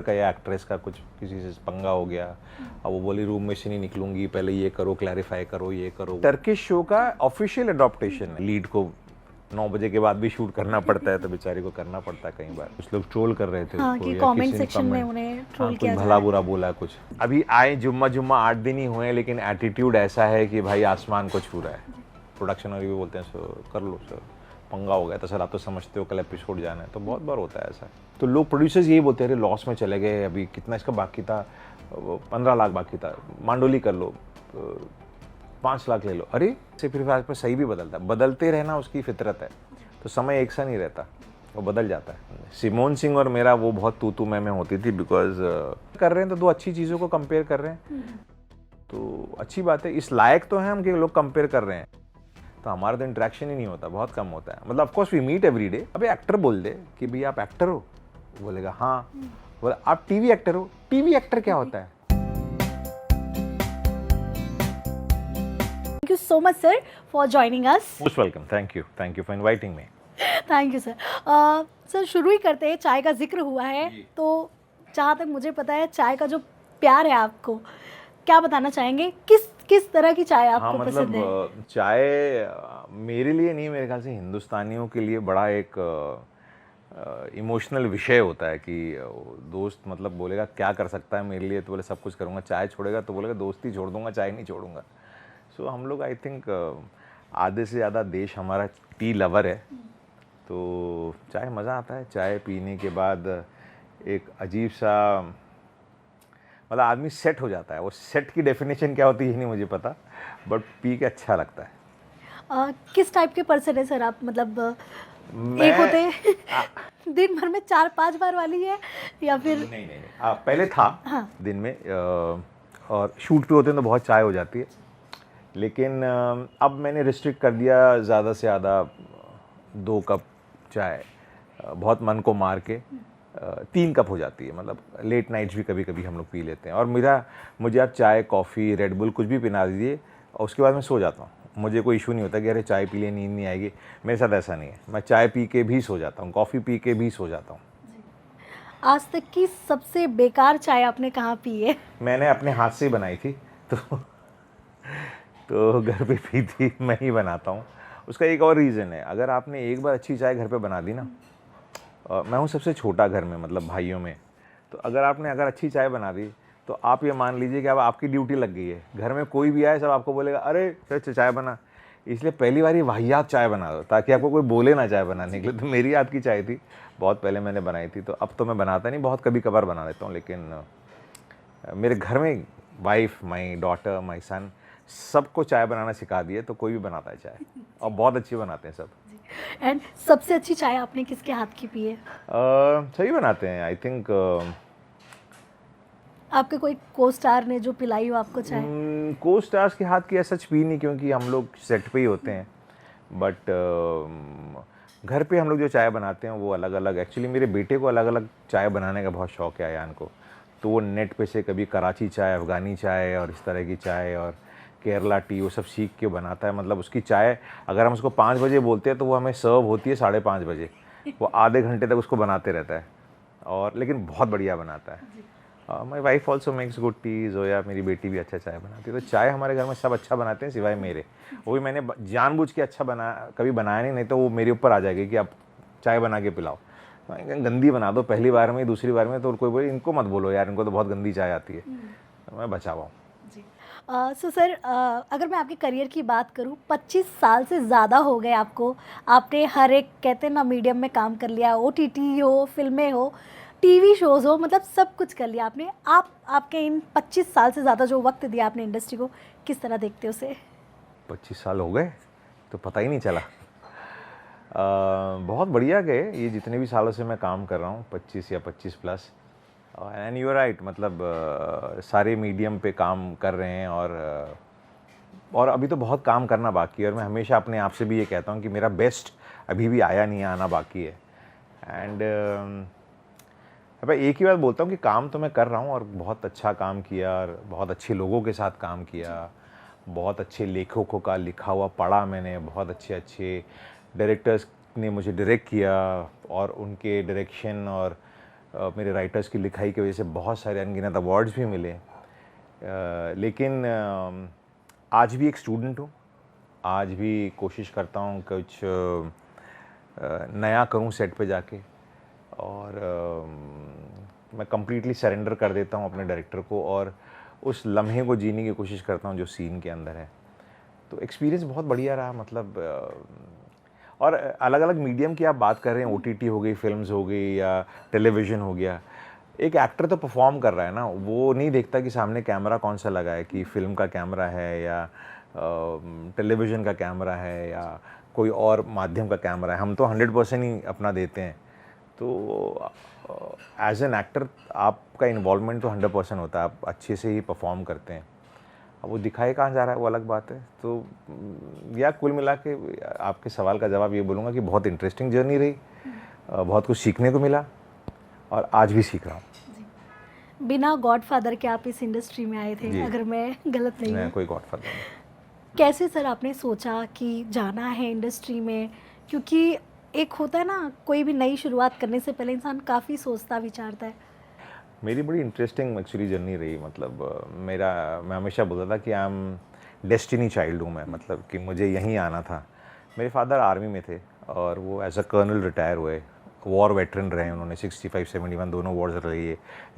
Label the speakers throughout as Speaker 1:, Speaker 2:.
Speaker 1: का या एक्ट्रेस का कुछ किसी से पंगा हो गया, अब वो बोली रूम में से नहीं निकलूंगी, पहले ये करो, क्लैरिफाई करो, ये करो। टर्किश शो का ऑफिशियल अडॉप्टेशन है। लीड को 9 बजे के बाद भी शूट करना पड़ता है, तो बेचारी को करना पड़ता है कई बार। कुछ लोग ट्रोल कर रहे थे
Speaker 2: हाँ,
Speaker 1: उसको,
Speaker 2: कि
Speaker 1: या
Speaker 2: कमेंट
Speaker 1: किसी ने
Speaker 2: सेक्शन में
Speaker 1: comment-
Speaker 2: उन्हें ट्रोल
Speaker 1: हाँ,
Speaker 2: किया
Speaker 1: कुछ
Speaker 2: जा
Speaker 1: भला
Speaker 2: रहा है।
Speaker 1: बुरा बोला कुछ। अभी आए जुम्मा 8 दिन ही हुए हैं, लेकिन एटीट्यूड ऐसा है कि भाई आसमान को छू रहा है। प्रोडक्शन वाले भी बोलते हैं सर कर लो सर, पंगा हो गया तो सर आप तो समझते हो कल एपिसोड जाना है, तो बहुत बार होता है ऐसा। तो लोग प्रोड्यूसर्स यही बोलते हैं अरे लॉस में चले गए, अभी कितना इसका बाकी था, 15 लाख बाकी था, मांडोली कर लो, 5 लाख ले लो। अरे से फिर आज में सही भी बदलता है, बदलते रहना उसकी फितरत है, तो समय एक सा नहीं रहता, वो बदल जाता है। सिमोन सिंह और मेरा वो बहुत तू मैं होती थी, बिकॉज कर रहे हैं तो दो अच्छी चीज़ों को कंपेयर कर रहे हैं, तो अच्छी बात है। इस लायक तो है हम कि लोग कंपेयर कर रहे हैं, तो हमारा तो इंटरेक्शन ही नहीं होता, बहुत कम होता है। मतलब of course we meet every day. अबे एक्टर बोल दे कि भैया आप एक्टर हो, बोलेगा हाँ, बोले आप टीवी एक्टर हो, टीवी एक्टर क्या होता है?
Speaker 2: Thank you so much sir for joining us.
Speaker 1: Most welcome, thank you for inviting me.
Speaker 2: Thank you sir. Sir शुरू ही करते हैं, चाय का जिक्र हुआ है, तो जहाँ तक मुझे पता है चाय का जो प्यार है आपको, क्या बताना चाहेंगे, किस तरह की चाय आपको पसंद है?
Speaker 1: मतलब चाय मेरे लिए नहीं, मेरे ख्याल से हिंदुस्तानियों के लिए बड़ा एक इमोशनल विषय होता है कि दोस्त मतलब बोलेगा क्या कर सकता है मेरे लिए, तो बोले सब कुछ करूँगा। चाय छोड़ेगा तो बोलेगा दोस्ती छोड़ दूंगा, चाय नहीं छोड़ूंगा। सो हम लोग आई थिंक आधे से ज़्यादा देश हमारा टी लवर है, तो चाय मज़ा आता है। चाय पीने के बाद एक अजीब सा मतलब आदमी सेट हो जाता है। वो सेट की डेफिनेशन क्या होती है ये नहीं मुझे पता, बट पी के अच्छा लगता है।
Speaker 2: किस टाइप के पर्सन है सर आप? मतलब एक होते हैं दिन भर में 4-5 बार वाली है, या फिर
Speaker 1: नहीं पहले था।
Speaker 2: हाँ।
Speaker 1: दिन में और शूट पे होते हैं तो बहुत चाय हो जाती है, लेकिन अब मैंने रिस्ट्रिक्ट कर दिया, ज़्यादा से ज़्यादा 2 कप चाय, बहुत मन को मार के 3 कप हो जाती है। मतलब लेट नाइट्स भी कभी कभी हम लोग पी लेते हैं। और मुझे आप चाय, कॉफ़ी, रेड बुल कुछ भी पिला दीजिए और उसके बाद मैं सो जाता हूँ। मुझे कोई इशू नहीं होता कि अरे चाय पी लिए नींद नहीं आएगी, मेरे साथ ऐसा नहीं है। मैं चाय पी के भी सो जाता हूँ, कॉफ़ी पी के भी सो जाता हूँ।
Speaker 2: आज तक की सबसे बेकार चाय आपने कहाँ पी है?
Speaker 1: मैंने अपने हाथ से ही बनाई थी, तो घर पे पी थी, मैं ही बनाता हूँ। उसका एक और रीज़न है, अगर आपने एक बार अच्छी चाय घर पे बना दी ना, मैं हूँ सबसे छोटा घर में, मतलब भाइयों में, तो अगर अच्छी चाय बना दी तो आप ये मान लीजिए कि अब आपकी ड्यूटी लग गई है। घर में कोई भी आए सब आपको बोलेगा अरे चल चाय बना। इसलिए पहली बार ही वाहियात चाय बना दो ताकि आपको कोई बोले ना चाय बनाने के लिए। तो मेरी याद की चाय थी, बहुत पहले मैंने बनाई थी, तो अब तो मैं बनाता नहीं, बहुत कभी कभार बना लेता हूँ। लेकिन मेरे घर में वाइफ, माई डॉटर, माई सन सबको चाय बनाना सिखा दिए, तो कोई भी बनाता है चाय और बहुत अच्छी बनाते हैं सब।
Speaker 2: एंड सबसे अच्छी चाय आपने किसके हाथ की पी है?
Speaker 1: सही बनाते हैं आई थिंक।
Speaker 2: आपके कोई को स्टार ने जो पिलाई हो आपको चाय?
Speaker 1: को स्टार्स के हाथ की ऐसा पी नहीं, क्योंकि हम लोग सेट पे ही होते हैं। बट घर पे हम लोग जो चाय बनाते हैं वो अलग अलग, एक्चुअली मेरे बेटे को अलग अलग चाय बनाने का बहुत शौक है, अयान को। तो वो नेट पे से कभी कराची चाय, अफ़गानी चाय और इस तरह की चाय और केरला टी वो सब सीख के बनाता है। मतलब उसकी चाय अगर हम उसको 5 बजे बोलते हैं तो वो हमें सर्व होती है 5:30 बजे। वो आधे घंटे तक उसको बनाते रहता है, और लेकिन बहुत बढ़िया बनाता है। My wife also makes good T. Zoya मेरी बेटी भी अच्छा चाय बनाती है। तो चाय हमारे घर में सब अच्छा बनाते हैं सिवाय मेरे। वो भी मैंने जानबूझ के अच्छा कभी बनाया नहीं तो वो मेरे ऊपर आ जाएगी कि आप चाय बना के पिलाओ। गंदी बना दो पहली बार में, दूसरी बार में तो कोई बोले इनको मत बोलो यार, इनको तो बहुत गंदी चाय आती है। तो मैं बचा हुआ हूँ।
Speaker 2: सो सर, अगर मैं आपके करियर की बात करूं, 25 साल से ज़्यादा हो गए आपको। आपने हर एक, कहते हैं ना, मीडियम में काम कर लिया, OTT हो, फिल्में हो, टीवी शोज़ हो, मतलब सब कुछ कर लिया आपने। आपके इन 25 साल से ज़्यादा जो वक्त दिया आपने इंडस्ट्री को, किस तरह देखते हो उसे?
Speaker 1: 25 साल हो गए तो पता ही नहीं चला। बहुत बढ़िया गए ये जितने भी सालों से मैं काम कर रहा हूँ, 25 या 25 plus. And you are right, मतलब सारे मीडियम पे काम कर रहे हैं, और अभी तो बहुत काम करना बाकी है। और मैं हमेशा अपने आप से भी ये कहता हूँ कि मेरा बेस्ट अभी भी आया नहीं है, आना बाकी है। एंड अब एक ही बात बोलता हूँ कि काम तो मैं कर रहा हूँ और बहुत अच्छा काम किया, और बहुत अच्छे लोगों के साथ काम किया, बहुत अच्छे लेखकों का लिखा हुआ पढ़ा मैंने, बहुत अच्छे अच्छे डायरेक्टर्स ने मुझे डायरेक्ट किया और उनके डायरेक्शन और मेरे राइटर्स की लिखाई की वजह से बहुत सारे अनगिनत अवार्ड्स भी मिले। लेकिन आज भी एक स्टूडेंट हूँ, आज भी कोशिश करता हूँ कुछ नया करूँ सेट पे जाके, और मैं कम्प्लीटली सरेंडर कर देता हूँ अपने डायरेक्टर को और उस लम्हे को जीने की कोशिश करता हूँ जो सीन के अंदर है। तो एक्सपीरियंस बहुत बढ़िया रहा, मतलब और अलग अलग मीडियम की आप बात कर रहे हैं, OTT हो गई, फिल्म्स हो गई या टेलीविज़न हो गया। एक एक्टर तो परफॉर्म कर रहा है ना, वो नहीं देखता कि सामने कैमरा कौन सा लगा है, कि फिल्म का कैमरा है या टेलीविज़न का कैमरा है या कोई और माध्यम का कैमरा है। हम तो 100% ही अपना देते हैं। तो एज एन एक्टर आपका इन्वॉल्वमेंट तो 100% होता है, आप अच्छे से ही परफॉर्म करते हैं। अब वो दिखाई कहाँ जा रहा है वो अलग बात है। तो या कुल मिला के आपके सवाल का जवाब ये बोलूँगा कि बहुत इंटरेस्टिंग जर्नी रही, बहुत कुछ सीखने को मिला और आज भी सीख रहा हूँ।
Speaker 2: बिना गॉडफादर के आप इस इंडस्ट्री में आए थे,
Speaker 1: जी।
Speaker 2: अगर मैं गलत नहीं
Speaker 1: मैं
Speaker 2: हूँ।
Speaker 1: कोई गॉडफादर नहीं।
Speaker 2: कैसे सर आपने सोचा कि जाना है इंडस्ट्री में? क्योंकि एक होता है ना, कोई भी नई शुरुआत करने से पहले इंसान काफ़ी सोचता विचारता है।
Speaker 1: मेरी बड़ी इंटरेस्टिंग एक्चुअली जर्नी रही, मतलब मैं हमेशा बोलता था कि आई एम डेस्टिनी चाइल्ड हूँ मैं, मतलब कि मुझे यहीं आना था। मेरे फादर आर्मी में थे और वो एज अ कर्नल रिटायर हुए, वॉर वेटरन रहे उन्होंने, 65-71 दोनों वॉर्स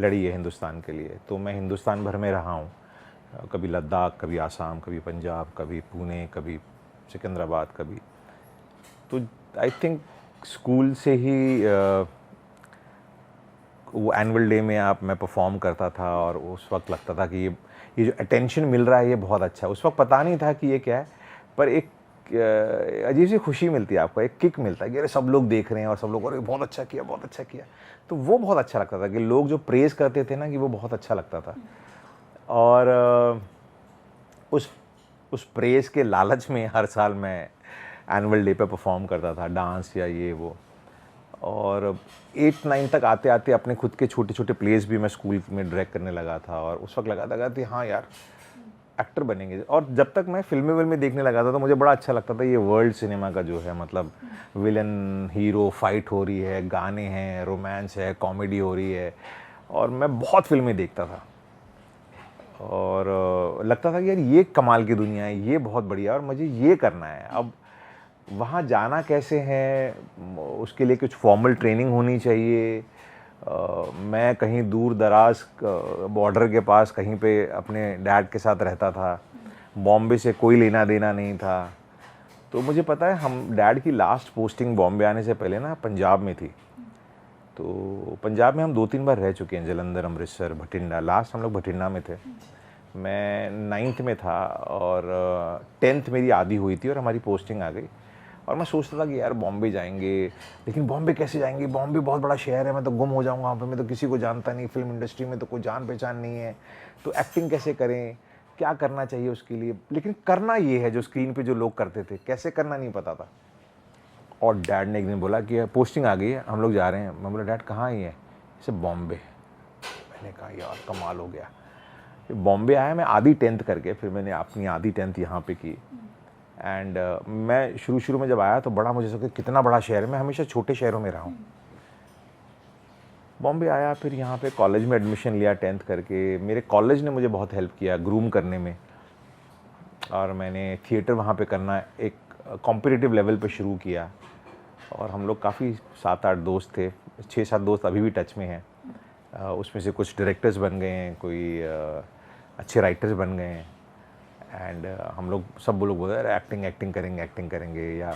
Speaker 1: लड़ी है हिंदुस्तान के लिए। तो मैं हिंदुस्तान भर में रहा हूँ, कभी लद्दाख, कभी आसाम, कभी पंजाब, कभी पुणे, कभी सिकंदराबाद, कभी। तो आई थिंक स्कूल से ही वो एनुअल डे में मैं परफॉर्म करता था और उस वक्त लगता था कि ये जो अटेंशन मिल रहा है ये बहुत अच्छा है। उस वक्त पता नहीं था कि ये क्या है, पर एक अजीब सी खुशी मिलती है आपको, एक किक मिलता है कि अरे सब लोग देख रहे हैं और सब लोग अरे बहुत अच्छा किया, बहुत अच्छा किया। तो वो बहुत अच्छा लगता था कि लोग जो प्रेज़ करते थे ना, कि वो बहुत अच्छा लगता था। और उस प्रेज़ के लालच में हर साल मैं एनुअल डे पे परफॉर्म करता था, डांस या ये वो। और 8-9 तक आते आते अपने खुद के छोटे छोटे प्लेस भी मैं स्कूल में डायरेक्ट करने लगा था और उस वक्त लगा था कि हाँ यार एक्टर बनेंगे। और जब तक मैं फिल्में देखने लगा था तो मुझे बड़ा अच्छा लगता था ये वर्ल्ड सिनेमा का जो है, मतलब विलन हीरो फाइट हो रही है, गाने हैं, रोमांस है, कॉमेडी हो रही है, और मैं बहुत फिल्में देखता था और लगता था कि यार ये कमाल की दुनिया है, ये बहुत बढ़िया और मुझे ये करना है। अब वहाँ जाना कैसे है, उसके लिए कुछ फॉर्मल ट्रेनिंग होनी चाहिए। मैं कहीं दूर दराज बॉर्डर के पास कहीं पे अपने डैड के साथ रहता था, बॉम्बे से कोई लेना देना नहीं था। तो मुझे पता है हम डैड की लास्ट पोस्टिंग बॉम्बे आने से पहले ना पंजाब में थी। तो पंजाब में हम 2-3 बार रह चुके हैं, जलंधर, अमृतसर, भटिंडा। लास्ट हम लोग भटिंडा में थे। मैं 9th में था और 10th मेरी आधी हुई थी और हमारी पोस्टिंग आ गई। और मैं सोचता था कि यार बॉम्बे जाएंगे, लेकिन बॉम्बे कैसे जाएंगे, बॉम्बे बहुत बड़ा शहर है, मैं तो गुम हो जाऊंगा वहाँ पे, मैं तो किसी को जानता नहीं, फिल्म इंडस्ट्री में तो कोई जान पहचान नहीं है, तो एक्टिंग कैसे करें, क्या करना चाहिए उसके लिए। लेकिन करना ये है जो स्क्रीन पे जो लोग करते थे, कैसे करना नहीं पता था। और डैड ने एक दिन बोला कि पोस्टिंग आ गई है, हम लोग जा रहे हैं। मैं बोला डैड कहाँ ही है? इसे बॉम्बे। मैंने कहा यार कमाल हो गया। बॉम्बे आया मैं आधी 10th करके, फिर मैंने अपनी आधी 10th यहाँ पे की। एंड मैं शुरू में जब आया तो बड़ा मुझे सोचा कितना बड़ा शहर है, मैं हमेशा छोटे शहरों में रहा हूँ। बॉम्बे आया, फिर यहाँ पे कॉलेज में एडमिशन लिया 10th करके। मेरे कॉलेज ने मुझे बहुत हेल्प किया ग्रूम करने में, और मैंने थिएटर वहाँ पे करना एक कॉम्पिटिटिव लेवल पे शुरू किया। और हम लोग काफ़ी 7-8 दोस्त थे, 6-7 दोस्त अभी भी टच में हैं। उसमें से कुछ डायरेक्टर्स बन गए हैं, कोई अच्छे राइटर्स बन गए हैं। एंड हम लोग सब लोग बोल रहे हैं एक्टिंग करेंगे या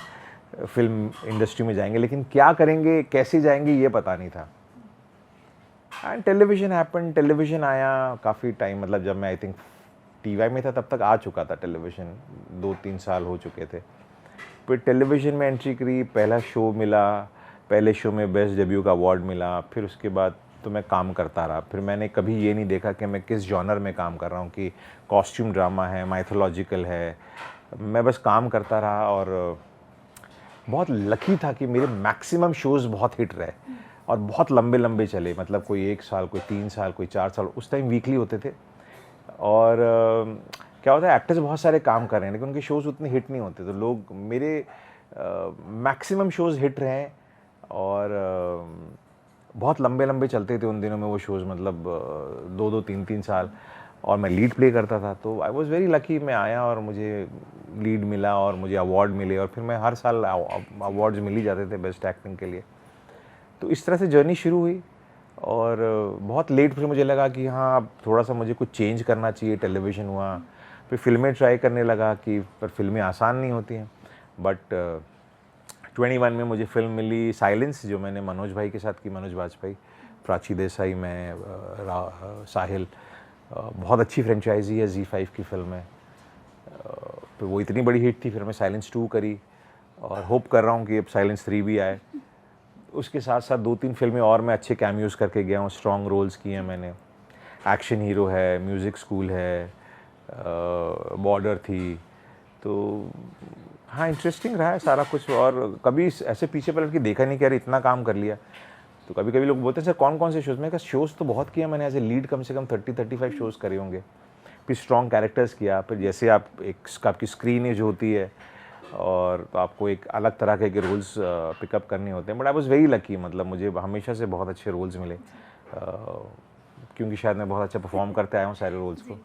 Speaker 1: फिल्म इंडस्ट्री में जाएंगे, लेकिन क्या करेंगे, कैसे जाएंगे, ये पता नहीं था। एंड टेलीविज़न आया काफ़ी टाइम, मतलब जब मैं आई थिंक TY में था तब तक आ चुका था टेलीविज़न, 2-3 साल हो चुके थे। फिर टेलीविज़न में एंट्री करी, पहला शो मिला, पहले शो में बेस्ट डेब्यू का अवार्ड मिला। फिर उसके बाद तो मैं काम करता रहा। फिर मैंने कभी ये नहीं देखा कि मैं किस जॉनर में काम कर रहा हूँ, कि कॉस्ट्यूम ड्रामा है, माइथोलॉजिकल है। मैं बस काम करता रहा और बहुत लकी था कि मेरे मैक्सिमम शोज़ बहुत हिट रहे और बहुत लंबे चले, मतलब कोई 1 साल, कोई 3 साल, कोई 4 साल। उस टाइम वीकली होते थे। और क्या होता है, एक्टर्स बहुत सारे काम कर रहे हैं लेकिन उनके शोज़ उतने हिट नहीं होते। तो लोग मेरे मैक्सिमम शोज़ हिट रहे हैं और बहुत लंबे लंबे चलते थे उन दिनों में वो शोज़, मतलब 2-2 3-3 साल, और मैं लीड प्ले करता था। तो आई वॉज़ वेरी लकी, मैं आया और मुझे लीड मिला और मुझे अवार्ड मिले, और फिर मैं हर साल अवार्ड्स मिल ही जाते थे बेस्ट एक्टिंग के लिए। तो इस तरह से जर्नी शुरू हुई, और बहुत लेट फिर मुझे लगा कि हाँ अब थोड़ा सा मुझे कुछ चेंज करना चाहिए। टेलीविज़न हुआ, फिर फिल्में ट्राई करने लगा कि पर फिल्में आसान नहीं होती हैं। बट 21 में मुझे फिल्म मिली साइलेंस, जो मैंने मनोज भाई के साथ की, मनोज बाजपेयी, प्राची देसाई, मैं, साहिल। बहुत अच्छी फ्रेंचाइजी है, Z5 की फिल्म है। तो वो इतनी बड़ी हिट थी, फिर मैं साइलेंस 2 करी, और होप कर रहा हूँ कि अब साइलेंस 3 भी आए। उसके साथ साथ 2-3 फिल्में और मैं अच्छे कैमियोज़ करके गया हूँ, स्ट्रॉन्ग रोल्स किए हैं मैंने। एक्शन हीरो है, म्यूज़िक स्कूल है, बॉर्डर थी। तो हाँ, इंटरेस्टिंग रहा है सारा कुछ, और कभी ऐसे पीछे पलट के देखा नहीं कि यार इतना काम कर लिया। तो कभी कभी लोग बोलते हैं सर कौन कौन से शोज़, मैंने कहा शोज़ तो बहुत किया मैंने, एज ए लीड कम से कम 30-35 शोज़ करे होंगे। फिर स्ट्रॉन्ग कैरेक्टर्स किया, फिर जैसे आप आपकी स्क्रीन एज होती है, और तो आपको एक अलग तरह के रोल्स पिकअप करने होते हैं। But I was very lucky, मतलब मुझे हमेशा से बहुत अच्छे रोल्स मिले, क्योंकि शायद मैं बहुत अच्छा परफॉर्म करते आया हूँ सारे रोल्स को।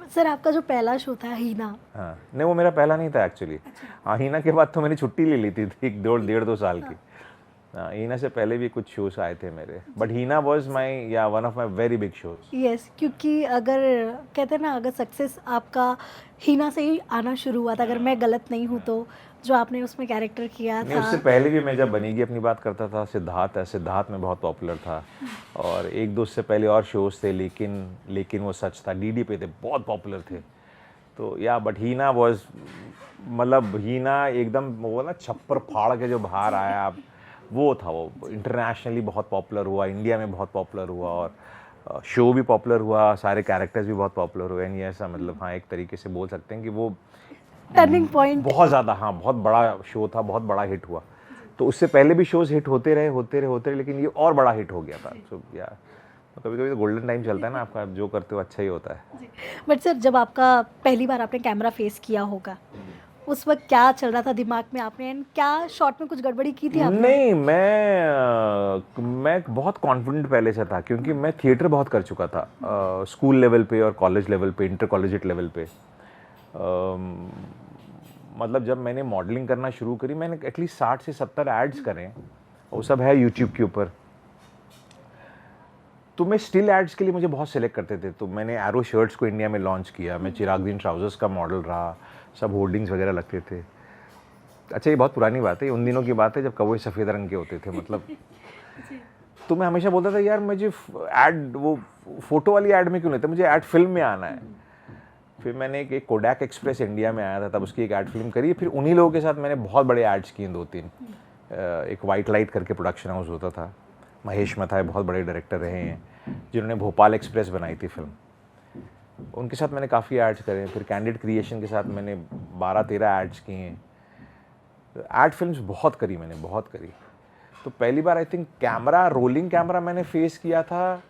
Speaker 2: सर आपका जो पहला शो था हीना,
Speaker 1: हाँ, नहीं वो मेरा पहला नहीं था एक्चुअली। हाँ, हीना के बाद तो मैंने छुट्टी ले ली थी 1-1.5-2 साल की। हाँ, हीना से पहले भी कुछ शोज आए थे मेरे, but Heena was my one of my very big shows.
Speaker 2: Yes, क्योंकि अगर कहते हैं ना, अगर सक्सेस आपका हीना से ही आना शुरू हुआ था, अगर मैं गलत नहीं हूँ तो, जो आपने उसमें कैरेक्टर किया
Speaker 1: नहीं,
Speaker 2: था।
Speaker 1: उससे पहले भी मैं जब बनेगी अपनी बात करता था, सिद्धार्थ है, सिद्धार्थ में बहुत पॉपुलर था, और 1-2 उससे पहले और शोज थे, लेकिन वो सच था, डीडी पे थे, बहुत पॉपुलर थे। तो या बट हीना वाज, मतलब हीना एकदम वो ना छप्पर फाड़ के जो बाहर आया, आप वो था, वो इंटरनेशनली बहुत पॉपुलर हुआ, इंडिया में बहुत पॉपुलर हुआ, और शो भी पॉपुलर हुआ, सारे कैरेक्टर्स भी बहुत पॉपुलर हुए। एंड ऐसा मतलब हाँ, एक तरीके से बोल सकते हैं कि वो
Speaker 2: टर्निंग पॉइंट
Speaker 1: बहुत ज़्यादा, हाँ, बहुत बड़ा शो था, बहुत बड़ा हिट हुआ। तो उससे पहले भी शोज हिट होते रहे, लेकिन ये और बड़ा हिट हो गया था। सो या कभी कभी तो गोल्डन टाइम चलता है ना आपका, जो करते हो अच्छा ही होता है।
Speaker 2: बट सर, जब आपका पहली बार आपने कैमरा फेस किया होगा, उस वक्त क्या चल रहा था दिमाग में आपने, एंड क्या शॉट में कुछ गड़बड़ी की थी आपने?
Speaker 1: नहीं, मैं बहुत कॉन्फिडेंट पहले से था, क्योंकि मैं थिएटर बहुत कर चुका था, स्कूल लेवल पे और कॉलेज लेवल पे, इंटर कॉलेजिएट लेवल पे। मतलब जब मैंने मॉडलिंग करना शुरू करी, मैंने एटलीस्ट 60 से 70 एड्स करें, वो सब है यूट्यूब के ऊपर। तो मैं स्टिल एड्स के लिए मुझे बहुत सिलेक्ट करते थे, तो मैंने एरो शर्ट्स को इंडिया में लॉन्च किया, मैं चिराग दिन ट्राउजर्स का मॉडल रहा, सब होर्डिंग्स वगैरह लगते थे। अच्छा, ये बहुत पुरानी बात है, उन दिनों की बात है जब कौवे सफ़ेद रंग के होते थे, मतलब। तो मैं हमेशा बोलता था यार मुझे ऐड, वो फोटो वाली ऐड में क्यों नहीं था, मुझे ऐड फिल्म में आना है। फिर मैंने एक कोडैक एक्सप्रेस इंडिया में आया था, तब उसकी एक ऐड फिल्म करी। फिर उन्हीं लोगों के साथ मैंने बहुत बड़े एड्स किए, 2-3। एक वाइट लाइट करके प्रोडक्शन हाउस होता था, महेश मथाई बहुत बड़े डायरेक्टर रहे हैं, जिन्होंने भोपाल एक्सप्रेस बनाई थी फिल्म, उनके साथ मैंने काफ़ी एड्स करे। फिर कैंडिड क्रिएशन के साथ मैंने 12-13 एड्स किए हैं। एड फिल्म्स बहुत करी मैंने, बहुत करी। तो पहली बार I think camera, rolling camera मैंने फेस किया था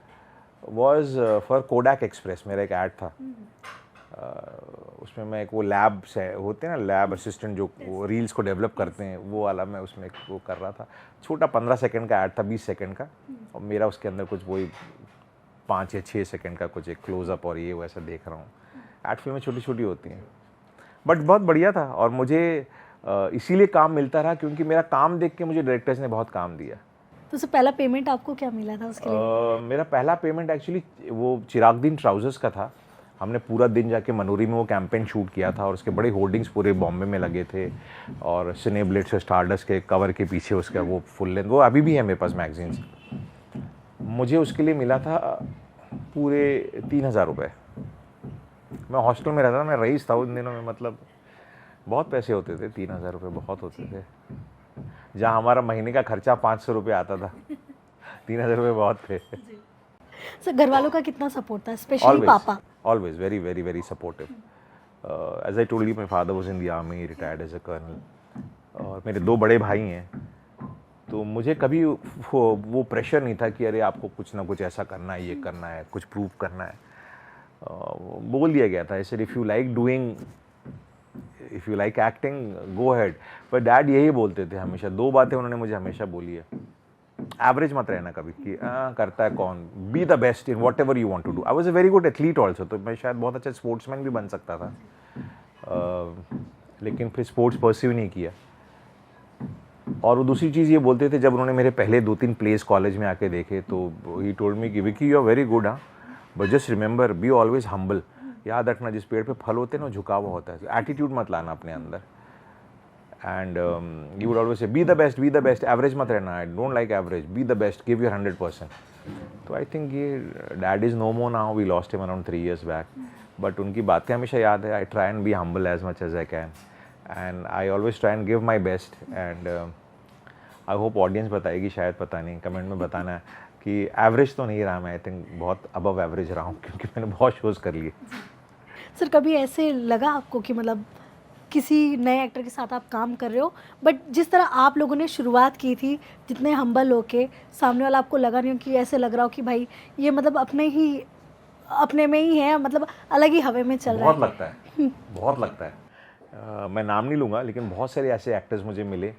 Speaker 1: वाज फॉर कोडैक एक्सप्रेस। मेरा एक ऐड था, उसमें मैं एक वो लैब से होते हैं ना, लैब असिस्टेंट जो वो रील्स को डेवलप करते हैं, वो वाला मैं उसमें वो कर रहा था। छोटा 15 सेकंड का ऐड था, 20 सेकंड का, और मेरा उसके अंदर कुछ वही 5 या 6 सेकंड का कुछ एक क्लोजअप और ये वैसा देख रहा हूँ। ऐड फिल्में छोटी छोटी होती हैं, बट बहुत बढ़िया था, और मुझे इसीलिए काम मिलता रहा क्योंकि मेरा काम देख के मुझे डायरेक्टर्स ने बहुत काम दिया।
Speaker 2: तो उससे पहला पेमेंट आपको क्या मिला था उसके लिए?
Speaker 1: मेरा पहला पेमेंट एक्चुअली वो चिराग दिन ट्राउजर्स का था। हमने पूरा दिन जाके मनोरी में वो कैंपेन शूट किया था, और उसके बड़े होर्डिंग्स पूरे बॉम्बे में लगे थे, और सिनेब्लेट्स और स्टारडस्ट के कवर के पीछे उसका वो फुल लेंथ, वो अभी भी है मेरे पास मैगजीन्स। मुझे उसके लिए मिला था पूरे 3,000 रुपये। मैं हॉस्टल में रहता था, मैं रईस था उन दिनों में, मतलब बहुत पैसे होते थे, 3,000 रुपये बहुत होते थे। जहाँ हमारा महीने का खर्चा 500 रुपये आता था, 3,000 रुपये बहुत थे।
Speaker 2: सर, घर वालों का कितना सपोर्ट था, स्पेशली पापा?
Speaker 1: Always very, very, very supportive. As I told you, my father was in the army, retired as a colonel. और मेरे 2 बड़े भाई हैं, तो मुझे कभी वो प्रेशर नहीं था कि अरे आपको कुछ ना कुछ ऐसा करना है, ये करना है, कुछ प्रूव करना है। बोल दिया गया था ऐसे, if you like acting go ahead. पर डैड यही बोलते थे हमेशा, 2 बातें उन्होंने मुझे हमेशा बोली है। एवरेज मत रहना कभी कि करता है कौन, be the best in whatever you want to do. I was a very good athlete also, तो मैं शायद बहुत अच्छा स्पोर्ट्समैन भी बन सकता था, लेकिन फिर स्पोर्ट्स परस्यू नहीं किया। और वो दूसरी चीज़ ये बोलते थे, जब उन्होंने मेरे पहले 2-3 प्लेस कॉलेज में आके देखे, तो ही टोल्ड मी कि Vicky you are very good, हाँ, but just remember be always humble. याद रखना, जिस पेड़ पे फल होते हैं ना, झुका हुआ होता है, एटीट्यूड मत लाना अपने अंदर। And you would always say be the best, average मत रहना, I don't like average, be the best, give your 100%। तो आई थिंक ये dad is no more now, we lost him around 3 years back, but उनकी बातें हमेशा याद है। I try and be humble as much as I can, and I always try and give my best. And I hope audience बताएगी, शायद, पता नहीं, comment में बताना है कि एवरेज तो नहीं रहा मैं, आई थिंक बहुत अबव एवरेज रहा हूँ, क्योंकि मैंने बहुत शोज़ कर लिए।
Speaker 2: सर कभी ऐसे लगा आपको कि मतलब किसी नए एक्टर के साथ आप काम कर रहे हो, बट जिस तरह आप लोगों ने शुरुआत की थी, जितने हम्बल होके, सामने वाला आपको लगा नहीं हो कि ऐसे लग रहा हो कि भाई ये मतलब अपने में ही है, मतलब अलग ही हवा में चल रहा है?
Speaker 1: बहुत लगता है, बहुत लगता है। मैं नाम नहीं लूँगा, लेकिन बहुत सारे ऐसे एक्टर्स मुझे मिले,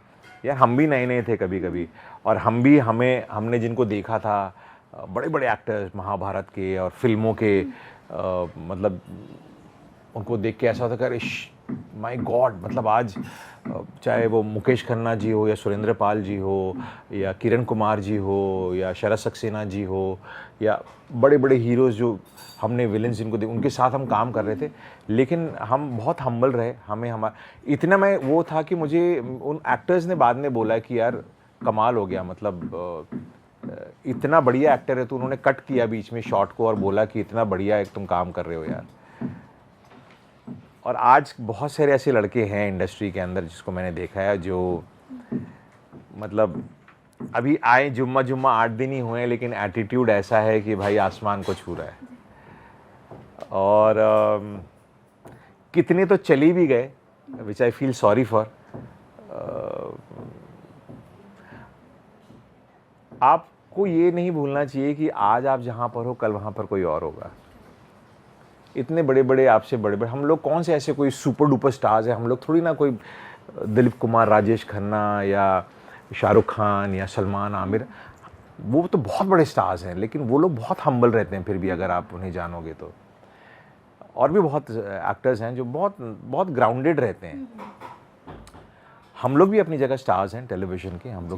Speaker 1: यार हम भी नए नए थे कभी कभी, और हमने जिनको देखा था, बड़े बड़े एक्टर्स महाभारत के और फिल्मों के, मतलब उनको देख के ऐसा होता है कि माय गॉड, मतलब आज चाहे वो मुकेश खन्ना जी हो, या सुरेंद्र पाल जी हो, या किरण कुमार जी हो, या शरद सक्सेना जी हो, या बड़े बड़े हीरोज़ जो हमने विलेंस जिनको देख, उनके साथ हम काम कर रहे थे, लेकिन हम बहुत हम्बल रहे। इतना मैं वो था कि मुझे उन एक्टर्स ने बाद में बोला कि यार कमाल हो गया, मतलब इतना बढ़िया एक्टर है, तो उन्होंने कट किया बीच में शॉट को और बोला कि इतना बढ़िया एक तुम काम कर रहे हो यार। और आज बहुत सारे ऐसे लड़के हैं इंडस्ट्री के अंदर जिसको मैंने देखा है, जो मतलब अभी आए जुम्मा 8 दिन ही हुए हैं, लेकिन एटीट्यूड ऐसा है कि भाई आसमान को छू रहा है। और कितने तो चली भी गए, विच आई फील सॉरी फॉर। आपको ये नहीं भूलना चाहिए कि आज आप जहाँ पर हो, कल वहाँ पर कोई और होगा। इतने बड़े बड़े आपसे बड़े बड़े हम लोग कौन से ऐसे कोई सुपर डुपर स्टार्स हैं, हम लोग थोड़ी ना कोई दिलीप कुमार, राजेश खन्ना, या शाहरुख खान, या सलमान, आमिर, वो तो बहुत बड़े स्टार्स हैं, लेकिन वो लोग बहुत हम्बल रहते हैं फिर भी, अगर आप उन्हें जानोगे तो। और भी बहुत एक्टर्स हैं जो बहुत बहुत ग्राउंडेड रहते हैं। हम लोग भी अपनी जगह स्टार्स हैं टेलीविज़न के, हम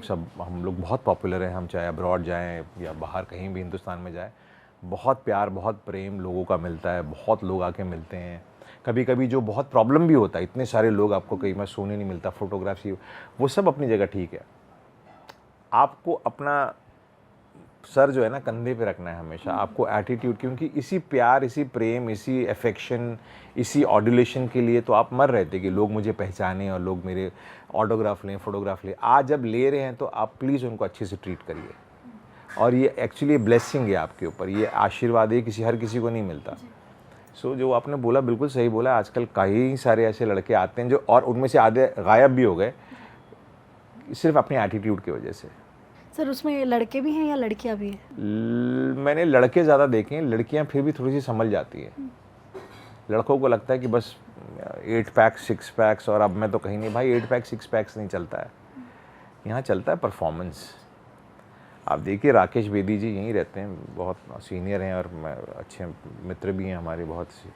Speaker 1: लोग बहुत पॉपुलर हैं, हम चाहे अब्रॉड जाएं या बाहर कहीं भी हिंदुस्तान में जाएं, बहुत प्यार, बहुत प्रेम लोगों का मिलता है, बहुत लोग आके मिलते हैं। कभी कभी जो बहुत प्रॉब्लम भी होता है, इतने सारे लोग आपको कहीं में सोने नहीं मिलता, फोटोग्राफी, वो सब अपनी जगह ठीक है। आपको अपना सर जो है ना कंधे पे रखना है हमेशा, आपको एटीट्यूड, क्योंकि इसी प्यार, इसी प्रेम, इसी अफेक्शन, इसी ऑड्यूलेशन के लिए तो आप मर रहे थे कि लोग मुझे पहचानें और लोग मेरे ऑटोग्राफ लें, फोटोग्राफ लें। आज जब ले रहे हैं तो आप प्लीज़ उनको अच्छे से ट्रीट करिए, और ये एक्चुअली ब्लेसिंग है आपके ऊपर, ये आशीर्वाद है, हर किसी को नहीं मिलता। सो जो आपने बोला बिल्कुल सही बोला, आजकल कई सारे ऐसे लड़के आते हैं जो, और उनमें से आधे गायब भी हो गए सिर्फ अपने एटीट्यूड की वजह से।
Speaker 2: सर उसमें लड़के भी हैं या लड़कियां भी हैं?
Speaker 1: मैंने लड़के ज़्यादा देखे हैं, लड़कियां फिर भी थोड़ी सी संभल जाती हैं। लड़कों को लगता है कि बस 8 पैक 6 पैक्स, और अब मैं तो कहीं नहीं भाई, 8 पैक 6 पैक्स नहीं चलता है, यहाँ चलता है परफॉर्मेंस। आप देखिए राकेश बेदी जी यहीं रहते हैं, बहुत सीनियर हैं, और अच्छे मित्र भी हैं हमारे बहुत से।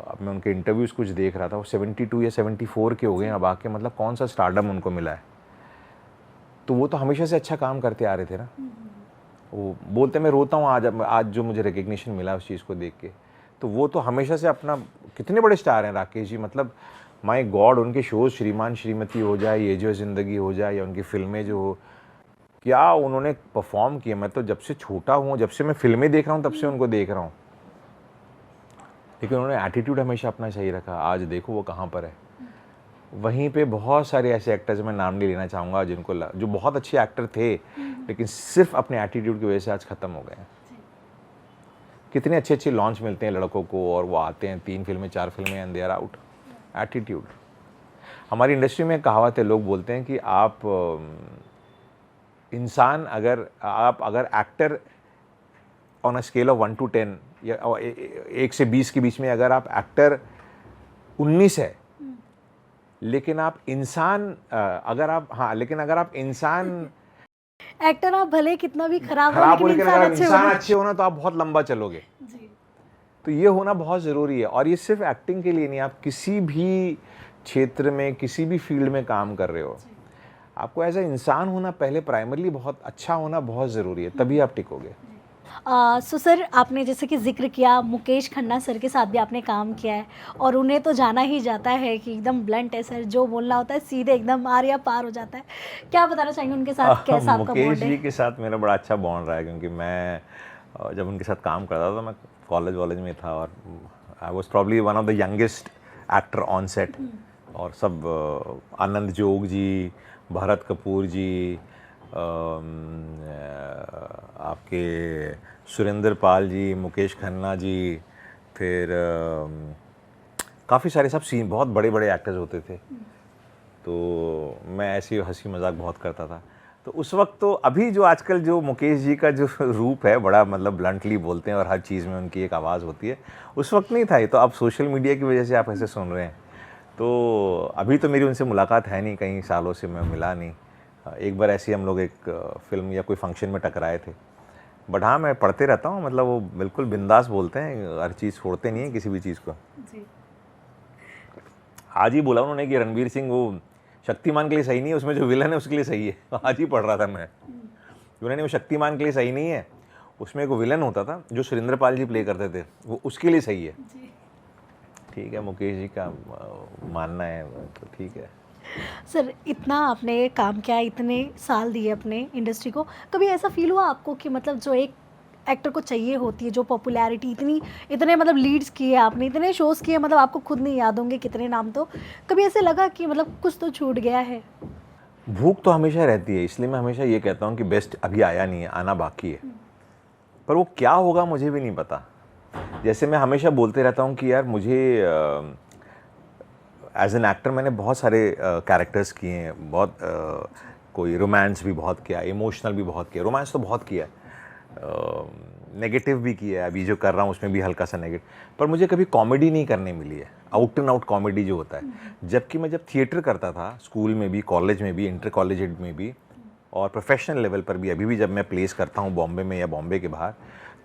Speaker 1: अब मैं उनके इंटरव्यूज़ कुछ देख रहा था, वो 72 या 74 के हो गए अब आके, मतलब कौन सा स्टारडम उनको मिला है। तो वो तो हमेशा से अच्छा काम करते आ रहे थे ना। वो बोलते मैं रोता हूँ आज जो मुझे रिकग्निशन मिला उस चीज़ को देख के, तो वो तो हमेशा से अपना, कितने बड़े स्टार हैं राकेश जी, मतलब माय गॉड, उनके शोज़ श्रीमान श्रीमती हो जाए, ये जो ज़िंदगी हो जाए, या उनकी फिल्में जो हो, क्या उन्होंने परफॉर्म किया। मैं तो जब से छोटा हूँ, जब से मैं फिल्में देख रहा हूँ, तब से उनको देख रहा हूँ, लेकिन उन्होंने एटीट्यूड हमेशा अपना सही रखा। आज देखो वो कहाँ पर है। वहीं पे बहुत सारे ऐसे एक्टर्स, मैं नाम नहीं लेना चाहूँगा, जो बहुत अच्छे एक्टर थे, लेकिन सिर्फ अपने एटीट्यूड की वजह से आज ख़त्म हो गए हैं। कितने अच्छे अच्छे लॉन्च मिलते हैं लड़कों को, और वो आते हैं 3 फिल्में 4 फिल्में and they are out. Attitude. हमारी इंडस्ट्री में कहावत है, लोग बोलते हैं कि आप इंसान, अगर actor on a scale of 1 to 10, या 1 से 20 के बीच में, अगर आप एक्टर 19 है, लेकिन आप इंसान, अगर आप इंसान
Speaker 2: एक्टर आप भले कितना भी खराब हो
Speaker 1: खराब हो
Speaker 2: लेकिन
Speaker 1: लेकिन
Speaker 2: इंसान
Speaker 1: अगर
Speaker 2: अच्छे
Speaker 1: इंसान
Speaker 2: हो।
Speaker 1: अच्छे हो ना तो आप बहुत लंबा चलोगे।
Speaker 2: जी
Speaker 1: तो ये होना बहुत ज़रूरी है, और ये सिर्फ एक्टिंग के लिए नहीं, आप किसी भी क्षेत्र में किसी भी फील्ड में काम कर रहे हो, आपको एज ए इंसान होना पहले प्राइमरली बहुत अच्छा होना बहुत ज़रूरी है, तभी आप टिकोगे।
Speaker 2: सो सर आपने जैसे कि जिक्र किया मुकेश खन्ना सर के साथ भी आपने काम किया है और उन्हें तो जाना ही जाता है कि एकदम ब्लंट है सर, जो बोलना होता है सीधे एकदम आर या पार हो जाता है। क्या बताना चाहेंगे उनके साथ कैसा आपका
Speaker 1: मुकेश
Speaker 2: बॉन्ड
Speaker 1: जी
Speaker 2: है?
Speaker 1: के साथ मेरा बड़ा अच्छा बॉन्ड रहा है, क्योंकि मैं जब उनके साथ काम करता था तो मैं कॉलेज में था, और I was probably one of the youngest actor on set. और सब आनंद जोग जी, भरत कपूर जी, आपके सुरेंद्र पाल जी, मुकेश खन्ना जी, फिर काफ़ी सारे सब सीन बहुत बड़े बड़े एक्टर्स होते थे। तो मैं ऐसे हंसी मजाक बहुत करता था। तो उस वक्त तो, अभी जो आजकल जो मुकेश जी का जो रूप है, बड़ा मतलब ब्लंटली बोलते हैं और हर चीज़ में उनकी एक आवाज़ होती है, उस वक्त नहीं था। ये तो अब सोशल मीडिया की वजह से आप ऐसे सुन रहे हैं। तो अभी तो मेरी उनसे मुलाकात है नहीं, कई सालों से मैं मिला नहीं। एक बार ऐसे ही हम लोग एक फिल्म या कोई फंक्शन में टकराए थे। बट हाँ, मैं पढ़ते रहता हूँ, मतलब वो बिल्कुल बिंदास बोलते हैं, हर चीज़ छोड़ते नहीं है किसी भी चीज़ को।
Speaker 2: जी
Speaker 1: आज ही बोला उन्होंने कि रणवीर सिंह वो शक्तिमान के लिए सही नहीं है, उसमें जो विलन है उसके लिए सही है। आज ही पढ़ रहा था मैं, उन्होंने वो शक्तिमान के लिए सही नहीं है, उसमें एक विलन होता था जो सुरेंद्र पाल जी प्ले करते थे, वो उसके लिए सही है।
Speaker 2: जी
Speaker 1: ठीक है, मुकेश जी का मानना है तो ठीक है।
Speaker 2: सर इतना आपने काम किया, इतने साल दिए अपने इंडस्ट्री को, कभी ऐसा फील हुआ आपको कि मतलब जो एक एक्टर को चाहिए होती है, जो पॉपुलैरिटी इतने मतलब लीड्स किए आपने, इतने शोज़ किए, मतलब आपको खुद नहीं याद होंगे कितने नाम, तो कभी ऐसे लगा कि मतलब कुछ तो छूट गया है?
Speaker 1: भूख तो हमेशा रहती है, इसलिए मैं हमेशा ये कहता हूँ कि बेस्ट अभी आया नहीं है, आना बाकी है। पर वो क्या होगा मुझे भी नहीं पता। जैसे मैं हमेशा बोलते रहता हूँ कि यार मुझे एज एन एक्टर मैंने बहुत सारे कैरेक्टर्स किए हैं, बहुत कोई रोमांस भी बहुत किया, इमोशनल भी बहुत किया। रोमांस तो बहुत किया है, नेगेटिव भी किया है, अभी जो कर रहा हूँ उसमें भी हल्का सा नेगेटिव। पर मुझे कभी कॉमेडी नहीं करने मिली है, आउट एंड आउट कॉमेडी जो होता है। जबकि मैं जब थिएटर करता था, स्कूल में भी, कॉलेज में भी, इंटर कॉलेज में भी, और प्रोफेशनल लेवल पर भी, अभी भी जब मैं प्लेस करता हूँ बॉम्बे में या बॉम्बे के बाहर,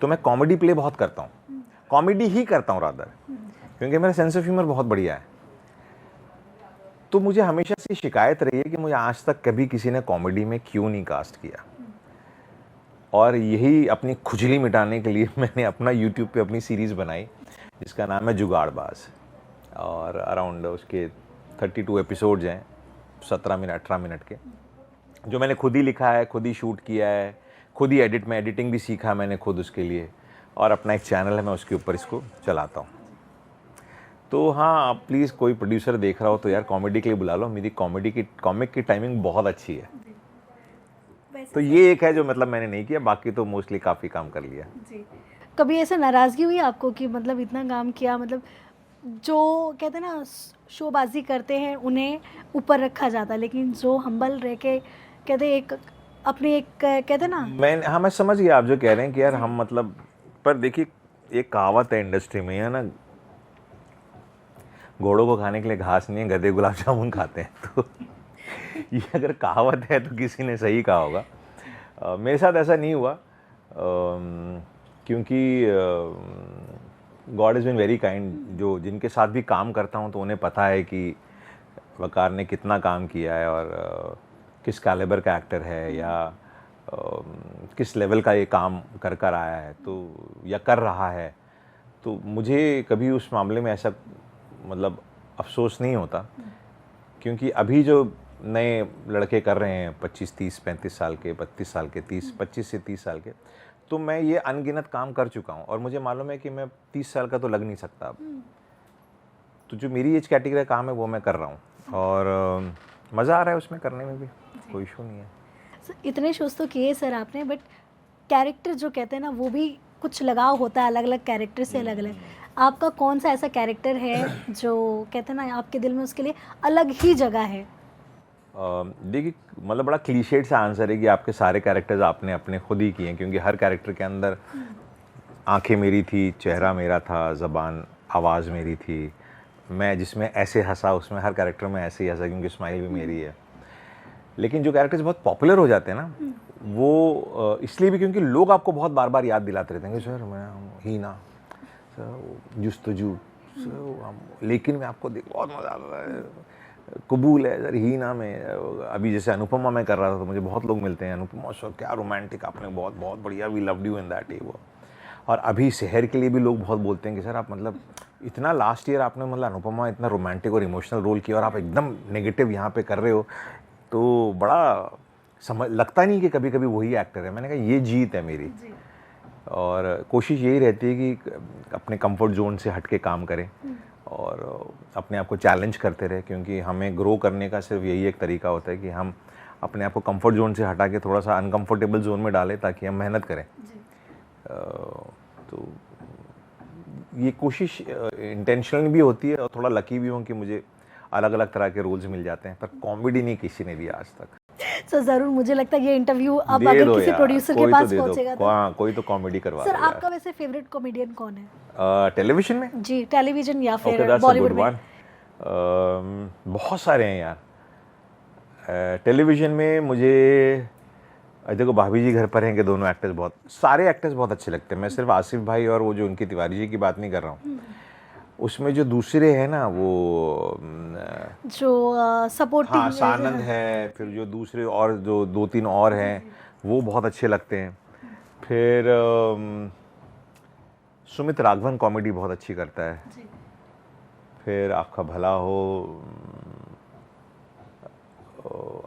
Speaker 1: तो मैं कॉमेडी प्ले बहुत करता हूँ, कॉमेडी ही करता हूँ रादर, क्योंकि मेरा सेंस ऑफ ह्यूमर बहुत बढ़िया है। तो मुझे हमेशा से शिकायत रही है कि मुझे आज तक कभी किसी ने कॉमेडी में क्यों नहीं कास्ट किया। और यही अपनी खुजली मिटाने के लिए मैंने अपना यूट्यूब पे अपनी सीरीज़ बनाई जिसका नाम है जुगाड़बाज, और अराउंड उसके 32 एपिसोड्स हैं, 17 मिनट 18 मिनट के, जो मैंने खुद ही लिखा है, खुद ही शूट किया है, खुद ही एडिटिंग भी सीखा मैंने खुद उसके लिए, और अपना एक चैनल है, मैं उसके ऊपर इसको चलाता हूँ। तो हाँ, आप प्लीज़ कोई प्रोड्यूसर देख रहा हो तो यार कॉमेडी के लिए बुला लो, मेरी कॉमिक की टाइमिंग बहुत अच्छी है। तो ये एक है जो मतलब मैंने नहीं किया, बाकी तो मोस्टली काफ़ी काम कर लिया।
Speaker 2: जी कभी ऐसे नाराज़गी हुई आपको कि मतलब इतना काम किया, मतलब जो कहते हैं ना शोबाजी करते हैं उन्हें ऊपर रखा जाता है, लेकिन जो हम्बल रह के कहते हैं एक अपने एक कहते हैं ना।
Speaker 1: मैं समझ गया आप जो कह रहे हैं कि यार हम मतलब, पर देखिए एक कहावत है इंडस्ट्री में, है ना, घोड़ों को खाने के लिए घास नहीं है, गधे गुलाब जामुन खाते हैं। तो ये अगर कहावत है तो किसी ने सही कहा होगा। मेरे साथ ऐसा नहीं हुआ, क्योंकि God is been very kind. जो जिनके साथ भी काम करता हूँ तो उन्हें पता है कि वकार ने कितना काम किया है, और किस कैलिबर का एक्टर है, या किस लेवल का ये काम कर आया है, तो या कर रहा है। तो मुझे कभी उस मामले में ऐसा मतलब अफसोस नहीं होता, क्योंकि अभी जो नए लड़के कर रहे हैं 25, 30, 35 साल के, 32 साल के, 25 से 30 साल के, तो मैं ये अनगिनत काम कर चुका हूँ, और मुझे मालूम है कि मैं 30 साल का तो लग नहीं सकता अब। तो जो मेरी एज कैटेगरी का काम है वो मैं कर रहा हूँ, और मज़ा आ रहा है उसमें करने में भी, कोई इशू नहीं है।
Speaker 2: इतने शोज़ तो किए सर आपने, बट कैरेक्टर जो कहते हैं ना वो भी कुछ लगाव होता है अलग अलग कैरेक्टर से, अलग अलग। आपका कौन सा ऐसा कैरेक्टर है जो कहते हैं ना आपके दिल में उसके लिए अलग ही जगह है?
Speaker 1: देखिए, मतलब बड़ा क्लीशेड सा आंसर है कि आपके सारे कैरेक्टर्स आपने अपने खुद ही किए हैं, क्योंकि हर कैरेक्टर के अंदर आंखें मेरी थी, चेहरा मेरा था, ज़बान आवाज़ मेरी थी। मैं जिसमें ऐसे हंसा उसमें हर कैरेक्टर में ऐसे ही हंसा, क्योंकि स्माइल भी मेरी है। लेकिन जो कैरेक्टर्स बहुत पॉपुलर हो जाते हैं ना, वो इसलिए भी क्योंकि लोग आपको बहुत बार बार याद दिलाते रहते हैं कि सर मैं हीना, सर जुस्तजू, सर लेकिन मैं आपको देख बहुत मज़ा आता है, कबूल है सर हीना में। अभी जैसे अनुपमा में कर रहा था तो मुझे बहुत लोग मिलते हैं, अनुपमा सर क्या रोमांटिक आपने, बहुत बहुत बढ़िया, we loved you in that, ये वो। और अभी शहर के लिए भी लोग बहुत बोलते हैं कि सर आप मतलब इतना लास्ट ईयर आपने मतलब अनुपमा इतना रोमांटिक और इमोशनल रोल किया और आप एकदम नेगेटिव यहाँ पे कर रहे हो, तो बड़ा समझ लगता नहीं कि कभी कभी वही एक्टर है। मैंने कहा ये जीत है मेरी, और कोशिश यही रहती है कि अपने कंफर्ट जोन से हट के काम करें और अपने आप को चैलेंज करते रहे, क्योंकि हमें ग्रो करने का सिर्फ यही एक तरीका होता है कि हम अपने आप को कंफर्ट जोन से हटा के थोड़ा सा अनकंफर्टेबल जोन में डालें ताकि हम मेहनत करें। तो ये कोशिश इंटेंशनल भी होती है और थोड़ा लकी भी हूँ कि मुझे अलग अलग तरह के रोल्स मिल जाते हैं, पर कॉमेडी नहीं किसी ने दिया आज तक।
Speaker 2: सर ज़रूर, मुझे लगता है ये इंटरव्यू अब अगर किसी प्रोड्यूसर के पास पहुंचेगा तो
Speaker 1: हाँ, कोई तो कॉमेडी करवा
Speaker 2: सर
Speaker 1: दो
Speaker 2: आपका वैसे फेवरेट कॉमेडियन कौन है
Speaker 1: टेलीविजन में?
Speaker 2: जी, टेलीविजन या फिर बॉलीवुड में?
Speaker 1: बहुत सारे हैं यार। टेलीविजन में मुझे देखो भाभी जी घर पर हैं कि दोनों एक्टर्स बहुत, सारे एक्टर्स बहुत अच्छे लगते हैं। मैं सिर्फ आसिफ भाई और वो जो उनकी तिवारी जी की बात नहीं कर रहा हूँ, उसमें जो दूसरे हैं ना वो
Speaker 2: जो सपोर्टिंग,
Speaker 1: हाँ सानंद है, फिर जो दूसरे और जो 2-3 और हैं वो बहुत अच्छे लगते हैं। फिर सुमित राघवन कॉमेडी बहुत अच्छी करता है। फिर आपका भला हो,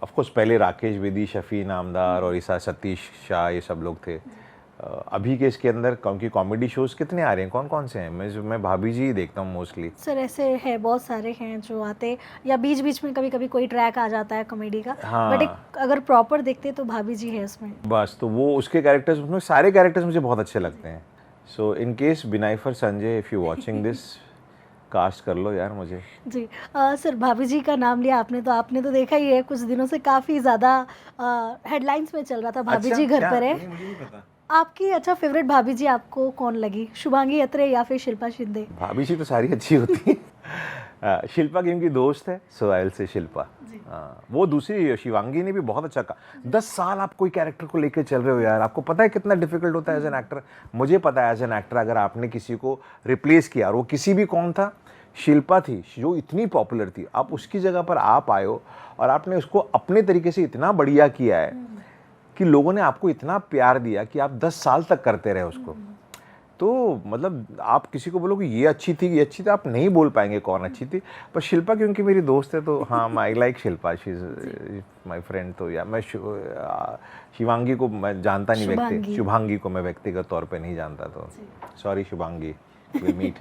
Speaker 1: ऑफ कोर्स पहले राकेश बेदी, शफी नामदार और ईसा सतीश शाह, ये सब लोग थे। अभी के इसके अंदर क्योंकि कॉमेडी शोज कितने आ रहे हैं, कौन कौन से हैं? मैं भाभी जी ही देखता हूँ मोस्टली।
Speaker 2: सर ऐसे है बहुत सारे हैं जो आते, या बीच बीच में कभी कभी कोई ट्रैक आ जाता है कॉमेडी का,
Speaker 1: हाँ।
Speaker 2: बट अगर प्रॉपर देखते तो भाभी जी है उसमें।
Speaker 1: बस तो वो उसके कैरेक्टर्स, उसमें सारे कैरेक्टर्स मुझे बहुत अच्छे लगते हैं। So in case Binaifer Sanjay, if you watching this, cast कर लो यार मुझे।
Speaker 2: जी सर, भाभी जी का नाम लिया आपने तो देखा ही है कुछ दिनों से काफ़ी ज़्यादा हेडलाइंस में चल रहा था भाभी जी घर पर है।
Speaker 1: मुझे नहीं पता।
Speaker 2: आपकी अच्छा फेवरेट भाभी जी आपको कौन लगी, शुभांगी अत्रे या फिर शिल्पा शिंदे?
Speaker 1: भाभी जी तो सारी अच्छी होती है। शिल्पा की उनकी दोस्त है, सो आई विल से शिल्पा। वो दूसरी शिवांगी ने भी बहुत अच्छा कहा। 10 साल आप कोई कैरेक्टर को लेकर चल रहे हो यार, आपको पता है कितना डिफिकल्ट होता है एज एन एक्टर। मुझे पता है एज एन एक्टर अगर आपने किसी को रिप्लेस किया, और वो किसी भी कौन था, शिल्पा थी जो इतनी पॉपुलर थी, आप उसकी जगह पर आप आए हो और आपने उसको अपने तरीके से इतना बढ़िया किया है कि लोगों ने आपको इतना प्यार दिया कि आप 10 साल तक करते रहे उसको। तो मतलब आप किसी को बोलो कि ये अच्छी थी, ये अच्छी थी, आप नहीं बोल पाएंगे कौन अच्छी थी। पर शिल्पा क्योंकि मेरी दोस्त है तो हाँ, I like Shilpa, she is my friend. तो या मैं शिवांगी को मैं जानता नहीं, व्यक्ति शुभांगी को मैं व्यक्तिगत तौर पे नहीं जानता, तो sorry Shubhangi, will meet.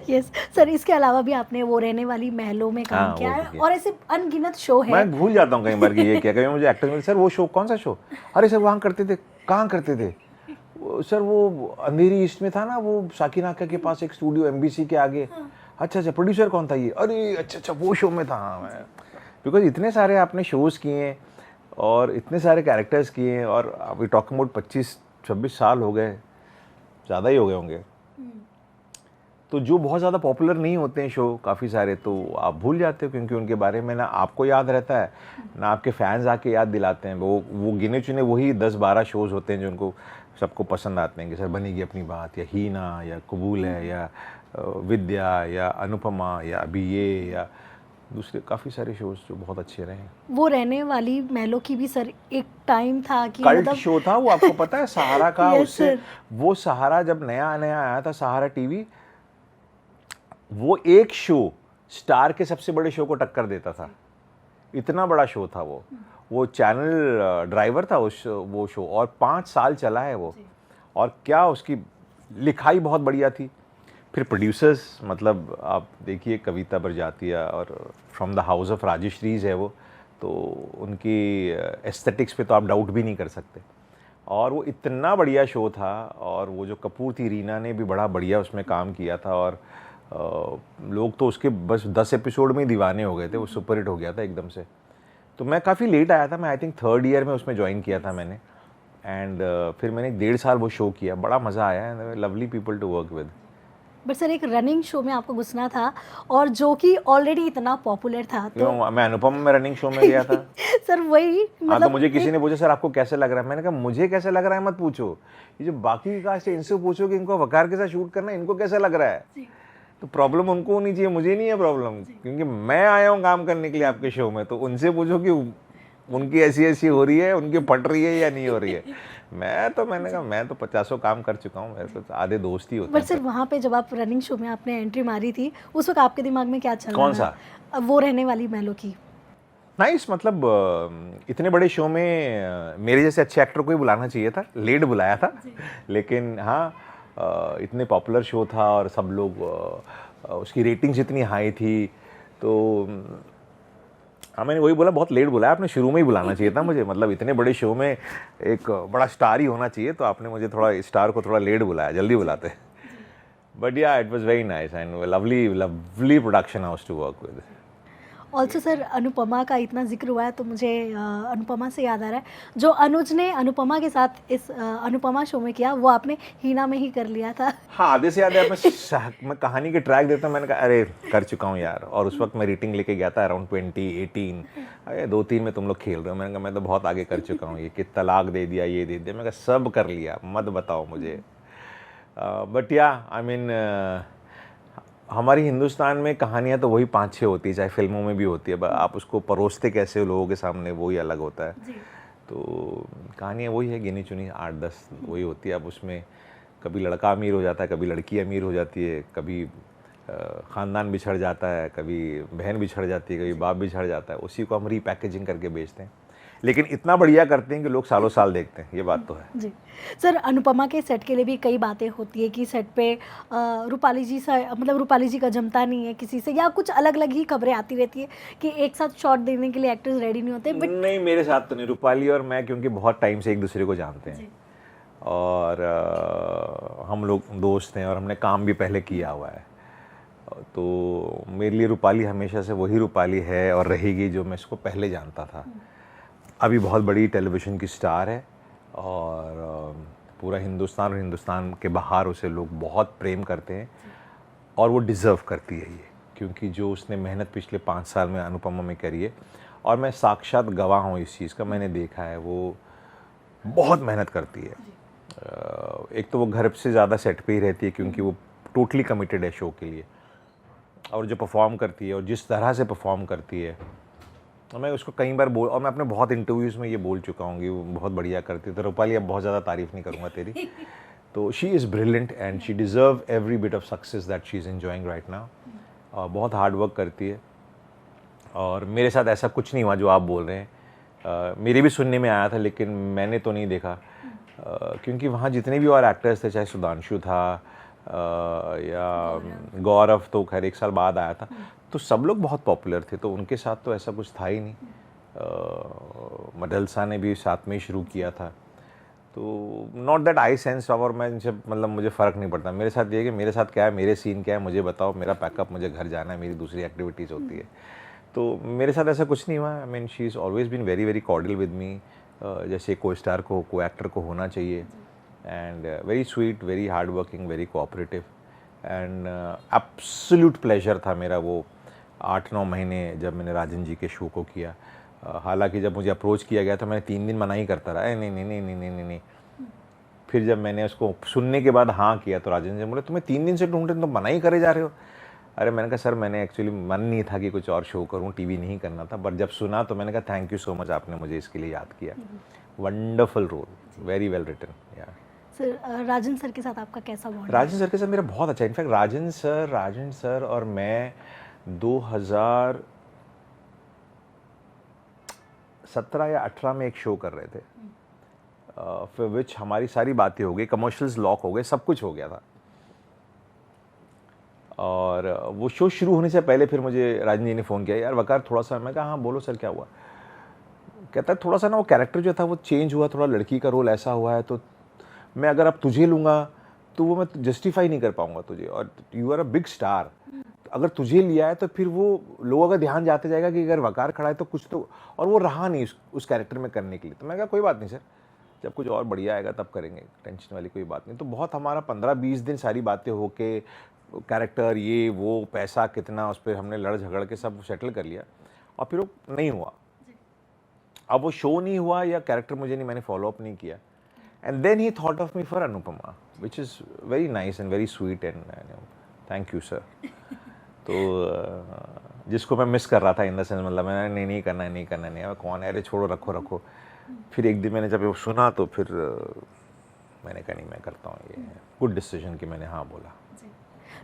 Speaker 2: Yes sir, इसके अलावा भी आपने वो रहने वाली महलों में काम किया है और ऐसे अनगिनत शो है।
Speaker 1: मैं भूल जाता हूँ कई बार कि ये क्या, कभी मुझे एक्टर मिले, सर वो शो कौन सा शो, अरे सर वहाँ करते थे, कहाँ करते थे सर, वो अंधेरी ईस्ट में था ना, वो साकिनाका के पास एक स्टूडियो एमबीसी के आगे। अच्छा अच्छा, प्रोड्यूसर कौन था ये, अरे अच्छा अच्छा वो शो में था। हाँ मैं, बिकॉज इतने सारे आपने शोज़ किए और इतने सारे कैरेक्टर्स किए, और अभी टॉकिंग अबाउट 25-26 साल हो गए, ज़्यादा ही हो गए होंगे। तो जो बहुत ज़्यादा पॉपुलर नहीं होते हैं शो काफ़ी सारे, तो आप भूल जाते हो, क्योंकि उनके बारे में ना आपको याद रहता है ना आपके फैंस आके याद दिलाते हैं। वो गिने चुने वही 10-12 शोज़ होते हैं जो उनको सबको पसंद आते हैं कि सर बनेगी अपनी बात, या हीना, या कबूल है, या विद्या, या अनुपमा, या अभी ये, या दूसरे काफ़ी सारे शोज़ जो बहुत अच्छे रहे।
Speaker 2: वो रहने वाली महलों की भी सर एक टाइम था कि
Speaker 1: कल्ट मतलब शो था वो, आपको पता है सहारा का। उससे वो सहारा जब नया नया आया था, सहारा टीवी, वो एक शो स्टार के सबसे बड़े शो को टक्कर देता था, इतना बड़ा शो था वो चैनल ड्राइवर था वो शो, और 5 साल चला है वो। और क्या उसकी लिखाई बहुत बढ़िया थी। फिर प्रोड्यूसर्स, मतलब आप देखिए कविता बरजातिया और फ्रॉम द हाउस ऑफ राजश्रीज है वो, तो उनकी एस्थेटिक्स पे तो आप डाउट भी नहीं कर सकते। और वो इतना बढ़िया शो था, और वो जो कपूर थी रीना ने भी बड़ा बढ़िया उसमें काम किया था, और लोग तो उसके बस 10 एपिसोड में ही दीवाने हो गए थे, वो सुपरहिट हो गया था एकदम से। तो मैं काफ़ी लेट आया था, मैं आई थिंक 3rd ईयर में उसमें ज्वाइन किया था मैंने, एंड फिर मैंने 1.5 साल वो शो किया, बड़ा मज़ा आया, lovely people to work with.
Speaker 2: But sir एक रनिंग शो में आपको घुसना था और जो कि ऑलरेडी इतना पॉपुलर था तो
Speaker 1: क्यों, मैं अनुपम में रनिंग शो में गया था।
Speaker 2: सर वही
Speaker 1: हाँ, तो मुझे किसी ने पूछा सर आपको कैसे लग रहा है, मैंने कहा मुझे कैसे लग रहा है मत पूछो, ये जो बाकी की कास्ट है इनसे पूछो कि इनको वकार के साथ शूट करना है, इनको कैसा लग रहा है। तो प्रॉब्लम उनको होनी चाहिए, मुझे नहीं है प्रॉब्लम, क्योंकि मैं आया हूँ काम करने के लिए आपके शो में, तो उनसे पूछो कि उनकी ऐसी ऐसी हो रही है, उनकी फट रही है या नहीं हो रही है। मैंने कहा मैं तो 50 काम कर चुका हूँ, मेरे तो आधे दोस्त ही होते
Speaker 2: बट
Speaker 1: हैं।
Speaker 2: सर वहाँ पे जब आप रनिंग शो में आपने एंट्री मारी थी उस वक्त आपके दिमाग में क्या चल रहा
Speaker 1: कौन
Speaker 2: था? वो रहने वाली मैलो की।
Speaker 1: नाइस, मतलब इतने बड़े शो में मेरे जैसे अच्छे एक्टर को ही बुलाना चाहिए था, लेट बुलाया था, लेकिन हाँ इतने पॉपुलर शो था और सब लोग उसकी रेटिंग्स इतनी हाई थी, तो हाँ मैंने वही बोला बहुत लेट बुलाया आपने, शुरू में ही बुलाना चाहिए था मुझे, मतलब इतने बड़े शो में एक बड़ा स्टार ही होना चाहिए, तो आपने मुझे थोड़ा स्टार को थोड़ा लेट बुलाया, जल्दी बुलाते। But yeah it was very nice and lovely lovely production house to work with.
Speaker 2: Also sir Anupamaa का इतना जिक्र हुआ है तो मुझे अनुपमा से याद आ रहा है जो अनुज ने अनुपमा के साथ इस अनुपमा शो में किया वो आपने हीना में ही कर लिया था।
Speaker 1: हाँ आधे से आधे मैं कहानी के ट्रैक देता, मैंने कहा अरे कर चुका हूँ यार, और उस वक्त मैं रेटिंग लेके गया था अराउंड 2018, अरे 2-3 में तुम लोग खेल रहे हो, मैंने कहा मैं तो बहुत आगे कर चुका हूँ, ये कि तलाक दे दिया, ये दे दिया, मैंने कहा सब कर लिया, मत बताओ मुझे। बट या आई मीन हमारी हिंदुस्तान में कहानियाँ तो वही 5-6 होती है, चाहे फिल्मों में भी होती है, आप उसको परोसते कैसे हो लोगों के सामने वही अलग होता है। तो कहानियाँ वही है, गिनी चुनी 8-10 वही होती है। अब उसमें कभी लड़का अमीर हो जाता है, कभी लड़की अमीर हो जाती है, कभी ख़ानदान बिछड़ जाता है, कभी बहन बिछड़ जाती है, कभी बाप बिछड़ जाता है, उसी को हम रीपैकेजिंग करके बेचते हैं, लेकिन इतना बढ़िया करते हैं कि लोग सालों साल देखते हैं, ये बात तो है।
Speaker 2: जी सर अनुपमा के सेट के लिए भी कई बातें होती है कि सेट पे रूपाली जी सा मतलब रूपाली जी का जमता नहीं है किसी से, या कुछ अलग अलग ही खबरें आती रहती है कि एक साथ शॉट देने के लिए एक्टर्स रेडी नहीं होते। बट
Speaker 1: नहीं मेरे साथ तो नहीं, रूपाली और मैं क्योंकि बहुत टाइम से एक दूसरे को जानते हैं और हम लोग दोस्त हैं और हमने काम भी पहले किया हुआ है, तो मेरे लिए रूपाली हमेशा से वही रूपाली है और रहेगी जो मैं इसको पहले जानता था। अभी बहुत बड़ी टेलीविज़न की स्टार है और पूरा हिंदुस्तान और हिंदुस्तान के बाहर उसे लोग बहुत प्रेम करते हैं और वो डिज़र्व करती है ये, क्योंकि जो उसने मेहनत पिछले 5 साल में अनुपमा में करी है, और मैं साक्षात गवाह हूँ इस चीज़ का, मैंने देखा है वो बहुत मेहनत करती है। एक तो वो घर से ज़्यादा सेट पे ही रहती है क्योंकि वो टोटली कमिटेड है शो के लिए, और जो परफॉर्म करती है और जिस तरह से परफॉर्म करती है, मैं उसको कई बार और मैं अपने बहुत इंटरव्यूज़ में ये बोल चुका हूँ कि वो बहुत बढ़िया करती है। तो रूपाली अब बहुत ज़्यादा तारीफ़ नहीं करूँगा तेरी, तो she is brilliant and she deserve every bit of success that she is enjoying right now. और बहुत हार्ड वर्क करती है, और मेरे साथ ऐसा कुछ नहीं हुआ जो आप बोल रहे हैं। मेरे भी सुनने में आया था लेकिन मैंने तो नहीं देखा, क्योंकि वहाँ जितने भी और एक्टर्स थे, चाहे सुधांशु था या गौरव, तो खैर 1 साल बाद आया था, तो सब लोग बहुत पॉपुलर थे, तो उनके साथ तो ऐसा कुछ था ही नहीं। मडलसा ने भी साथ में ही शुरू किया था, तो नॉट दैट आई सेंस, और मैं इनसे मतलब मुझे फ़र्क नहीं पड़ता, मेरे साथ ये है कि मेरे साथ क्या है, मेरे सीन क्या है मुझे बताओ, मेरा पैकअप, मुझे घर जाना है, मेरी दूसरी एक्टिविटीज़ होती है, तो मेरे साथ ऐसा कुछ नहीं हुआ। I mean she is always been very very cordial with me, जैसे को स्टार को को एक्टर को होना चाहिए, and very sweet, very hard working, very cooperative, and absolute pleasure था मेरा वो 8-9 महीने जब मैंने राजन जी के शो को किया। हालांकि जब मुझे अप्रोच किया गया तो मैं 3 दिन मना ही करता रहा, नहीं नहीं नहीं नहीं नहीं नहीं नहीं। फिर जब मैंने उसको सुनने के बाद हाँ किया तो राजन जी बोले तुम्हें 3 दिन से ढूंढ रहे, तुम मना ही करे जा रहे हो। अरे मैंने कहा सर मैंने एक्चुअली मन नहीं था कि कुछ और शो करूं, टीवी नहीं करना था, बट जब सुना तो मैंने कहा थैंक यू सो मच, आपने मुझे इसके लिए याद किया। Wonderful role, very well written. Yeah
Speaker 2: sir Rajan sir के साथ आपका कैसा बॉन्ड?
Speaker 1: राजन सर के साथ मेरा बहुत अच्छा, इनफैक्ट राजन सर और मैं 2017 या 18 में एक शो कर रहे थे, फिर विच हमारी सारी बातें हो गई, कमर्शियल्स लॉक हो गए, सब कुछ हो गया था, और वो शो शुरू होने से पहले फिर मुझे राजन जी ने फ़ोन किया, यार वकार थोड़ा सा, मैं कहा हाँ बोलो सर क्या हुआ। कहता है थोड़ा सा ना वो कैरेक्टर जो था वो चेंज हुआ, थोड़ा लड़की का रोल ऐसा हुआ है, तो मैं अगर अब तुझे लूँगा तो वो मैं जस्टिफाई नहीं कर पाऊँगा तुझे, और you are a big star, अगर तुझे लिया है तो फिर वो लोगों का ध्यान जाते जाएगा कि अगर वकार खड़ा है तो कुछ तो, और वो रहा नहीं उस कैरेक्टर में करने के लिए। तो मैं कहा कोई बात नहीं सर, जब कुछ और बढ़िया आएगा तब करेंगे, टेंशन वाली कोई बात नहीं। तो बहुत हमारा 15-20 दिन सारी बातें होके कैरेक्टर ये वो पैसा कितना, उस पर हमने लड़ झगड़ के सब सेटल कर लिया और फिर वो नहीं हुआ। अब वो शो नहीं हुआ या कैरेक्टर मुझे नहीं, मैंने फॉलो अप नहीं किया। And then he thought of me for Anupamaa, which is very nice and very sweet and thank you sir. तो जिसको मैं मिस कर रहा था इन द सेंस, मतलब मैंने नहीं करना है, नहीं करना है, नहीं अब कौन है, अरे छोड़ो, रखो रखो। फिर एक दिन मैंने जब वो सुना तो फिर मैंने कहा नहीं मैं करता हूँ, ये गुड डिसीजन कि मैंने हाँ बोला।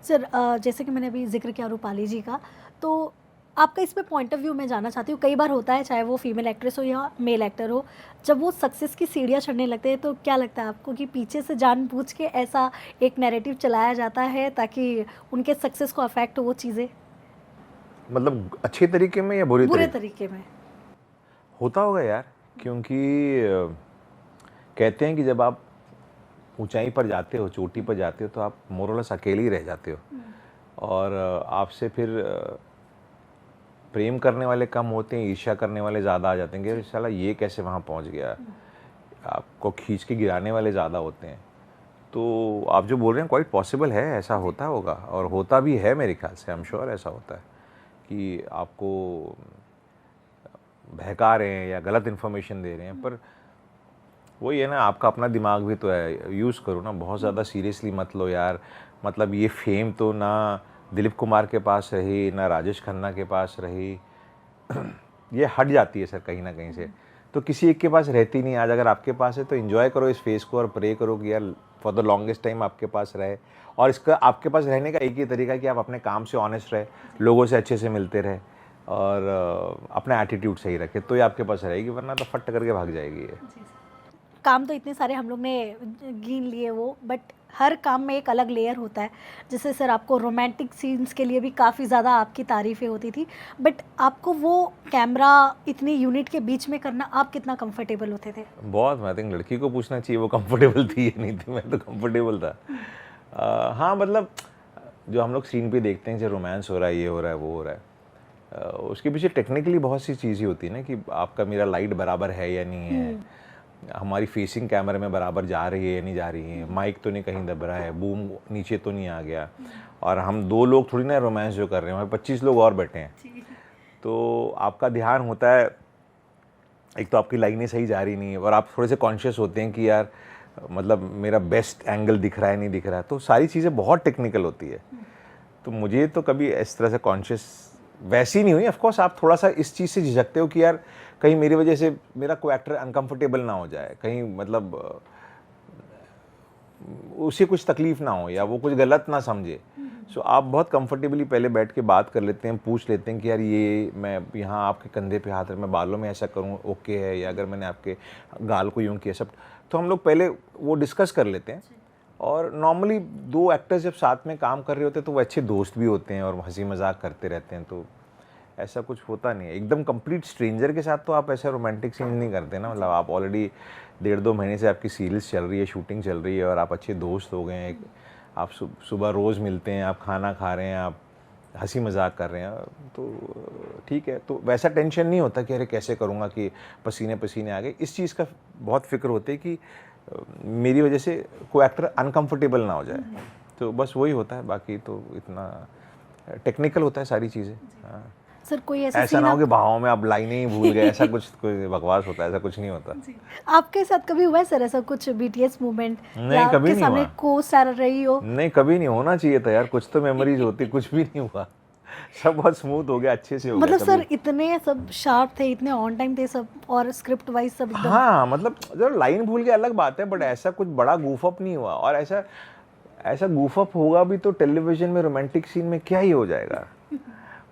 Speaker 2: सर जैसे कि मैंने अभी जिक्र किया रूपाली जी का, तो आपका इस पे पॉइंट ऑफ व्यू मैं जानना चाहती हूँ। कई बार होता है, चाहे वो फीमेल एक्ट्रेस हो या मेल एक्टर हो, जब वो सक्सेस की सीढ़ियाँ चढ़ने लगते हैं तो क्या लगता है आपको कि पीछे से जानबूझ के ऐसा एक नैरेटिव चलाया जाता है ताकि उनके सक्सेस को अफेक्ट हो वो चीज़ें?
Speaker 1: मतलब अच्छे तरीके में या बुरे
Speaker 2: तरीके में?
Speaker 1: होता होगा यार, क्योंकि कहते हैं कि जब आप ऊंचाई पर जाते हो, चोटी पर जाते हो, तो आप मोरलेस अकेले ही रह जाते हो और आपसे फिर प्रेम करने वाले कम होते हैं, ईर्ष्या करने वाले ज़्यादा आ जाते हैं कि साला ये कैसे वहाँ पहुँच गया। आपको खींच के गिराने वाले ज़्यादा होते हैं। तो आप जो बोल रहे हैं क्वाइट पॉसिबल है, ऐसा होता होगा और होता भी है मेरे ख्याल से। आई एम श्योर ऐसा होता है कि आपको बहका रहे हैं या गलत इन्फॉर्मेशन दे रहे हैं, पर वही है ना, आपका अपना दिमाग भी तो है, यूज़ करो ना, बहुत ज़्यादा सीरियसली मत लो यार। मतलब ये फेम तो ना दिलीप कुमार के पास रही, ना राजेश खन्ना के पास रही, ये हट जाती है सर कहीं ना कहीं से, तो किसी एक के पास रहती नहीं। आज अगर आपके पास है तो एंजॉय करो इस फेस को और प्रे करो कि यार फॉर द लॉन्गेस्ट टाइम आपके पास रहे। और इसका आपके पास रहने का एक ही तरीका है कि आप अपने काम से ऑनेस्ट रहे, लोगों से अच्छे से मिलते रहे और अपना एटीट्यूड सही रखे, तो ये आपके पास रहेगी, वरना तो फट करके भाग जाएगी ये।
Speaker 2: काम तो इतने सारे हम लोग ने गिन लिए वो, बट हर काम में एक अलग लेयर होता है। जैसे सर आपको रोमांटिक सीन्स के लिए भी काफ़ी ज़्यादा आपकी तारीफ़ें होती थी, बट आपको वो कैमरा इतनी यूनिट के बीच में करना, आप कितना कंफर्टेबल होते थे?
Speaker 1: बहुत, मैं थिंक लड़की को पूछना चाहिए वो कंफर्टेबल थी या नहीं थी, मैं तो कंफर्टेबल था। हाँ मतलब जो हम लोग सीन पे देखते हैं, जो रोमांस हो रहा है, ये हो रहा है, वो हो रहा है, उसके पीछे टेक्निकली बहुत सी चीज़ें होती है ना, कि आपका मेरा लाइट बराबर है या नहीं है, हमारी फेसिंग कैमरे में बराबर जा रही है या नहीं जा रही है, माइक तो नहीं कहीं दब रहा है, बूम नीचे तो नहीं आ गया, और हम 2 लोग थोड़ी ना रोमांस जो कर रहे हैं, हमारे 25 लोग और बैठे हैं, तो आपका ध्यान होता है, एक तो आपकी लाइनें सही जा रही नहीं है और आप थोड़े से कॉन्शियस होते हैं कि यार मतलब मेरा बेस्ट एंगल दिख रहा है नहीं दिख रहा है, तो सारी चीज़ें बहुत टेक्निकल होती है। तो मुझे तो कभी इस तरह से कॉन्शियस वैसी नहीं हुई। ऑफ कोर्स आप थोड़ा सा इस चीज़ से झिझकते हो कि यार कहीं मेरी वजह से मेरा कोई एक्टर अनकंफर्टेबल ना हो जाए, कहीं मतलब उसे कुछ तकलीफ ना हो या वो कुछ गलत ना समझे। सो आप बहुत कंफर्टेबली पहले बैठ के बात कर लेते हैं, पूछ लेते हैं कि यार ये मैं यहाँ आपके कंधे पे हाथ रख, मैं बालों में ऐसा करूँ ओके है, या अगर मैंने आपके गाल को यूँ किया, सब तो हम लोग पहले वो डिस्कस कर लेते हैं। और नॉर्मली 2 एक्टर्स जब साथ में काम कर रहे होते हैं तो वो अच्छे दोस्त भी होते हैं और हंसी मजाक करते रहते हैं, तो ऐसा कुछ होता नहीं है। एकदम कंप्लीट स्ट्रेंजर के साथ तो आप ऐसा रोमांटिक सीन नहीं करते ना, मतलब आप ऑलरेडी 1.5-2 महीने से आपकी सीरीज़ चल रही है, शूटिंग चल रही है और आप अच्छे दोस्त हो गए हैं, आप सुबह रोज़ मिलते हैं, आप खाना खा रहे हैं, आप हंसी मजाक कर रहे हैं, तो ठीक है, तो वैसा टेंशन नहीं होता कि अरे कैसे करूँगा कि पसीने पसीने आ गए। इस चीज़ का बहुत फिक्र होती है कि मेरी वजह से कोई एक्टर अनकंफर्टेबल ना हो जाए, तो बस वही होता है, बाकी तो इतना टेक्निकल होता है सारी चीज़ें। हाँ
Speaker 2: सर कोई
Speaker 1: ऐसा ना हो कि भावों में आप लाइनें ही भूल गए, ऐसा कुछ कोई बकवास होता है, ऐसा कुछ नहीं होता।
Speaker 2: आपके साथ कभी हुआ है सर ऐसा कुछ बीटीएस मूवमेंट?
Speaker 1: नहीं, कभी नहीं
Speaker 2: सामने
Speaker 1: हुआ।
Speaker 2: को स्टार रही हो?
Speaker 1: नहीं, कभी नहीं होना चाहिए था यार, कुछ तो मेमोरीज होती, कुछ भी नहीं हुआ, सब बहुत स्मूथ हो गया, अच्छे से हो गया।
Speaker 2: मतलब सर इतने सब शार्प थे, इतने ऑन टाइम थे सब, और स्क्रिप्ट वाइज सब एकदम।
Speaker 1: हाँ मतलब जब लाइन भूल गया अलग बात है, बट ऐसा कुछ बड़ा गूफअप नहीं हुआ। और ऐसा गूफअप होगा भी तो टेलीविजन में रोमांटिक सीन में क्या ही हो जाएगा।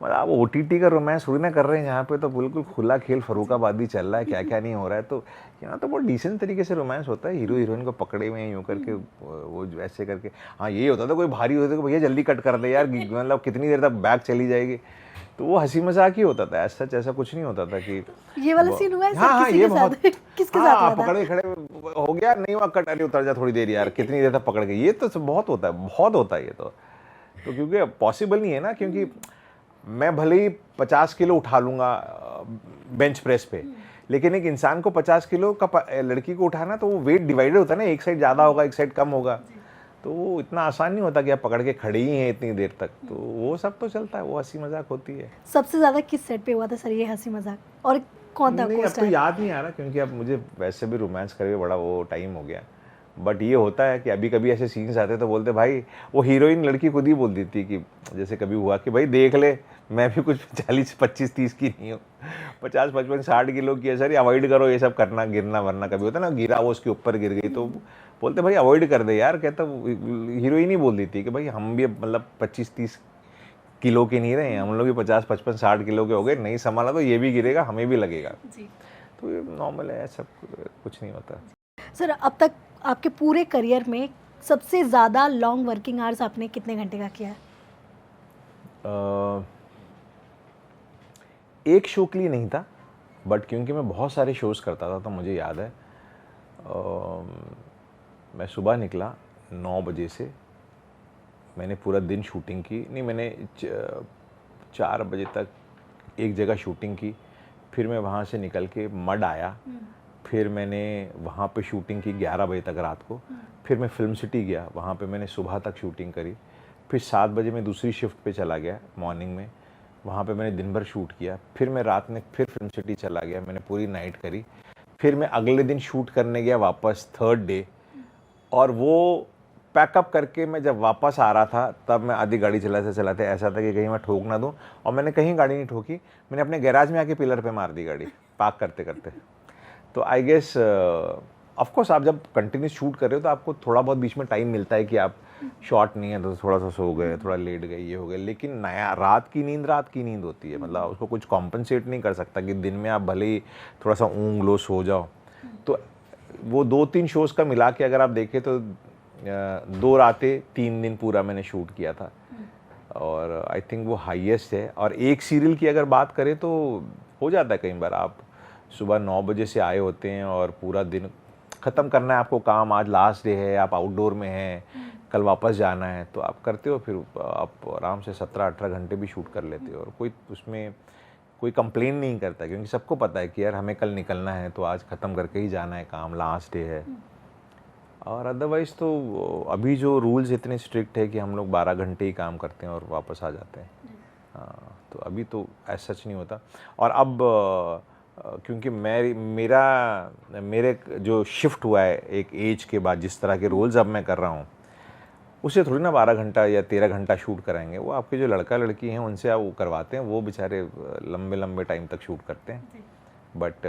Speaker 1: मतलब आप OTT का रोमांस थोड़ी ना कर रहे हैं, यहाँ पे तो बिल्कुल खुला खेल फर्रुखाबादी चल रहा है, क्या क्या नहीं हो रहा है। तो यहाँ तो बहुत डिसेंट तरीके से रोमांस होता है, हीरो हीरोइन को पकड़े हुए हैं यूँ करके, वो ऐसे करके। हाँ ये होता था कोई भारी होता तो भैया जल्दी कट कर दे यार, मतलब कितनी देर तक बैक चली जाएगी, तो वो हंसी मजाक ही होता था, सच ऐसा कुछ नहीं होता था कि
Speaker 2: ये वाला सीन हुआ है सर?
Speaker 1: हाँ
Speaker 2: किसी
Speaker 1: ये
Speaker 2: के
Speaker 1: बहुत
Speaker 2: साथ? किसके साथ हुआ था?
Speaker 1: पकड़ के खड़े हो गया, नहीं हुआ कट, अरे उतर जा थोड़ी देर यार, कितनी देर तक पकड़ के, ये तो बहुत होता है, बहुत होता है ये तो क्योंकि पॉसिबल नहीं है ना, क्योंकि मैं भले ही 50 किलो उठा लूंगा बेंच प्रेस पे, लेकिन एक इंसान को 50 किलो का लड़की को उठाना, तो वो वेट डिवाइडेड होता है ना, एक साइड ज़्यादा होगा एक साइड कम होगा, तो वो इतना आसान नहीं होता कि आप पकड़ के खड़े ही हैं इतनी देर तक, तो वो सब तो चलता है, वो हंसी मजाक होती है।
Speaker 2: सबसे ज़्यादा किस सेट पे हुआ था सर ये हंसी मजाक, और कौन था
Speaker 1: नहीं, अब तो
Speaker 2: co-star?
Speaker 1: याद नहीं आ रहा, क्योंकि अब मुझे वैसे भी रोमांस करके बड़ा वो टाइम हो गया। बट ये होता है कि अभी कभी ऐसे सीन्स आते तो बोलते भाई, वो हीरोइन लड़की खुद ही बोल देती कि जैसे कभी हुआ कि भाई देख ले, मैं भी कुछ 40-25-30 की नहीं हूँ, 50-55-60 किलो की है सर, ये अवॉइड करो ये सब करना, गिरना वरना। कभी होता है ना, गिरा वो उसके ऊपर गिर गई, तो बोलते भाई अवॉइड कर दे यार। कहता हीरोइन ही बोल देती कि भाई हम भी मतलब 25-30 किलो के नहीं रहे हैं, हम लोग भी 50-55-60 किलो के हो गए, नहीं संभाला तो ये भी गिरेगा, हमें भी लगेगा।
Speaker 2: जी
Speaker 1: तो ये नॉर्मल है, सब कुछ नहीं होता।
Speaker 2: सर, अब तक आपके पूरे करियर में सबसे ज़्यादा लॉन्ग वर्किंग आवर्स आपने कितने घंटे का किया है?
Speaker 1: एक शो के लिए नहीं था, बट क्योंकि मैं बहुत सारे शोज़ करता था तो मुझे याद है, मैं सुबह निकला 9 बजे से, मैंने पूरा दिन शूटिंग की। नहीं, मैंने 4 बजे तक एक जगह शूटिंग की, फिर मैं वहाँ से निकल के मड आया, फिर मैंने वहाँ पे शूटिंग की 11 बजे तक रात को, फिर मैं फिल्म सिटी गया, वहाँ पे मैंने सुबह तक शूटिंग करी, फिर 7 बजे मैं दूसरी शिफ्ट पे चला गया मॉर्निंग में, वहाँ पे मैंने दिन भर शूट किया, फिर मैं रात में फिर फिल्म सिटी चला गया, मैंने पूरी नाइट करी, फिर मैं अगले दिन शूट करने गया वापस 3rd डे, और वो पैकअप करके मैं जब वापस आ रहा था तब मैं आधी गाड़ी चलाते चलाते ऐसा था कि कहीं मैं ठोक ना दूं, और मैंने कहीं गाड़ी नहीं ठोकी, मैंने अपने गैराज में आके पिलर पे मार दी गाड़ी पार्क करते करते। तो आई गेस ऑफकोर्स आप जब कंटिन्यूस शूट कर रहे हो तो आपको थोड़ा बहुत बीच में टाइम मिलता है कि आप शॉट नहीं है तो थोड़ा सा सो गए, थोड़ा लेट गए, ये हो गए, लेकिन नया रात की नींद होती है, मतलब उसको कुछ कॉम्पनसेट नहीं कर सकता कि दिन में आप भले ही थोड़ा सा ऊँग लो सो जाओ। तो वो 2-3 शोज़ का मिला के अगर आप देखें तो 2 रातें 3 दिन पूरा मैंने शूट किया था, और आई थिंक वो हाईएस्ट है। और एक सीरियल की अगर बात करें तो हो जाता है कई बार, आप सुबह 9 बजे से आए होते हैं और पूरा दिन ख़त्म करना है आपको काम, आज लास्ट डे है, आप आउटडोर में हैं, कल वापस जाना है, तो आप करते हो, फिर आप आराम से 17-18 घंटे भी शूट कर लेते हो, और कोई उसमें कोई कंप्लेन नहीं करता, क्योंकि सबको पता है कि यार हमें कल निकलना है तो आज ख़त्म करके ही जाना है काम, लास्ट डे है। और अदरवाइज़ तो अभी जो रूल्स इतने स्ट्रिक्ट है कि हम लोग 12 घंटे ही काम करते हैं और वापस आ जाते हैं। हाँ, तो अभी तो ऐसा सच नहीं होता। और अब क्योंकि मेरे जो शिफ्ट हुआ है एक एज के बाद, जिस तरह के रोल्स अब मैं कर रहा हूँ, उसे थोड़ी ना 12 घंटा या 13 घंटा शूट कराएंगे। वो आपके जो लड़का लड़की हैं उनसे आप वो करवाते हैं, वो बेचारे लंबे लंबे टाइम तक शूट करते हैं। बट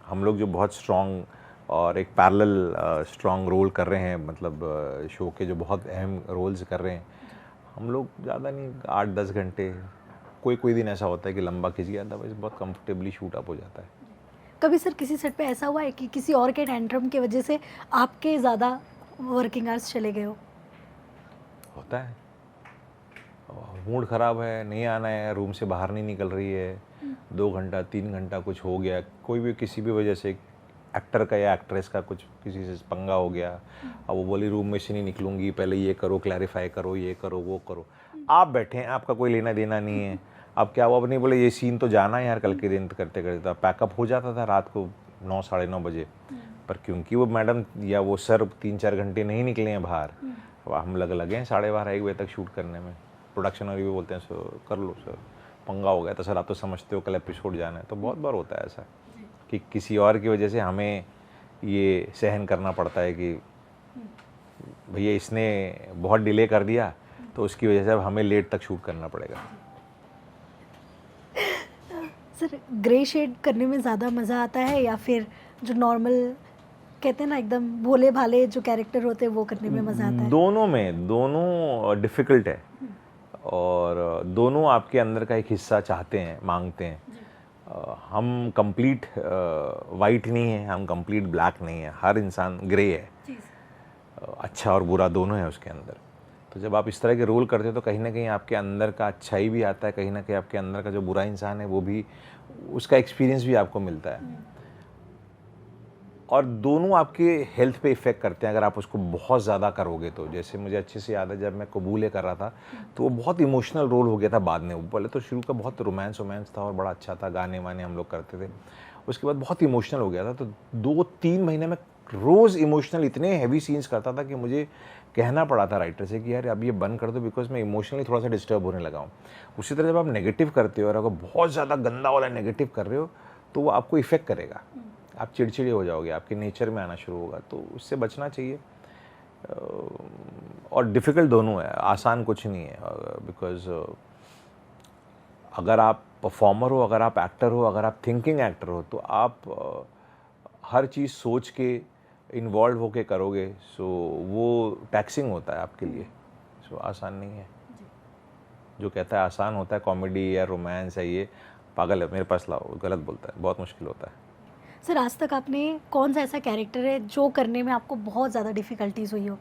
Speaker 1: हम लोग जो बहुत स्ट्रॉन्ग और एक पैरेलल स्ट्रॉन्ग रोल कर रहे हैं, मतलब शो के जो बहुत अहम रोल्स कर रहे हैं, हम लोग ज़्यादा नहीं 8-10 घंटे, कोई दिन ऐसा होता है कि लंबा खिंच गया, अदरवाइज बहुत कंफर्टेबली शूट अप हो जाता है।
Speaker 2: कभी सर किसी सेट पे ऐसा हुआ है कि किसी और के टेंट्रम की वजह से आपके ज़्यादा वर्किंग आवर्स चले गए हो?
Speaker 1: होता है, मूड ख़राब है, नहीं आना है, रूम से बाहर नहीं निकल रही है, 2 घंटा 3 घंटा कुछ हो गया, कोई भी किसी भी वजह से एक्टर का या एक्ट्रेस का कुछ किसी से पंगा हो गया, अब वो बोली रूम में से नहीं निकलूंगी, पहले ये करो, क्लैरिफाई करो, ये करो वो करो। आप बैठे हैं, आपका कोई लेना देना नहीं है, अब क्या वो नहीं बोले ये सीन तो जाना है यार कल के दिन, करते करते पैकअप हो जाता था रात को 9 साढ़े 9 बजे, पर क्योंकि वो मैडम या वो सर 3-4 घंटे नहीं निकले हैं बाहर, अब हम लगे हैं 12:30-1 बजे तक शूट करने में। प्रोडक्शन वाले भी बोलते हैं सर कर लो सर, पंगा हो गया तो सर आप तो समझते हो कल एपिसोड जाना है। तो बहुत बार होता है ऐसा कि किसी और की वजह से हमें ये सहन करना पड़ता है कि भैया इसने बहुत डिले कर दिया तो उसकी वजह से अब हमें लेट तक शूट करना पड़ेगा।
Speaker 2: सर, ग्रे शेड करने में ज़्यादा मज़ा आता है या फिर जो नॉर्मल कहते हैं ना एकदम भोले भाले जो कैरेक्टर होते हैं वो करने में मज़ा आता है?
Speaker 1: दोनों डिफ़िकल्ट है, और दोनों आपके अंदर का एक हिस्सा चाहते हैं, मांगते हैं। हम कंप्लीट वाइट नहीं है, हम कंप्लीट ब्लैक नहीं है, हर इंसान ग्रे है, अच्छा और बुरा दोनों है उसके अंदर। तो जब आप इस तरह के रोल करते हो तो कहीं ना कहीं आपके अंदर का अच्छाई भी आता है, कहीं ना कहीं आपके अंदर का जो बुरा इंसान है वो भी, उसका एक्सपीरियंस भी आपको मिलता है, और दोनों आपके हेल्थ पे इफ़ेक्ट करते हैं अगर आप उसको बहुत ज़्यादा करोगे तो। जैसे मुझे अच्छे से याद है जब मैं कबूले कर रहा था तो वो बहुत इमोशनल रोल हो गया था बाद में। पहले तो शुरू का बहुत रोमांस था और बड़ा अच्छा था, गाने वाने हम लोग करते थे, उसके बाद बहुत इमोशनल हो गया था। तो 2-3 महीने में रोज़ इमोशनल इतने हैवी सीन्स करता था कि मुझे कहना पड़ा था राइटर से कि यार अब ये बंद कर दो, बिकॉज मैं इमोशनली थोड़ा सा डिस्टर्ब होने लगा हूँ। उसी तरह जब आप नेगेटिव करते हो और अगर बहुत ज़्यादा गंदा वाला नेगेटिव कर रहे हो तो वो आपको इफेक्ट करेगा, आप चिड़चिड़े हो जाओगे, आपके नेचर में आना शुरू होगा, तो उससे बचना चाहिए। और डिफ़िकल्ट दोनों है, आसान कुछ नहीं है, बिकॉज अगर आप परफॉर्मर हो, अगर आप एक्टर हो, अगर आप थिंकिंग एक्टर हो, तो आप हर चीज़ सोच के इन्वॉल्व होके करोगे, सो वो टैक्सिंग होता है आपके लिए, सो आसान नहीं है। जो कहता है आसान होता है कॉमेडी या रोमांस है, ये पागल है, मेरे पास लाओ, गलत बोलता है, बहुत मुश्किल होता है।
Speaker 2: सर आज तक आपने कौन सा ऐसा कैरेक्टर है जो करने में आपको बहुत ज़्यादा डिफ़िकल्टीज हुई हो?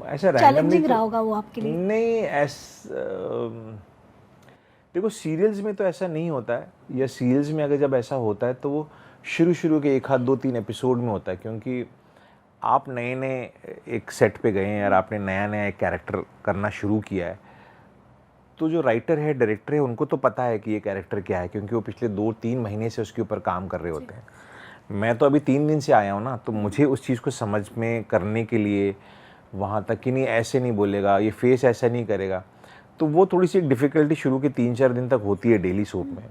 Speaker 1: ऐसा
Speaker 2: चैलेंजिंग रहा होगा वो आपके लिए?
Speaker 1: नहीं, देखो सीरियल्स में तो ऐसा नहीं होता है, या सीरियल्स में अगर जब ऐसा होता है तो वो शुरू के 1 आध 2 3 एपिसोड में होता है, क्योंकि आप नए नए एक सेट पे गए हैं और आपने नया एक कैरेक्टर करना शुरू किया है, तो जो राइटर है, डायरेक्टर है, उनको तो पता है कि ये कैरेक्टर क्या है, क्योंकि वो पिछले 2-3 महीने से उसके ऊपर काम कर रहे होते हैं। मैं तो अभी 3 दिन से आया हूँ ना, तो मुझे उस चीज़ को समझ में करने के लिए वहाँ तक कि नहीं ऐसे नहीं बोलेगा, ये फेस ऐसा नहीं करेगा, तो वो थोड़ी सी एक डिफ़िकल्टी शुरू के 3-4 दिन तक होती है डेली सोप में।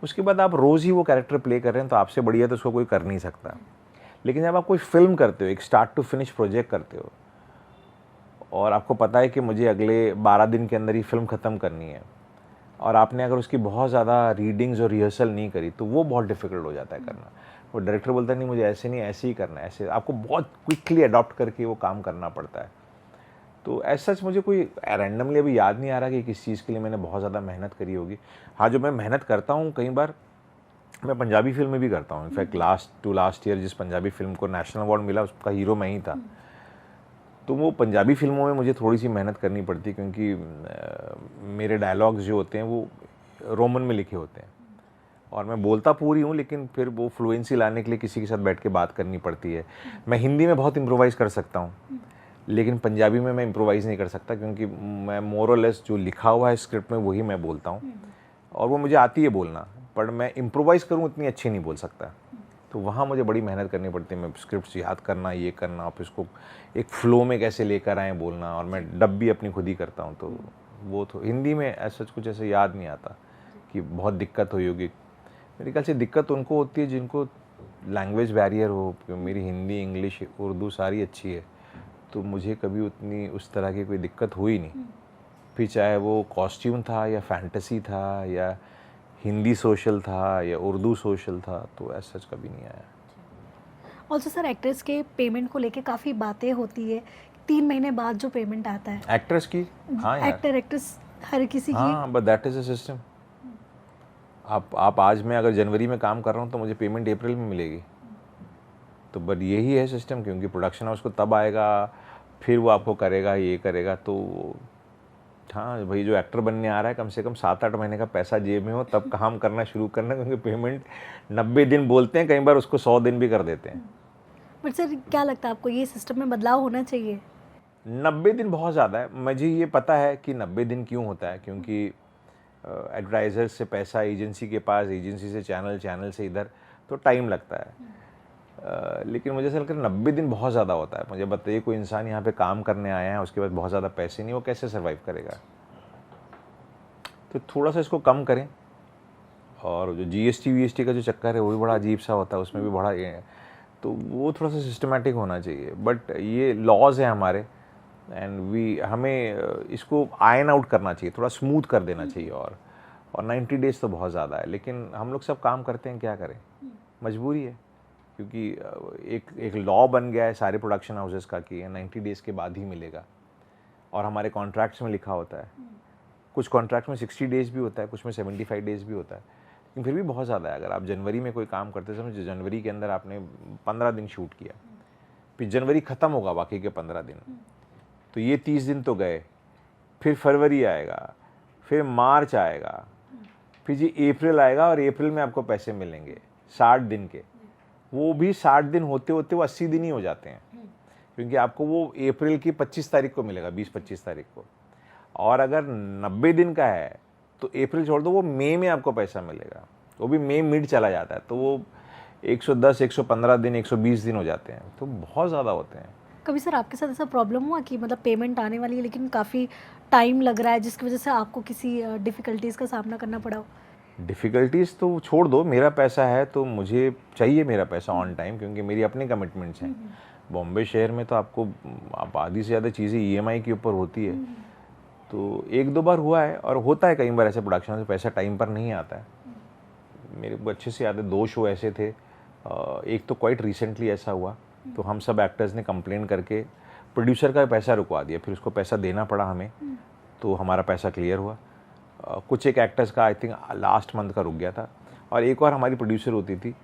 Speaker 1: उसके बाद आप रोज़ ही वो कैरेक्टर प्ले कर रहे हैं, तो आपसे बढ़िया तो उसको कोई कर नहीं सकता। लेकिन जब आप कोई फिल्म करते हो, एक स्टार्ट टू फिनिश प्रोजेक्ट करते हो, और आपको पता है कि मुझे अगले 12 दिन के अंदर ही फिल्म ख़त्म करनी है, और आपने अगर उसकी बहुत ज़्यादा रीडिंग्स और रिहर्सल नहीं करी, तो वो बहुत डिफ़िकल्ट हो जाता है करना। वो डायरेक्टर बोलता है नहीं मुझे ऐसे नहीं, ऐसे ही करना है, ऐसे आपको बहुत क्विकली अडॉप्ट करके वो काम करना पड़ता है। तो ऐसा सच मुझे कोई रैंडमली अभी याद नहीं आ रहा कि किस चीज़ के लिए मैंने बहुत ज़्यादा मेहनत करी होगी। हाँ, जो मैं मेहनत करता हूँ कई बार मैं पंजाबी फिल्म में भी करता हूँ। इनफैक्ट लास्ट ईयर जिस पंजाबी फिल्म को नेशनल अवार्ड मिला उसका हीरो मैं ही था। तो वो पंजाबी फिल्मों में मुझे थोड़ी सी मेहनत करनी पड़ती है, क्योंकि मेरे डायलॉग्स जो होते हैं वो रोमन में लिखे होते हैं, और मैं बोलता पूरी हूँ, लेकिन फिर वो फ्लुएंसी लाने के लिए किसी के साथ बैठ के बात करनी पड़ती है। मैं हिंदी में बहुत इम्प्रोवाइज़ कर सकता हूँ, लेकिन पंजाबी में मैं इम्प्रोवाइज़ नहीं कर सकता, क्योंकि मैं मोर और लेस जो लिखा हुआ है स्क्रिप्ट में वही मैं बोलता हूँ, और वो मुझे आती है बोलना, पर मैं इम्प्रोवाइज़ करूँ इतनी अच्छी नहीं बोल सकता। तो वहाँ मुझे बड़ी मेहनत करनी पड़ती है, मैं स्क्रिप्ट याद करना, ये करना, और फिर उसको एक फ़्लो में कैसे लेकर आएँ बोलना, और मैं डब भी अपनी खुद ही करता हूँ। तो वो तो हिंदी में ऐसा कुछ ऐसे याद नहीं आता कि बहुत दिक्कत हुई होगी। मेरे ख्याल से दिक्कत उनको होती है जिनको लैंग्वेज बैरियर हो। मेरी हिंदी, इंग्लिश, उर्दू सारी अच्छी है, तो मुझे कभी उतनी उस तरह की कोई दिक्कत हुई नहीं। फिर चाहे वो कॉस्ट्यूम था या फैंटेसी था या हिंदी सोशल था या उर्दू सोशल था, तो ऐसा कभी नहीं आया।
Speaker 2: ऑल्सो सर एक्टर्स के पेमेंट को लेके काफ़ी बातें होती है, 3 महीने बाद जो पेमेंट आता है
Speaker 1: एक्ट्रेस की, हाँ यार,
Speaker 2: एक्टर्स हर किसी की।
Speaker 1: हाँ, but that is a system. आप आज मैं अगर जनवरी में काम कर रहा हूँ तो मुझे पेमेंट अप्रैल में मिलेगी, तो बट यही है सिस्टम, क्योंकि प्रोडक्शन हाउस को तब आएगा, फिर वो आपको करेगा, ये करेगा। तो हाँ भाई, जो एक्टर बनने आ रहा है कम से कम 7-8 महीने का पैसा जेब में हो तब काम करना शुरू करना, क्योंकि पेमेंट 90 दिन बोलते हैं, कई बार उसको 100 दिन भी कर देते हैं।
Speaker 2: बट सर क्या लगता है आपको, ये सिस्टम में बदलाव होना चाहिए?
Speaker 1: 90 दिन बहुत ज़्यादा है। मुझे ये पता है कि 90 दिन क्यों होता है, क्योंकि एडवर्टाइज़र से पैसा एजेंसी के पास, एजेंसी से चैनल, चैनल से इधर, तो टाइम लगता है। लेकिन मुझे ऐसा लगता है 90 दिन बहुत ज़्यादा होता है। मुझे बताइए, कोई इंसान यहाँ पे काम करने आया है, उसके बाद बहुत ज़्यादा पैसे नहीं, वो कैसे सर्वाइव करेगा? तो थोड़ा सा इसको कम करें। और जो जीएसटी वीएसटी का जो चक्कर है वो भी बड़ा अजीब सा होता है, उसमें भी बड़ा ये, तो वो थोड़ा सा सिस्टमेटिक होना चाहिए। बट ये लॉज है हमारे, एंड हमें इसको आयन आउट करना चाहिए, थोड़ा स्मूथ कर देना चाहिए। और 90 डेज़ तो बहुत ज़्यादा है, लेकिन हम लोग सब काम करते हैं, क्या करें, मजबूरी है। क्योंकि एक लॉ बन गया है सारे प्रोडक्शन हाउसेस का कि 90 डेज़ के बाद ही मिलेगा, और हमारे कॉन्ट्रैक्ट्स में लिखा होता है। कुछ कॉन्ट्रैक्ट में 60 डेज़ भी होता है, कुछ में 75 डेज़ भी होता है, लेकिन फिर भी बहुत ज़्यादा है। अगर आप जनवरी में कोई काम करते समय जनवरी के अंदर आपने 15 दिन शूट किया, फिर जनवरी ख़त्म होगा बाकी के 15 दिन, तो ये 30 दिन तो गए। फिर फरवरी आएगा, फिर मार्च आएगा, फिर जी अप्रैल आएगा, और अप्रैल में आपको पैसे मिलेंगे 60 दिन के। वो भी 60 दिन होते होते वो 80 दिन ही हो जाते हैं, क्योंकि आपको वो अप्रैल की 25 तारीख को मिलेगा, 20-25 तारीख को। और अगर 90 दिन का है तो अप्रैल छोड़ दो, वो मई में आपको पैसा मिलेगा, वो भी मई मिड चला जाता है। तो वो 110, 115 दिन, 120 दिन हो जाते हैं, तो बहुत ज़्यादा होते हैं।
Speaker 2: कभी सर आपके साथ ऐसा प्रॉब्लम हुआ कि मतलब पेमेंट आने वाली है लेकिन काफ़ी टाइम लग रहा है जिसकी वजह से आपको किसी डिफ़िकल्टीज़ का सामना करना पड़ा हो?
Speaker 1: डिफ़िकल्टीज़ तो छोड़ दो, मेरा पैसा है तो मुझे चाहिए मेरा पैसा ऑन टाइम, क्योंकि मेरी अपनी कमिटमेंट्स हैं। बॉम्बे शहर में तो आपको आप आधी से ज़्यादा चीज़ें ईएमआई के ऊपर होती है, तो 1-2 बार हुआ है और होता है कई बार ऐसे प्रोडक्शन में पैसा टाइम पर नहीं आता है। मेरे को अच्छे से याद है 2 शो ऐसे थे, एक तो क्वाइट रिसेंटली ऐसा हुआ, तो हम सब एक्टर्स ने कंप्लेन करके प्रोड्यूसर का पैसा रुकवा दिया, फिर उसको पैसा देना पड़ा हमें, तो हमारा पैसा क्लियर हुआ। कुछ एक एक्टर्स का आई थिंक लास्ट मंथ का रुक गया था, और एक और हमारी प्रोड्यूसर होती थी,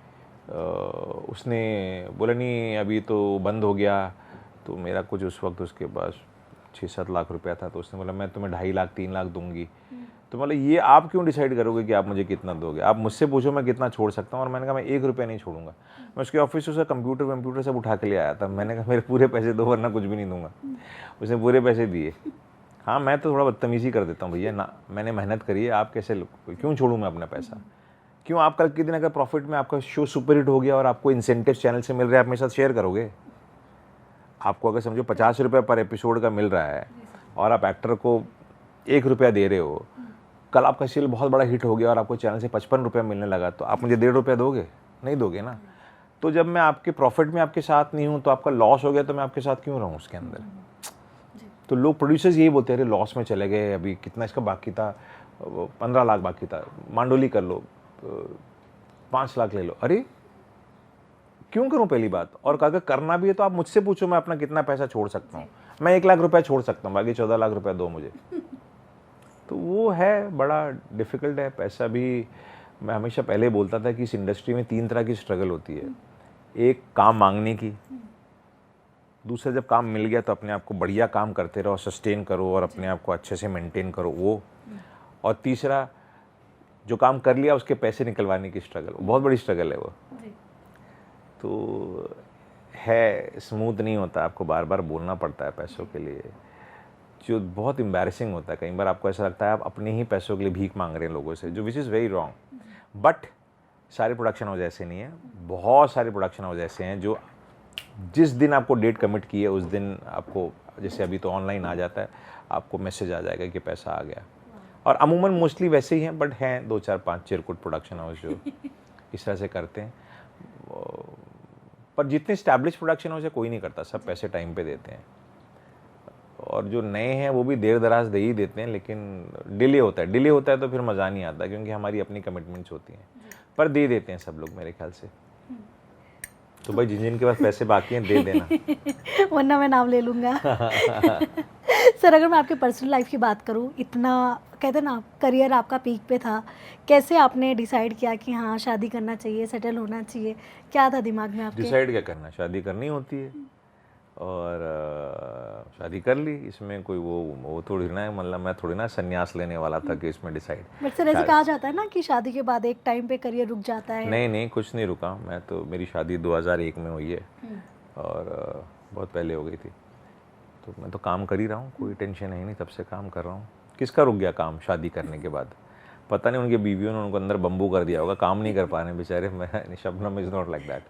Speaker 1: उसने बोला नहीं अभी तो बंद हो गया, तो मेरा कुछ उस वक्त उसके पास 6-7 लाख रुपया था, तो उसने बोला मैं तुम्हें 2.5 लाख 3 लाख दूंगी। तो मतलब ये आप क्यों डिसाइड करोगे कि आप मुझे कितना दोगे, आप मुझसे पूछो मैं कितना छोड़ सकता हूँ। और मैंने कहा मैं 1 रुपया नहीं छोड़ूंगा। मैं उसके ऑफिस से उसका कंप्यूटर सब उठा के ले आया था, मैंने कहा मेरे पूरे पैसे दो वरना कुछ भी नहीं दूंगा। उसने पूरे पैसे दिए। हाँ मैं तो थोड़ा बदतमीजी कर देता हूँ भैया ना, मैंने मेहनत करी है, आप कैसे क्यों छोड़ूँ मैं अपना पैसा, क्यों आप कल के दिन अगर प्रॉफिट में आपका शो सुपर हिट हो गया और आपको इंसेंटिव चैनल से मिल रहा है, आप मेरे साथ शेयर करोगे। आपको अगर समझो 50 रुपये पर एपिसोड का मिल रहा है और आप एक्टर को 1 रुपया दे रहे हो, कल आपका सीरियल बहुत बड़ा हिट हो गया और आपको चैनल से 55 रुपया मिलने लगा, तो आप मुझे 1.5 रुपया दोगे? नहीं दोगे ना। तो जब मैं आपके प्रॉफिट में आपके साथ नहीं हूँ, तो आपका लॉस हो गया तो मैं आपके साथ क्यों रहूँ उसके अंदर। तो लोग प्रोड्यूसर्स यही बोलते हैं अरे लॉस में चले गए, अभी कितना इसका बाकी था, 15 लाख बाकी था, मांडोली कर लो, 5 लाख ले लो। अरे क्यों करूं पहली बात, और अगर करना भी है तो आप मुझसे पूछो मैं अपना कितना पैसा छोड़ सकता हूँ। मैं 1 लाख रुपया छोड़ सकता हूँ, बाकी 14 लाख रुपया दो मुझे। तो वो है बड़ा डिफ़िकल्ट है। पैसा भी मैं हमेशा पहले बोलता था कि इस इंडस्ट्री में 3 तरह की स्ट्रगल होती है। एक काम मांगने की, दूसरा जब काम मिल गया तो अपने आप को बढ़िया काम करते रहो, सस्टेन करो और अपने आप को अच्छे से मेंटेन करो वो, और तीसरा जो काम कर लिया उसके पैसे निकलवाने की स्ट्रगल, बहुत बड़ी स्ट्रगल है वो। तो है, स्मूथ नहीं होता, आपको बार बार बोलना पड़ता है पैसों के लिए, जो बहुत एम्बैरेसिंग होता है। कई बार आपको ऐसा लगता है आप अपने ही पैसों के लिए भीख मांग रहे हैं लोगों से, जो विच इज़ वेरी रॉन्ग। बट सारे प्रोडक्शन हाउस ऐसे नहीं है, बहुत सारे प्रोडक्शन हाउस ऐसे हैं जो जिस दिन आपको डेट कमिट की है उस दिन आपको, जैसे अभी तो ऑनलाइन आ जाता है, आपको मैसेज आ जाएगा कि पैसा आ गया। और अमूमन मोस्टली वैसे ही हैं, बट हैं 2 4 5 चिरकुट प्रोडक्शन हाउस जो इस तरह से करते हैं। पर जितने स्टैब्लिश प्रोडक्शन हाउस है कोई नहीं करता, सब पैसे टाइम पे देते हैं। और जो नए हैं वो भी देर दराज दे ही देते हैं, लेकिन डिले होता है तो फिर मज़ा नहीं आता, क्योंकि हमारी अपनी कमिटमेंट्स होती हैं। पर दे देते हैं सब लोग मेरे ख्याल से। तो भाई जिन के पास पैसे बाकी हैं दे देना
Speaker 2: वरना मैं नाम ले लूँगा। सर अगर मैं आपके पर्सनल लाइफ की बात करूँ, इतना कहते हैं ना करियर आपका पीक पे था, कैसे आपने डिसाइड किया कि हाँ शादी करना चाहिए, सेटल होना चाहिए, क्या था दिमाग में आपके?
Speaker 1: डिसाइड क्या करना, शादी करनी होती है और शादी कर ली। इसमें कोई वो थोड़ी ना, मतलब मैं थोड़ी ना संन्यास लेने वाला था कि इसमें डिसाइड।
Speaker 2: बट सर ऐसे कहा जाता है ना कि शादी के बाद एक टाइम पे करियर रुक जाता है।
Speaker 1: नहीं कुछ नहीं रुका। मैं तो, मेरी शादी 2001 में हुई है और बहुत पहले हो गई थी, तो मैं तो काम कर ही रहा हूँ, कोई टेंशन है नहीं, तब से काम कर रहा हूँ। किसका रुक गया काम शादी करने के बाद? पता नहीं उनके बीवियों ने उनको अंदर बम्बू कर दिया होगा, काम नहीं कर पा रहे बेचारे। मैं Shabnam is not like that.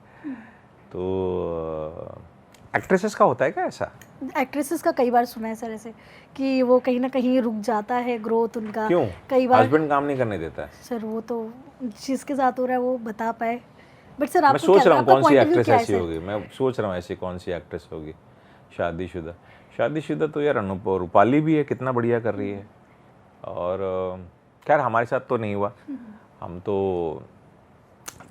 Speaker 1: तो एक्ट्रेसेस का होता है क्या ऐसा?
Speaker 2: एक्ट्रेसेस का कई बार सुना है सर ऐसे कि वो कहीं ना कहीं रुक जाता है ग्रोथ उनका।
Speaker 1: क्यों?
Speaker 2: कई बार
Speaker 1: हस्बैंड काम नहीं करने देता है?
Speaker 2: सर वो तो जिसके साथ हो रहा है वो बता पाए। बट सर
Speaker 1: मैं
Speaker 2: आपको
Speaker 1: सोच
Speaker 2: क्या
Speaker 1: रहा हूँ
Speaker 2: आपका
Speaker 1: कौन सी
Speaker 2: point of view
Speaker 1: एक्ट्रेस
Speaker 2: क्या है
Speaker 1: ऐसी
Speaker 2: सर?
Speaker 1: होगी, मैं सोच रहा हूँ ऐसी कौन सी एक्ट्रेस होगी शादीशुदा। तो यार रूपाली भी है, कितना बढ़िया कर रही है। और खैर हमारे साथ तो नहीं हुआ, हम तो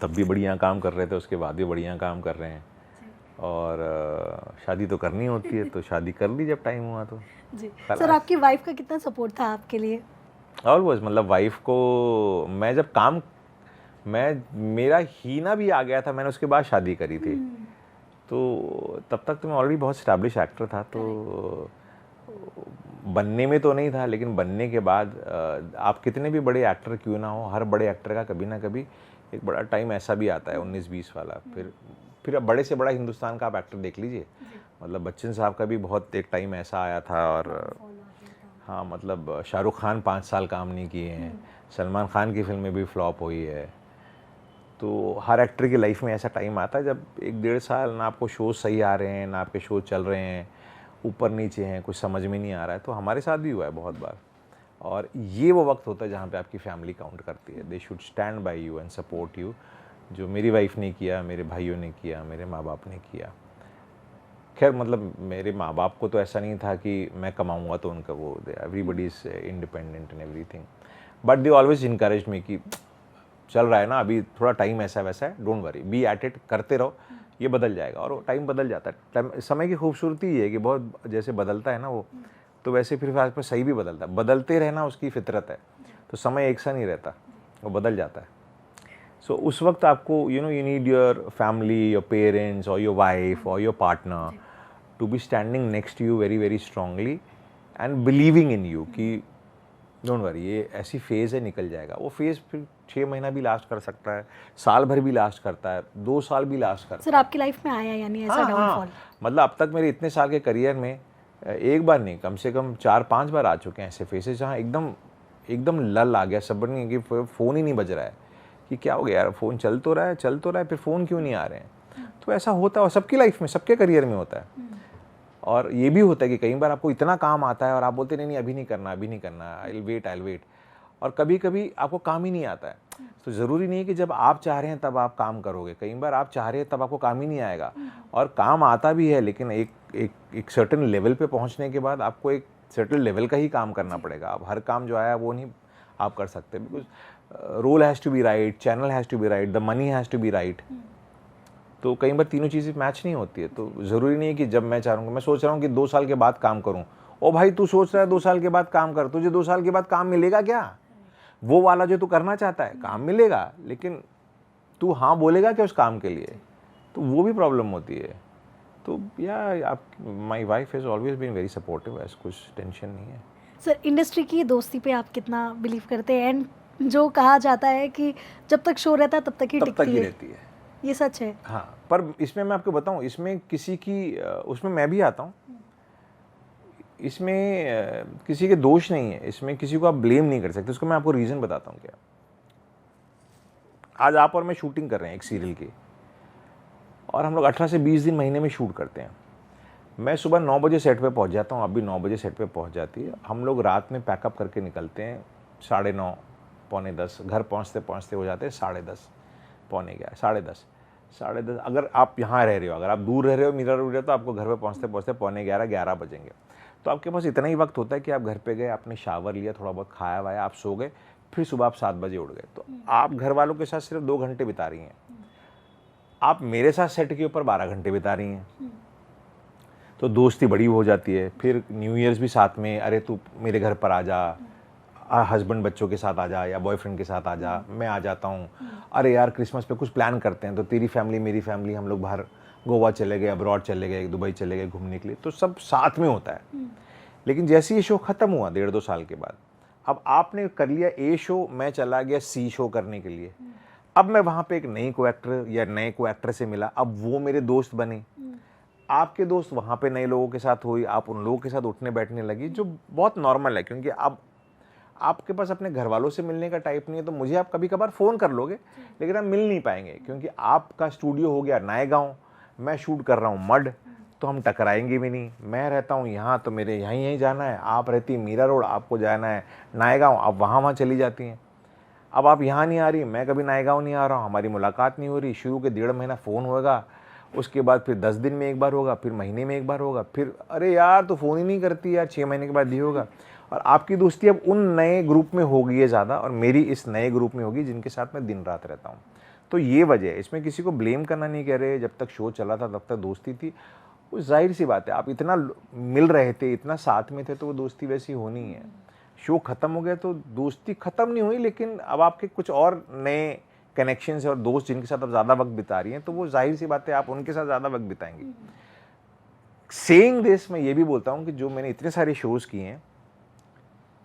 Speaker 1: तब भी बढ़िया काम कर रहे थे, उसके बाद भी बढ़िया काम कर रहे हैं। और शादी तो करनी होती है, तो शादी कर ली जब टाइम हुआ तो।
Speaker 2: जी सर आपकी वाइफ का कितना सपोर्ट था आपके लिए?
Speaker 1: ऑलवेज, मतलब वाइफ को मैं जब काम, मेरा हीना भी आ गया था, मैंने उसके बाद शादी करी थी। तो तब तक तो मैं ऑलरेडी बहुत स्टैब्लिश एक्टर था, तो बनने में तो नहीं था, लेकिन बनने के बाद आप कितने भी बड़े एक्टर क्यों ना हो, हर बड़े एक्टर का कभी ना कभी एक बड़ा टाइम ऐसा भी आता है 19-20 वाला। फिर अब बड़े से बड़ा हिंदुस्तान का आप एक्टर देख लीजिए, मतलब बच्चन साहब का भी बहुत एक टाइम ऐसा आया था। और हाँ, मतलब शाहरुख खान 5 साल काम नहीं किए हैं, सलमान खान की फिल्में भी फ्लॉप हुई है। तो हर एक्टर की लाइफ में ऐसा टाइम आता है जब 1-1.5 साल ना आपको शो सही आ रहे हैं, ना आपके शो चल रहे हैं, ऊपर नीचे हैं, कुछ समझ में नहीं आ रहा है। तो हमारे साथ भी हुआ है बहुत बार। और ये वो वक्त होता है जहाँ पे आपकी फैमिली काउंट करती है। They should stand by you and support you, जो मेरी वाइफ ने किया, मेरे भाइयों ने किया, मेरे माँ बाप ने किया। खैर मतलब मेरे माँ बाप को तो ऐसा नहीं था कि मैं कमाऊँगा तो उनका वो, everybody is independent in everything, but they always encourage me कि चल रहा है ना, अभी थोड़ा टाइम ऐसा वैसा है, don't worry, be at it, करते रहो, ये बदल जाएगा। और टाइम बदल जाता है। टाइम, समय की खूबसूरती ये है कि बहुत जैसे बदलता है ना वो, तो वैसे फिर आज पर सही भी बदलता है। बदलते रहना उसकी फितरत है। तो समय एक सा नहीं रहता, वो बदल जाता है। सो उस वक्त आपको you need your family, your parents और योर वाइफ और your partner to be standing next to you very very strongly and believing in you कि डोंट वरी, ये ऐसी फेज़ है, निकल जाएगा। वो फेज़ फिर 6 महीना भी लास्ट कर सकता है, साल भर भी लास्ट करता है, 2 साल भी लास्ट करता है।
Speaker 2: सर आपकी लाइफ में आया यानी ऐसा डाउनफॉल?
Speaker 1: मतलब अब तक मेरे इतने साल के करियर में एक बार नहीं, कम से कम 4-5 बार आ चुके हैं ऐसे फेसेस जहाँ एकदम लल आ गया, सब्र नहीं कि फ़ोन ही नहीं बज रहा है, कि क्या हो गया यार, फ़ोन चल तो रहा है, फिर फ़ोन क्यों नहीं आ रहे हैं। तो ऐसा होता है और सबकी लाइफ में, सबके करियर में होता है। और ये भी होता है कि कई बार आपको इतना काम आता है और आप बोलते नहीं अभी नहीं करना, आई विल वेट, और कभी कभी आपको काम ही नहीं आता है। तो ज़रूरी नहीं है कि जब आप चाह रहे हैं तब आप काम करोगे, कई बार आप चाह रहे हैं तब आपको काम ही नहीं आएगा, और काम आता भी है, लेकिन एक सर्टेन लेवल पे पहुंचने के बाद आपको एक सर्टेन लेवल का ही काम करना पड़ेगा। अब हर काम जो आया वो नहीं आप कर सकते, because role has to be right, channel has to be right, the money has to be right. तो कई बार तीनों चीज़ें मैच नहीं होती है। तो ज़रूरी नहीं है कि जब मैं चाहूँगा, मैं सोच रहा हूँ कि 2 साल के बाद काम करूँ, ओ भाई तू सोच रहा है 2 साल के बाद काम कर, तुझे 2 साल के बाद काम मिलेगा क्या? वो वाला जो तू करना चाहता है काम मिलेगा, लेकिन तू हाँ बोलेगा क्या उस काम के लिए? तो वो भी प्रॉब्लम होती है। तो yeah my wife has always been very supportive, ऐसा कुछ टेंशन नहीं है।
Speaker 2: सर इंडस्ट्री की दोस्ती पे आप कितना बिलीव करते हैं? एंड जो कहा जाता है कि जब तक शो रहता है तब तक ही टिकती
Speaker 1: रहती है,
Speaker 2: ये सच है?
Speaker 1: हाँ, पर इसमें मैं आपको बताऊं, इसमें किसी की उसमें मैं भी आता हूँ, इसमें किसी के दोष नहीं है, इसमें किसी को आप ब्लेम नहीं कर सकते। उसको मैं आपको रीज़न बताता हूँ क्या। आज आप और मैं शूटिंग कर रहे हैं एक सीरियल की, और हम लोग 18 से 20 दिन महीने में शूट करते हैं। मैं सुबह 9 बजे सेट पे पहुँच जाता हूँ, अभी 9 बजे सेट पे पहुँच जाती है। हम लोग रात में पैकअप करके निकलते हैं 9:30 पौने 10, घर पहुँचते पहुँचते हो जाते हैं 10:30 पौने 11, 10:30। अगर आप यहाँ रह रहे हो, अगर आप दूर रह रहे हो, मीरा रोड, तो आपको घर पे पहुँचते पहुँचते पौने 11 बजेंगे। तो आपके पास इतना ही वक्त होता है कि आप घर पे गए, आपने शावर लिया, थोड़ा बहुत खाया वाया, आप सो गए, फिर सुबह आप 7 बजे उठ गए। तो आप घर वालों के साथ सिर्फ 2 घंटे बिता रही हैं, आप मेरे साथ सेट के ऊपर 12 घंटे बिता रही हैं। तो दोस्ती बड़ी हो जाती है। फिर न्यू ईयर्स भी साथ में, अरे तू मेरे घर पर आ जा, हस्बैंड बच्चों के साथ आ जा, या बॉयफ्रेंड के साथ आ जा, मैं आ जाता हूँ। अरे यार क्रिसमस पे कुछ प्लान करते हैं, तो तेरी फैमिली मेरी फैमिली, हम लोग बाहर गोवा चले गए, अब्रॉड चले गए, दुबई चले गए घूमने के लिए। तो सब साथ में होता है। लेकिन जैसे ये शो ख़त्म हुआ 1.5-2 साल के बाद, अब आपने कर लिया ए शो, मैं चला गया सी शो करने के लिए। अब मैं वहाँ पे एक नई को एक्टर या नए को एक्टर से मिला, अब वो मेरे दोस्त बने। आपके दोस्त वहाँ पे नए लोगों के साथ हुई, आप उन लोगों के साथ उठने बैठने लगी, जो बहुत नॉर्मल है, क्योंकि अब आपके पास अपने घर वालों से मिलने का टाइप नहीं है। तो मुझे आप कभी कभार फ़ोन कर लोगे, लेकिन आप मिल नहीं पाएंगे, क्योंकि आपका स्टूडियो हो गया नायगांव, मैं शूट कर रहा हूँ मड, तो हम टकराएंगे भी नहीं। मैं रहता हूँ यहाँ, तो मेरे यहीं जाना है, आप रहती मीरा रोड, आपको जाना है नायगांव, आप वहाँ चली जाती हैं। अब आप यहाँ नहीं आ रही, मैं कभी नायगांव नहीं आ रहा हूँ, हमारी मुलाकात नहीं हो रही। शुरू के 1.5 महीना फ़ोन होगा, उसके बाद फिर 10 दिन में एक बार होगा, फिर महीने में एक बार होगा, फिर अरे यार तो फ़ोन ही नहीं करती यार, 6 महीने के बाद ये होगा। और आपकी दोस्ती अब उन नए ग्रुप में हो गई है ज़्यादा, और मेरी इस नए ग्रुप में होगी जिनके साथ मैं दिन रात रहता हूँ। तो ये वजह है, इसमें किसी को ब्लेम करना नहीं कह रहे। जब तक शो चला था तब तक दोस्ती थी, वो जाहिर सी बात है, आप इतना मिल रहे थे, इतना साथ में थे, तो वो दोस्ती वैसी होनी है। शो ख़त्म हो गया तो दोस्ती ख़त्म नहीं हुई, लेकिन अब आपके कुछ और नए कनेक्शंस और दोस्त जिनके साथ आप ज़्यादा वक्त बिता रही हैं, तो वो जाहिर सी बात है आप उनके साथ ज़्यादा वक्त बिताएंगे। सेइंग दिस, मैं ये भी बोलता हूँ कि जो मैंने इतने सारे शोज़ किए हैं,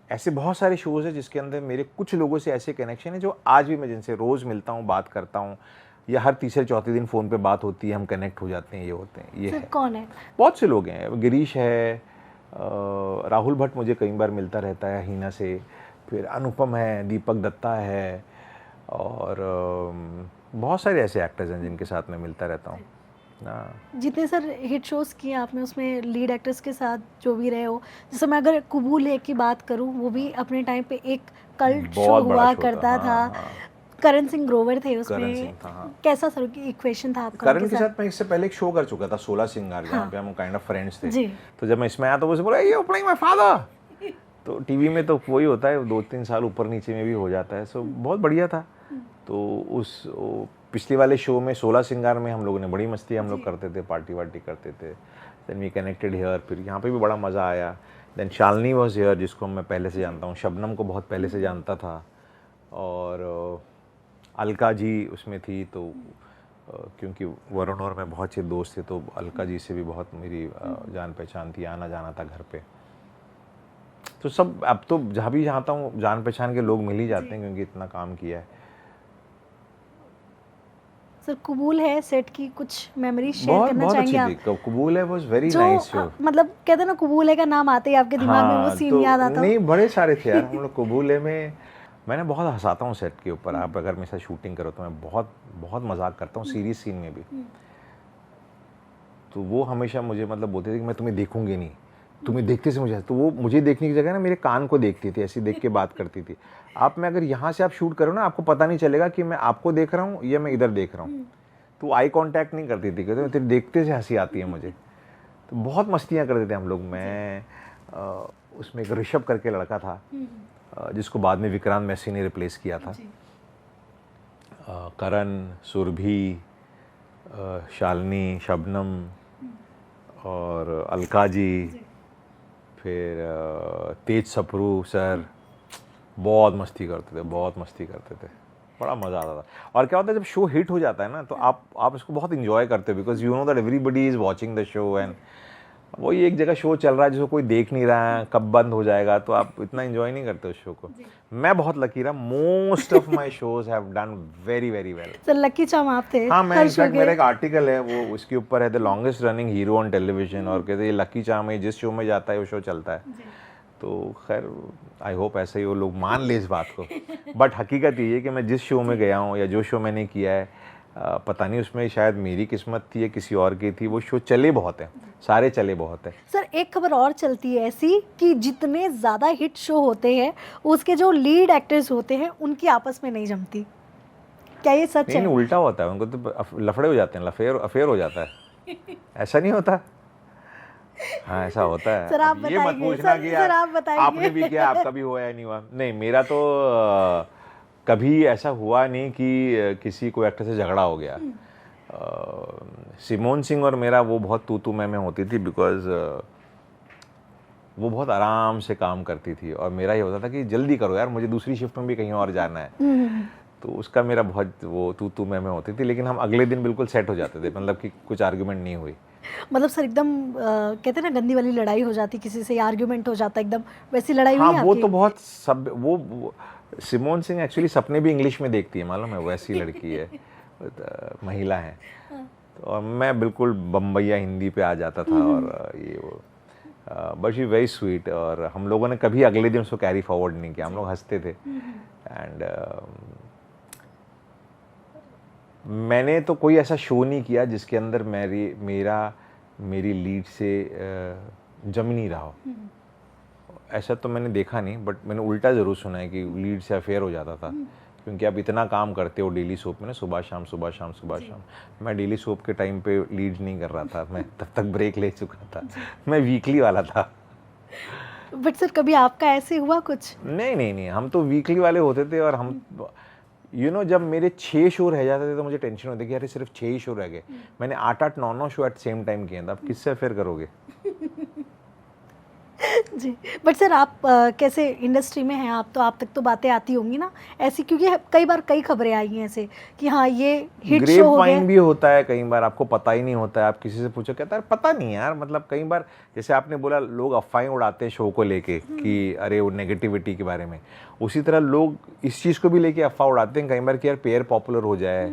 Speaker 1: ऐसे बहुत सारे शोज़ हैं जिसके अंदर मेरे कुछ लोगों से ऐसे कनेक्शन है जो आज भी मैं जिनसे रोज़ मिलता हूँ, बात करता हूँ, या हर तीसरे चौथे दिन फ़ोन पे बात होती है, हम कनेक्ट हो जाते हैं, ये होते हैं। ये है,
Speaker 2: कौन है?
Speaker 1: बहुत से लोग हैं। गिरीश है, राहुल भट्ट मुझे कई बार मिलता रहता है हीना से, फिर अनुपम है, दीपक दत्ता है, और बहुत सारे ऐसे एक्टर्स हैं जिनके साथ मैं मिलता रहता हूँ। हाँ,
Speaker 2: जितने सर हिट शोज किए आपने उसमें लीड एक्टर्स के साथ जो भी रहे हो, जैसे मैं अगर कबूल है की बात करूं, वो भी अपने टाइम पे एक कल्ट शो
Speaker 1: बहुत बड़ा
Speaker 2: हुआ
Speaker 1: शो
Speaker 2: करता
Speaker 1: था।
Speaker 2: था।
Speaker 1: हाँ,
Speaker 2: करण सिंह ग्रोवर थे
Speaker 1: करण
Speaker 2: उसमें।
Speaker 1: सिंह था। हाँ,
Speaker 2: कैसा सर इक्वेशन था आपका
Speaker 1: करण
Speaker 2: उनके
Speaker 1: के साथ मैं इससे पहले एक शो कर चुका था, 16 सिंगार, जहाँ
Speaker 2: हाँ।
Speaker 1: पे हम काइंड ऑफ फ्रेंड्स थे।
Speaker 2: जी।
Speaker 1: तो जब मैं इसमें आया तो मुझे बोला ये प्लेइंग माय फादर। तो टीवी में तो वही होता है, 2-3 साल ऊपर नीचे में भी हो जाता है। सो बहुत बढ़िया था। तो पिछले वाले शो में 16 सिंगार में हम लोगों ने बड़ी मस्ती हम लोग करते थे, पार्टी वार्टी करते थे। देन वी कनेक्टेड हियर, फिर यहाँ पे भी बड़ा मज़ा आया। देन शालिनी वॉज हियर, जिसको मैं पहले से जानता हूँ। शबनम को बहुत पहले से जानता था। और अलका जी उसमें थी, तो क्योंकि वरुण और मैं बहुत अच्छे दोस्त थे, तो अलका जी से भी बहुत मेरी जान पहचान थी, आना जाना था घर पे। तो सब अब तो जहाँ भी जाता हूँ जान पहचान के लोग मिल ही जाते हैं, क्योंकि इतना काम किया है।
Speaker 2: सर कबूल है सेट की कुछ मेमोरीज शेयर
Speaker 1: बहुत
Speaker 2: करना
Speaker 1: बहुत
Speaker 2: चाहेंगे
Speaker 1: अच्छी
Speaker 2: आप?
Speaker 1: थी। कबूल है वाज वेरी
Speaker 2: जो
Speaker 1: नाइस शो।
Speaker 2: मतलब कहते हैं ना कबूल है का नाम आते ही आपके दिमाग में वो सीन
Speaker 1: तो
Speaker 2: याद आता हो?
Speaker 1: नहीं, बड़े सारे थे यार। हम लोग कबूले में मैंने बहुत हंसाता हूँ सेट के ऊपर। आप अगर मेरे साथ शूटिंग करो तो मैं बहुत बहुत मजाक करता हूँ, सीरियस सीन में भी। तो वो हमेशा मुझे मतलब बोलते थे कि मैं तुम्हें देखूंगी नहीं, तुम्हें देखते से मुझे, तो वो मुझे देखने की जगह ना मेरे कान को देखती थी, ऐसी देख के बात करती थी। आप में अगर यहाँ से आप शूट करो ना, आपको पता नहीं चलेगा कि मैं आपको देख रहा हूँ या मैं इधर देख रहा हूँ। तो आई कांटेक्ट नहीं करती थी, कहते तेरे देखते से हंसी आती है मुझे। तो बहुत मस्तियाँ करते थे हम लोग। मैं उसमें एक ऋषभ करके लड़का था, जिसको बाद में विक्रांत मैसी ने रिप्लेस किया था। करण, सुरभि, शालिनी, शबनम और अलका जी, फिर तेज सप्रू सर, बहुत मस्ती करते थे, बहुत मस्ती करते थे। बड़ा मज़ा आता था। और क्या होता है जब शो हिट हो जाता है ना, तो आप इसको बहुत इंजॉय करते हो, because you know that everybody is watching the show. And वही एक जगह शो चल रहा है जिसको कोई देख नहीं रहा है, कब बंद हो जाएगा, तो आप इतना एंजॉय नहीं करते उस शो को। मैं बहुत लकी रहा। Most of my shows have done very very well.
Speaker 2: Sir lucky चाम आप थे।
Speaker 1: हाँ, मैं
Speaker 2: हर शो
Speaker 1: इनफैक्ट
Speaker 2: के।
Speaker 1: मेरा एक आर्टिकल है, वो उसके ऊपर है the longest running hero on television. और कहते हैं लकी चाम है, जिस शो में जाता है वो शो चलता है। तो खैर आई होप ऐसे ही वो लोग मान ले इस बात को। बट हकीकत ये है कि मैं जिस शो में गया हूँ या जो शो मैंने किया है, पता नहीं उसमें शायद मेरी किस्मत थी या किसी और की थी, वो शो चले बहुत हैं, सारे चले बहुत हैं।
Speaker 2: सर एक खबर और चलती है ऐसी कि जितने ज़्यादा हिट शो होते हैं उसके जो लीड एक्टर्स होते हैं उनकी आपस में नहीं जमती। क्या ये सच है?
Speaker 1: नहीं, उल्टा होता है, उनको तो लफड़े हो जाते हैं, अफेयर हो जाता है। ऐसा नहीं होता? हाँ, ऐसा होता है।
Speaker 2: सर आप
Speaker 1: अब ये मत
Speaker 2: बताइए,
Speaker 1: पूछना
Speaker 2: सर,
Speaker 1: कि
Speaker 2: सर आप बताइए।
Speaker 1: आपने भी किया, आपका भी हुआ या नहीं हुआ। नहीं, मेरा तो कभी ऐसा हुआ नहीं कि किसी को एक्टर से झगड़ा हो गया। सिमोन सिंह और मेरा वो बहुत तू मैं होती थी, बिकॉज वो बहुत आराम से काम करती थी और मेरा ये होता था कि जल्दी करो यार, मुझे दूसरी शिफ्ट में भी कहीं और जाना है। तो उसका मेरा बहुत वो तू मैं होती थी, लेकिन हम अगले दिन बिल्कुल सेट हो जाते थे, मतलब कि कुछ आर्गुमेंट नहीं हुई।
Speaker 2: मतलब सर एकदम कहते हैं ना गंदी वाली लड़ाई हो जाती, किसी से आर्ग्यूमेंट हो जाता, एकदम वैसी लड़ाई
Speaker 1: हाँ,
Speaker 2: हुई
Speaker 1: वो
Speaker 2: आपकी?
Speaker 1: तो बहुत सब वो सिमोन सिंह एक्चुअली सपने भी इंग्लिश में देखती है, मालूम है, वैसी लड़की है, महिला है। तो और मैं बिल्कुल बम्बैया हिंदी पे आ जाता था। और ये वो बट शी वेरी स्वीट। और हम लोगों ने कभी अगले दिन उसको कैरी फॉरवर्ड नहीं किया, हम लोग हंसते थे। एंड मैंने तो कोई ऐसा शो नहीं किया जिसके अंदर मेरी लीड से जम नहीं रहा हो। ऐसा तो मैंने देखा नहीं, बट मैंने उल्टा ज़रूर सुना है कि लीड से अफेयर हो जाता था। क्योंकि आप इतना काम करते हो डेली सोप में ना, सुबह शाम सुबह शाम सुबह शाम। मैं डेली सोप के टाइम पे लीड नहीं कर रहा था, मैं तब तक ब्रेक ले चुका था, मैं वीकली वाला था।
Speaker 2: बट सर कभी आपका ऐसे हुआ कुछ?
Speaker 1: नहीं, हम तो वीकली वाले होते थे। और हम जब मेरे 6 शो रह जाते थे तो मुझे टेंशन होती कि अरे सिर्फ 6 ही शो रह गए। मैंने 8-8 9-9 शो एट सेम टाइम किए था, अब किससे अफेयर करोगे?
Speaker 2: जी। बट सर आप कैसे इंडस्ट्री में हैं, आप तो आप तक तो बातें आती होंगी ना ऐसी, क्योंकि कई बार कई खबरें आई हैं ऐसे कि हाँ ये हिट शो हो गया।
Speaker 1: भी होता है कई बार, आपको पता ही नहीं होता है। आप किसी से पूछो, कहता है पता नहीं यार। मतलब कई बार जैसे आपने बोला, लोग अफवाहें उड़ाते हैं शो को लेके कि अरे वो नेगेटिविटी के बारे में, उसी तरह लोग इस चीज़ को भी लेके अफवाह उड़ाते हैं कई बार कि यार पेयर पॉपुलर हो जाए,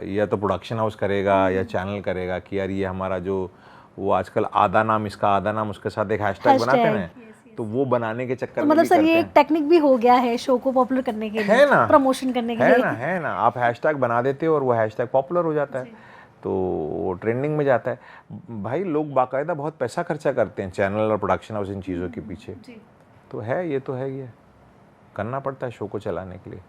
Speaker 1: या तो प्रोडक्शन हाउस करेगा या चैनल करेगा कि यार ये हमारा जो वो आजकल आधा नाम इसका आधा नाम उसके साथ एक हैशटैग बनाते हैं ना, तो वो बनाने के चक्कर
Speaker 2: तो
Speaker 1: में
Speaker 2: मतलब
Speaker 1: भी
Speaker 2: सर
Speaker 1: करते
Speaker 2: ये
Speaker 1: हैं।
Speaker 2: एक टेक्निक भी हो गया है शो को पॉपुलर करने के लिए,
Speaker 1: है ना,
Speaker 2: प्रमोशन करने के लिए।
Speaker 1: है ना, आप हैशटैग बना देते हो और वो हैशटैग पॉपुलर हो जाता है, तो वो ट्रेंडिंग में जाता है। भाई लोग बाकायदा बहुत पैसा खर्चा करते हैं चैनल और प्रोडक्शन हाउस इन चीज़ों के पीछे, तो है ये, तो है, ये करना पड़ता है शो को चलाने के लिए।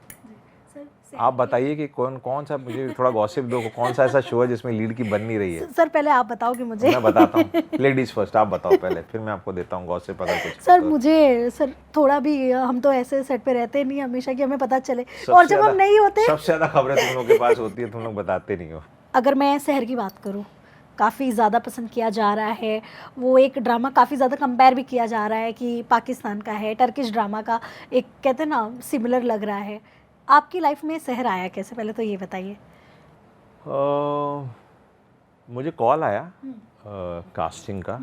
Speaker 1: आप बताइए कि कौन सा, मुझे थोड़ा गॉसिप दो, कौन सा ऐसा शो है जिसमें लीड की बन नहीं रही है?
Speaker 2: सर पहले आप बताओगे मुझे।
Speaker 1: मैं बताता हूँ, लेडीज फर्स्ट, आप बताओ पहले, फिर मैं आपको देता हूँ गॉसिप अगर कुछ।
Speaker 2: सर
Speaker 1: तो
Speaker 2: मुझे सर थोड़ा भी, हम तो ऐसे सेट पे रहते नहीं हमेशा कि हमें पता चले, और जब हम नहीं होते
Speaker 1: सबसे ज़्यादा खबरें तुम लोग के पास होती है, तुम लोग बताते नहीं हो।
Speaker 2: अगर मैं शहर की बात करूँ, काफ़ी ज़्यादा पसंद किया जा रहा है, वो एक ड्रामा काफ़ी ज़्यादा कंपेयर भी किया जा रहा है कि पाकिस्तान का है, टर्किश ड्रामा का एक कहते हैं ना सिमिलर लग रहा है। आपकी लाइफ में शहर आया कैसे, पहले तो ये बताइए।
Speaker 1: मुझे कॉल आया कास्टिंग का,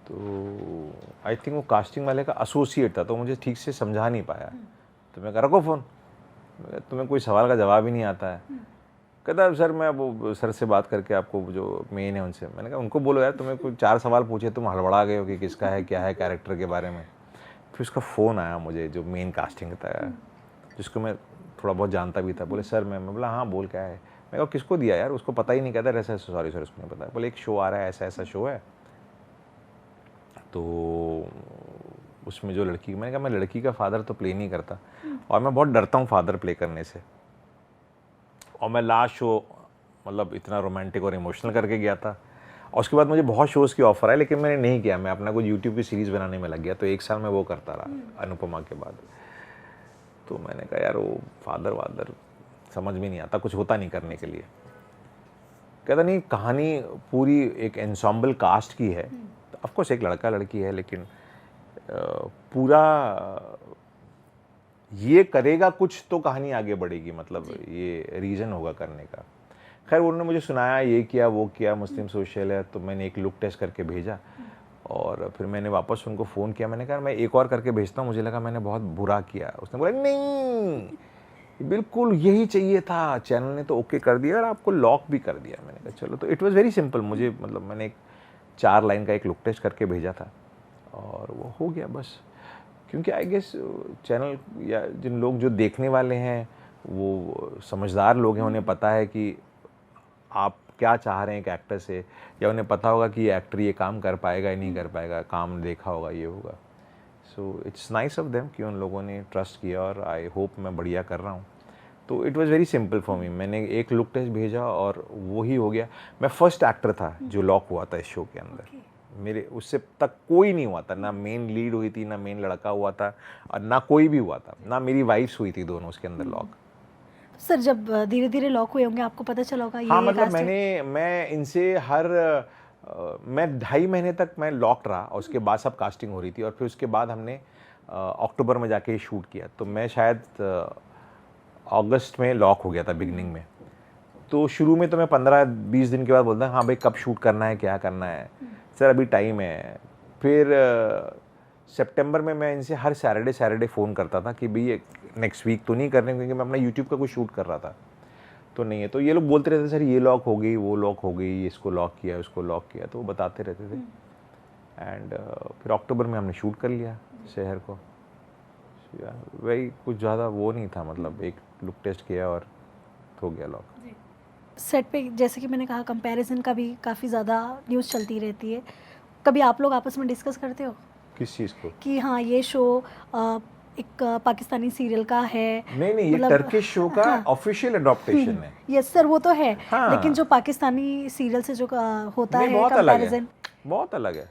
Speaker 1: तो आई थिंक वो कास्टिंग वाले का एसोसिएट था, तो मुझे ठीक से समझा नहीं पाया, तो मैं कह रखो फ़ोन, तुम्हें कोई सवाल का जवाब ही नहीं आता है। कहता सर मैं वो सर से बात करके आपको जो मेन है उनसे, मैंने कहा उनको बोलो यार, तुम्हें कोई 4 सवाल पूछे, तुम हड़बड़ा गए हो कि किसका है, क्या है, कैरेक्टर के बारे में। फिर उसका फ़ोन आया मुझे, जो मेन कास्टिंग था, जिसको मैं थोड़ा बहुत जानता भी था। बोले सर मैं बोला हाँ बोल क्या है। मैं कहा किसको दिया यार, उसको पता ही नहीं। कहता ऐसा सॉरी सर उसको नहीं पता। बोले एक शो आ रहा है, ऐसा ऐसा शो है, तो उसमें जो लड़की, मैंने कहा मैं लड़की का फादर तो प्ले नहीं करता, और मैं बहुत डरता हूँ फादर प्ले करने से, और मैं लास्ट शो मतलब इतना रोमांटिक और इमोशनल करके गया था, और उसके बाद मुझे बहुत शोज़ की ऑफ़र है, लेकिन मैंने नहीं किया। मैं अपना कुछ यूट्यूब की सीरीज़ बनाने में लग गया, तो 1 साल में वो करता रहा अनुपमा के बाद। तो मैंने कहा यार वो फादर वादर समझ में नहीं आता, कुछ होता नहीं करने के लिए। कहता नहीं, कहानी पूरी एक एंसेम्बल कास्ट की है, तो ऑफकोर्स एक लड़का लड़की है, लेकिन पूरा ये करेगा कुछ तो कहानी आगे बढ़ेगी, मतलब ये रीज़न होगा करने का। खैर उन्होंने मुझे सुनाया, ये किया वो किया, मुस्लिम सोशल है, तो मैंने एक लुक टेस्ट करके भेजा, और फिर मैंने वापस उनको फ़ोन किया। मैंने कहा मैं एक और करके भेजता हूँ, मुझे लगा मैंने बहुत बुरा किया। उसने बोला नहीं बिल्कुल यही चाहिए था, चैनल ने तो ओके कर दिया और आपको लॉक भी कर दिया। मैंने कहा चलो, तो इट वाज़ वेरी सिंपल। मुझे मतलब मैंने एक 4 लाइन का एक लुक टेस्ट करके भेजा था, और वो हो गया बस। क्योंकि आई गेस चैनल या जिन लोग जो देखने वाले हैं वो समझदार लोग हैं, उन्हें पता है कि आप क्या चाह रहे हैं एक एक्टर से, या उन्हें पता होगा कि ये एक्टर ये काम कर पाएगा या नहीं कर पाएगा, काम देखा होगा, ये होगा। So it's nice of them कि उन लोगों ने ट्रस्ट किया, और आई होप मैं बढ़िया कर रहा हूँ। तो it was very simple for me. मैंने एक लुक टेस्ट भेजा और वो ही हो गया। मैं फर्स्ट एक्टर था जो लॉक हुआ था इस शो के अंदर। मेरे उससे तक कोई नहीं हुआ था, ना मेन लीड हुई थी, ना मेन लड़का हुआ था, और ना कोई भी हुआ था, ना मेरी वाइफ्स हुई थी, दोनों उसके अंदर लॉक।
Speaker 2: सर जब धीरे धीरे लॉक हुए होंगे आपको पता चला होगा ये
Speaker 1: हाँ मतलब मैं इनसे मैं 2.5 महीने तक मैं लॉक्ड रहा, और उसके बाद सब कास्टिंग हो रही थी, और फिर उसके बाद हमने अक्टूबर में जाके शूट किया। तो मैं शायद अगस्त में लॉक हो गया था बिगनिंग में। तो शुरू में तो मैं 15-20 दिन के बाद बोलता हाँ भाई कब शूट करना है, क्या करना है सर, अभी टाइम है। फिर सितंबर में मैं इनसे हर सैटरडे फ़ोन करता था कि भाई नेक्स्ट वीक तो नहीं करने, क्योंकि मैं अपना यूट्यूब का कुछ शूट कर रहा था, तो नहीं है। तो ये लोग बोलते रहते सर ये लॉक हो गई, वो लॉक हो गई, इसको लॉक किया, उसको लॉक किया, तो वो बताते रहते थे। एंड फिर अक्टूबर में हमने शूट कर लिया शहर को। वही कुछ ज़्यादा वो नहीं था, मतलब एक लुक टेस्ट किया और हो गया लॉक।
Speaker 2: सेट पे जैसे कि मैंने कहा कंपैरिजन का भी काफ़ी ज़्यादा न्यूज़ चलती रहती है, कभी आप लोग आपस में डिस्कस करते हो
Speaker 1: किस चीज़ को?
Speaker 2: कि हाँ ये शो एक पाकिस्तानी सीरियल का है?
Speaker 1: नहीं ये टर्किश शो का ऑफिशियल एडॉप्टेशन है।
Speaker 2: यस सर वो तो है,
Speaker 1: हाँ।
Speaker 2: लेकिन जो पाकिस्तानी सीरियल से जो होता है
Speaker 1: बहुत अलग है,
Speaker 2: कंपैरिजन
Speaker 1: बहुत अलग है।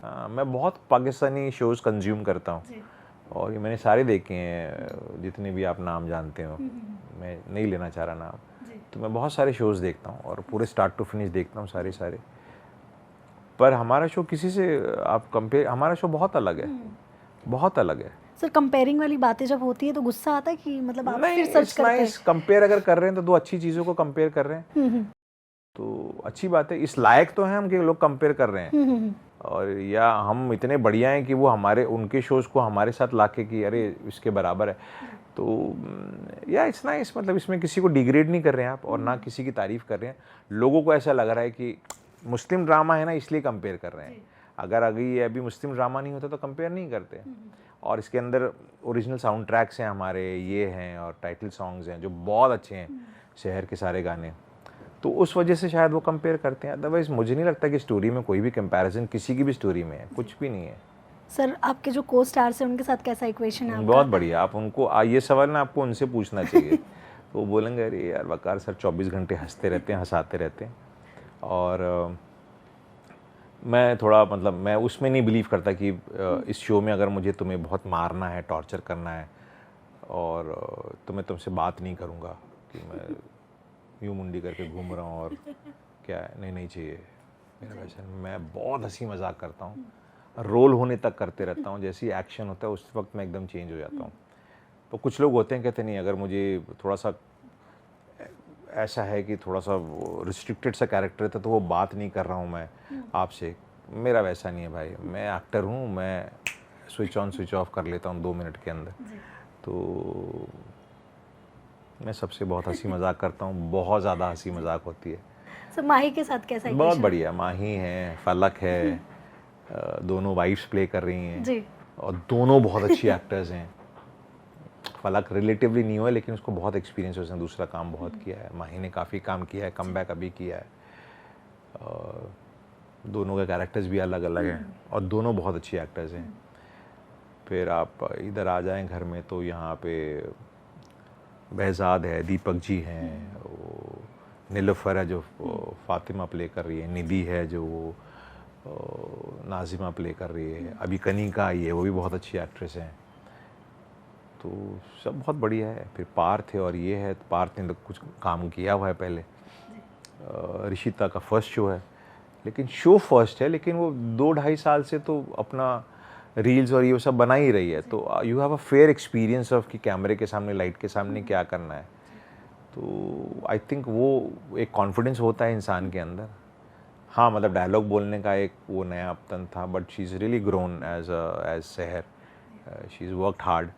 Speaker 1: हाँ मैं बहुत पाकिस्तानी शोज़ कंज्यूम करता हूँ, और ये मैंने सारे देखे हैं जितने भी आप नाम जानते हो। मैं नहीं लेना चाह रहा नाम, तो मैं बहुत सारे शोज़ देखता हूँ, और पूरे स्टार्ट टू फिनिश देखता हूँ सारे। पर हमारा शो किसी से आप कंपेयर, हमारा शो बहुत अलग है, बहुत अलग है।
Speaker 2: सर कंपेयरिंग वाली बातें जब होती है तो गुस्सा आता है कि मतलब आप फिर सर्च करते हैं?
Speaker 1: कंपेयर अगर कर रहे हैं तो 2 अच्छी चीज़ों को कंपेयर कर रहे हैं, तो अच्छी बात है। इस लायक तो हैं हम कि लोग कंपेयर कर रहे हैं, और या हम इतने बढ़िया हैं कि वो हमारे उनके शोज़ को हमारे साथ लाके कि अरे इसके बराबर है। तो या इट्स नाइस, मतलब इसमें किसी को डिग्रेड नहीं कर रहे हैं आप, और ना किसी की तारीफ़ कर रहे हैं। लोगों को ऐसा लग रहा है कि मुस्लिम ड्रामा है ना इसलिए कंपेयर कर रहे हैं। अगर अभी मुस्लिम ड्रामा नहीं होता तो कंपेयर नहीं करते। और इसके अंदर ओरिजिनल साउंड ट्रैक्स हैं हमारे, ये हैं, और टाइटल सॉन्ग्स हैं जो बहुत अच्छे हैं, शहर के सारे गाने, तो उस वजह से शायद वो कंपेयर करते हैं। अदरवाइज मुझे नहीं लगता कि स्टोरी में कोई भी कंपैरिजन किसी की भी स्टोरी में है, कुछ भी नहीं है।
Speaker 2: सर आपके जो को स्टार्स हैं उनके साथ कैसा इक्वेशन है आपका?
Speaker 1: बहुत बढ़िया। आप उनको ये सवाल ना आपको उनसे पूछना चाहिए। तो वो बोलेंगे अरे यार वकार सर 24 घंटे हंसते रहते हैं, हंसाते रहते हैं। और मैं थोड़ा मतलब मैं उसमें नहीं बिलीव करता कि इस शो में अगर मुझे तुम्हें बहुत मारना है, टॉर्चर करना है, और तो मैं तुमसे बात नहीं करूँगा कि मैं यूँ मुंडी करके घूम रहा हूँ और क्या है, नहीं चाहिए मेरा वैसा। मैं बहुत हंसी मजाक करता हूँ, रोल होने तक करते रहता हूँ, जैसे ही एक्शन होता है उस वक्त मैं एकदम चेंज हो जाता हूँ। तो कुछ लोग होते हैं कहते नहीं, अगर मुझे थोड़ा सा ऐसा है कि थोड़ा सा रिस्ट्रिक्टेड सा कैरेक्टर है तो वो बात नहीं कर रहा हूँ मैं आपसे। मेरा वैसा नहीं है भाई, मैं एक्टर हूँ, मैं स्विच ऑन स्विच ऑफ कर लेता हूँ 2 मिनट के अंदर। तो मैं सबसे बहुत हंसी मजाक करता हूँ, बहुत ज़्यादा हंसी मजाक होती है।
Speaker 2: सर माही के साथ कैसा
Speaker 1: बहुत बढ़िया। माही है, फलक है, दोनों वाइफ्स प्ले कर रही हैं
Speaker 2: जी।
Speaker 1: और दोनों बहुत अच्छी एक्टर्स हैं। फलक रिलेटिवली न्यू है लेकिन उसको बहुत एक्सपीरियंस है, उसने दूसरा काम बहुत किया है। माही ने काफ़ी काम किया है, कमबैक अभी किया है। दोनों के कैरेक्टर्स भी अलग अलग हैं और दोनों बहुत अच्छी एक्टर्स हैं। फिर आप इधर आ जाएं घर में तो यहाँ पे बहजाद है, दीपक जी हैं, वो नीलोफर है जो फातिमा प्ले कर रही है, निधि है जो नाजिमा प्ले कर रही है, अभी कनिका आई है, वो भी बहुत अच्छी एक्ट्रेस हैं। तो सब बहुत बढ़िया है। फिर पार्थ है और ये है, पार्थ ने तो कुछ काम किया हुआ है पहले। ऋषिता का फर्स्ट शो है, लेकिन शो फर्स्ट है, लेकिन वो 2-2.5 साल से तो अपना रील्स और ये सब बना ही रही है। तो you have a fair experience of कि कैमरे के सामने, लाइट के सामने क्या करना है। तो आई थिंक वो एक कॉन्फिडेंस होता है इंसान के अंदर। हाँ मतलब डायलॉग बोलने का एक वो नयापन था, but she is really grown as Sehar. She is worked hard.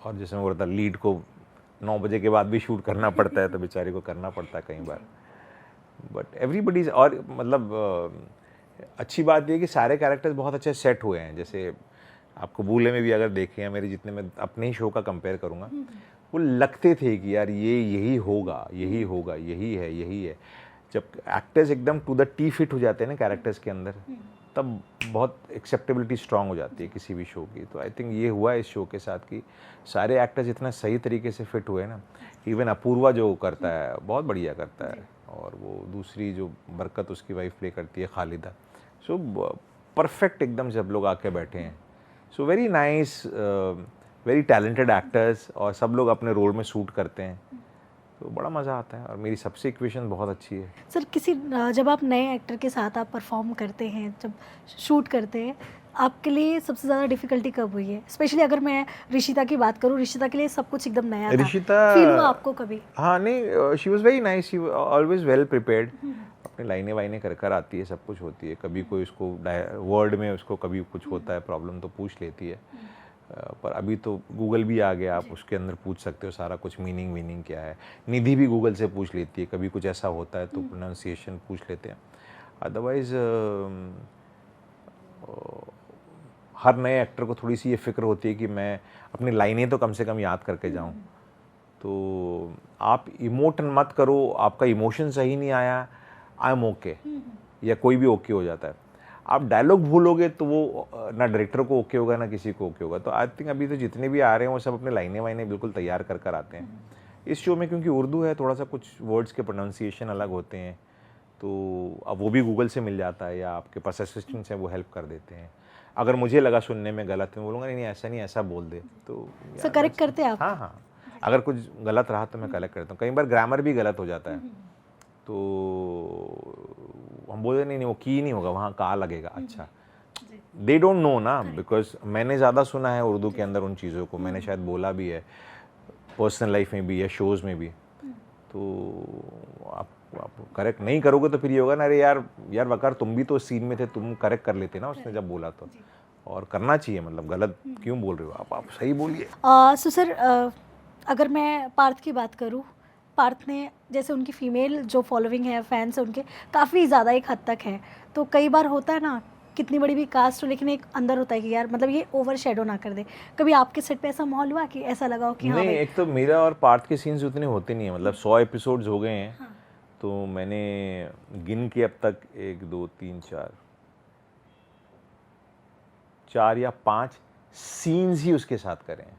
Speaker 1: और जैसे मैं बोलता लीड को 9 बजे के बाद भी शूट करना पड़ता है तो बेचारे को करना पड़ता है कई बार। बट एवरीबडी, और मतलब अच्छी बात ये कि सारे कैरेक्टर्स बहुत अच्छे सेट हुए हैं। जैसे आपको बूले में भी अगर देखे हैं, मेरे जितने, मैं अपने ही शो का कंपेयर करूँगा, वो लगते थे कि यार ये यही होगा, यही होगा, यही है, यही है। जब एक्टर्स एकदम टू द टी फिट हो जाते हैं ना कैरेक्टर्स के अंदर, तब बहुत एक्सेप्टेबिलिटी स्ट्रांग हो जाती है किसी भी शो की। तो आई थिंक ये हुआ है इस शो के साथ कि सारे एक्टर्स इतना सही तरीके से फिट हुए ना। इवन अपूर्वा जो करता है बहुत बढ़िया करता है, और वो दूसरी जो बरकत उसकी वाइफ प्ले करती है खालिदा, सो परफेक्ट एकदम सब लोग आके बैठे हैं। So very nice, very talented actors, और सब लोग अपने रोल में सूट करते हैं, तो बड़ा मज़ा आता है। और मेरी सबसे इक्वेशन बहुत अच्छी है।
Speaker 2: सर जब आप नए एक्टर के साथ आप परफॉर्म करते हैं, जब शूट करते हैं, आपके लिए सबसे ज़्यादा डिफिकल्टी कब हुई है? स्पेशली अगर मैं ऋषिता की बात करूँ, ऋषिता के लिए सब कुछ एकदम नया था।
Speaker 1: ऋषिता
Speaker 2: फील हुआ आपको कभी?
Speaker 1: हाँ नहीं, she was very nice, she always well prepared. अपनी लाइनें वाइनें कर आती है, सब कुछ होती है। कभी कोई उसको वर्ड में उसको कभी कुछ होता है प्रॉब्लम तो पूछ लेती है। पर अभी तो गूगल भी आ गया, आप उसके अंदर पूछ सकते हो सारा कुछ, मीनिंग क्या है। निधि भी गूगल से पूछ लेती है, कभी कुछ ऐसा होता है तो प्रोनाउंसिएशन पूछ लेते हैं। अदरवाइज हर नए एक्टर को थोड़ी सी ये फिक्र होती है कि मैं अपनी लाइनें तो कम से कम याद करके जाऊं। तो आप इमोट मत करो, आपका इमोशन सही नहीं आया, आई एम ओके, या कोई भी ओके हो जाता है। आप डायलॉग भूलोगे तो वो ना डायरेक्टर को ओके होगा ना किसी को ओके होगा। तो आई थिंक अभी तो जितने भी आ रहे हैं वो सब अपने लाइनें वाइनें बिल्कुल तैयार कर आते हैं। इस शो में क्योंकि उर्दू है, थोड़ा सा कुछ वर्ड्स के प्रोनाउंसिएशन अलग होते हैं, तो अब वो भी गूगल से मिल जाता है, या आपके पास असिस्टेंट्स हैं वो हेल्प कर देते हैं। अगर मुझे लगा सुनने में गलत है, मैं बोलूँगा नहीं ऐसा बोल दे, तो
Speaker 2: सर करेक्ट करते हैं आप?
Speaker 1: हाँ, अगर कुछ गलत रहा तो मैं करेक्ट करता हूँ। कई बार ग्रामर भी गलत हो जाता है, तो हम बोलते नहीं वो की नहीं होगा, वहाँ का लगेगा। अच्छा, दे डोंट नो ना, बिकॉज मैंने ज़्यादा सुना है उर्दू के अंदर उन चीज़ों को, मैंने शायद बोला भी है पर्सनल लाइफ में भी या शोज़ में भी। तो आप करेक्ट नहीं करोगे तो फिर ये होगा ना, अरे यार वकार तुम भी तो सीन में थे, तुम करेक्ट कर लेते ना उसने जब बोला तो। और करना चाहिए, मतलब गलत क्यों बोल रहे हो आप सही बोलिए।
Speaker 2: सो सर अगर मैं पार्थ की बात करूँ, पार्थ ने, जैसे उनकी फीमेल जो फॉलोइंग है, फैंस है उनके काफ़ी ज़्यादा एक हद तक है, तो कई बार होता है ना, कितनी बड़ी भी कास्ट हो लेकिन एक अंदर होता है कि यार मतलब ये ओवर शेडो ना कर दे। कभी आपके सेट पे ऐसा माहौल हुआ कि ऐसा लगा हो कि हाँ
Speaker 1: नहीं,
Speaker 2: भाई?
Speaker 1: एक तो मेरा और पार्थ के सीन्स उतने होते नहीं है, मतलब 100 एपिसोड्स हो गए हैं।
Speaker 2: हाँ।
Speaker 1: तो मैंने गिन के अब तक 1 2 3 4 या 5 सीन्स ही उसके साथ करे हैं,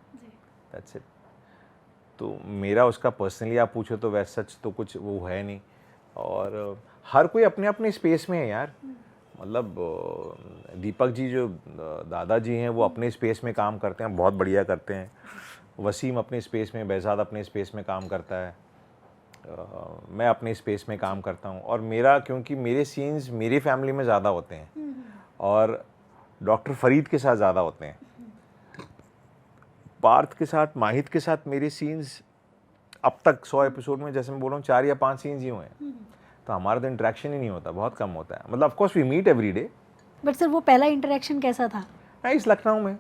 Speaker 1: दैट्स इट। तो मेरा उसका पर्सनली आप पूछो तो वैसे सच तो कुछ वो है नहीं। और हर कोई अपने अपने स्पेस में है यार, मतलब दीपक जी जो दादाजी हैं वो अपने स्पेस में काम करते हैं, बहुत बढ़िया करते हैं। वसीम अपने स्पेस में, बेहज़ाद अपने स्पेस में काम करता है, मैं अपने स्पेस में काम करता हूँ। और मेरा, क्योंकि मेरे सीन्स मेरी फैमिली में ज़्यादा होते हैं और डॉक्टर फरीद के साथ ज़्यादा होते हैं, पार्थ के साथ, माहित के साथ मेरे सीन्स अब तक 100 एपिसोड में, जैसे मैं बोल रहा हूँ, 4 या 5 सीन्स ही हुए हैं। तो हमारा तो इंटरेक्शन ही नहीं होता, बहुत कम होता है। मतलब of course we meet every day.
Speaker 2: But sir वो पहला इंटरेक्शन कैसा था?
Speaker 1: इस लखनऊ में।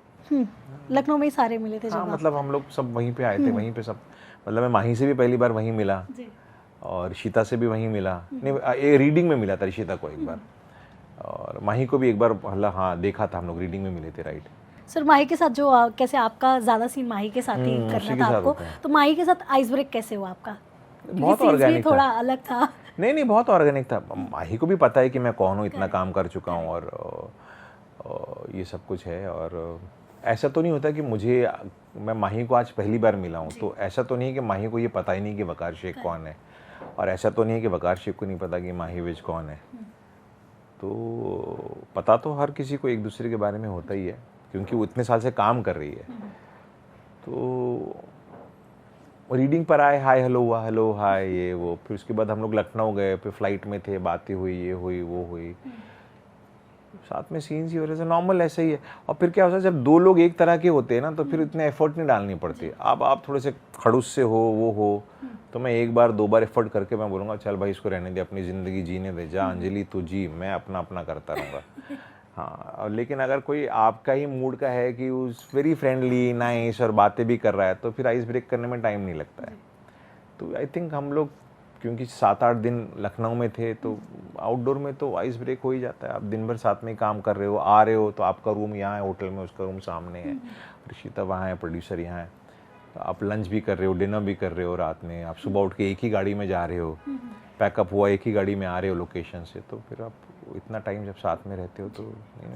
Speaker 2: लखनऊ में ही सारे मिले थे जब
Speaker 1: हाँ,
Speaker 2: आप?
Speaker 1: मतलब हम लोग सब वहीं पे आए थे, वहीं पे सब। मतलब मैं माही से भी पहली बार वहीं मिला
Speaker 2: जी।
Speaker 1: और ऋषिता से भी वहीं मिला। नहीं, रीडिंग में मिला था ऋषिता को एक बार, और माही को भी एक बार, मतलब हाँ देखा था, हम लोग रीडिंग में मिले थे, राइट।
Speaker 2: सर माही के साथ जो कैसे आपका ज़्यादा सीन माही के साथ ही
Speaker 1: उसी
Speaker 2: करना
Speaker 1: के
Speaker 2: था
Speaker 1: साथ
Speaker 2: आपको,
Speaker 1: होता है।
Speaker 2: तो माही के साथ आइस ब्रेक कैसे हुआ आपका? क्योंकि
Speaker 1: बहुत
Speaker 2: scenes भी
Speaker 1: ऑर्गेनिक
Speaker 2: थोड़ा
Speaker 1: था।
Speaker 2: अलग था।
Speaker 1: नहीं, बहुत ऑर्गेनिक था। माही को भी पता है कि मैं कौन हूँ, इतना काम कर चुका हूँ, और ये सब कुछ है। और ऐसा तो नहीं होता कि मैं माही को आज पहली बार मिला हूँ, तो ऐसा तो नहीं कि माही को ये पता ही नहीं कि वकार शेख कौन है, और ऐसा तो नहीं है कि वकार शेख को नहीं पता कि माही विज कौन है। तो पता तो हर किसी को एक दूसरे के बारे में होता ही है, क्योंकि वो इतने साल से काम कर रही है। तो रीडिंग पर आए, हाय हेलो हुआ, हेलो हाय ये वो, फिर उसके बाद हम लोग लखनऊ गए, फिर फ्लाइट में थे, बातें हुई, ये हुई वो हुई, साथ में सीन्स ही हो रहे थे, नॉर्मल ऐसे ही है। और फिर क्या होता है, जब दो लोग एक तरह के होते हैं ना, तो फिर इतने एफर्ट नहीं डालनी पड़ती। अब आप थोड़े से खड़ूस से हो, वो हो, तो मैं 1 बार 2 बार एफर्ट करके मैं बोलूँगा चल भाई इसको रहने दे, अपनी ज़िंदगी जीने दे, जा अंजलि तू जी, मैं अपना अपना करता रहूँगा। हाँ, और लेकिन अगर कोई आपका ही मूड का है कि उस वेरी फ्रेंडली नाइस और बातें भी कर रहा है, तो फिर आइस ब्रेक करने में टाइम नहीं लगता है। तो आई थिंक हम लोग क्योंकि 7-8 दिन लखनऊ में थे, तो आउटडोर में तो आइस ब्रेक हो ही जाता है। आप दिन भर साथ में काम कर रहे हो, आ रहे हो, तो आपका रूम यहाँ है होटल में, उसका रूम सामने है, ऋषिता वहाँ है, प्रोड्यूसर यहाँ है, तो आप लंच भी कर रहे हो, डिनर भी कर रहे हो रात में, आप सुबह उठ के एक ही गाड़ी में जा रहे हो, पैकअप हुआ एक ही गाड़ी में आ रहे हो लोकेशन से, तो फिर आप इतना टाइम जब साथ में रहते हो तो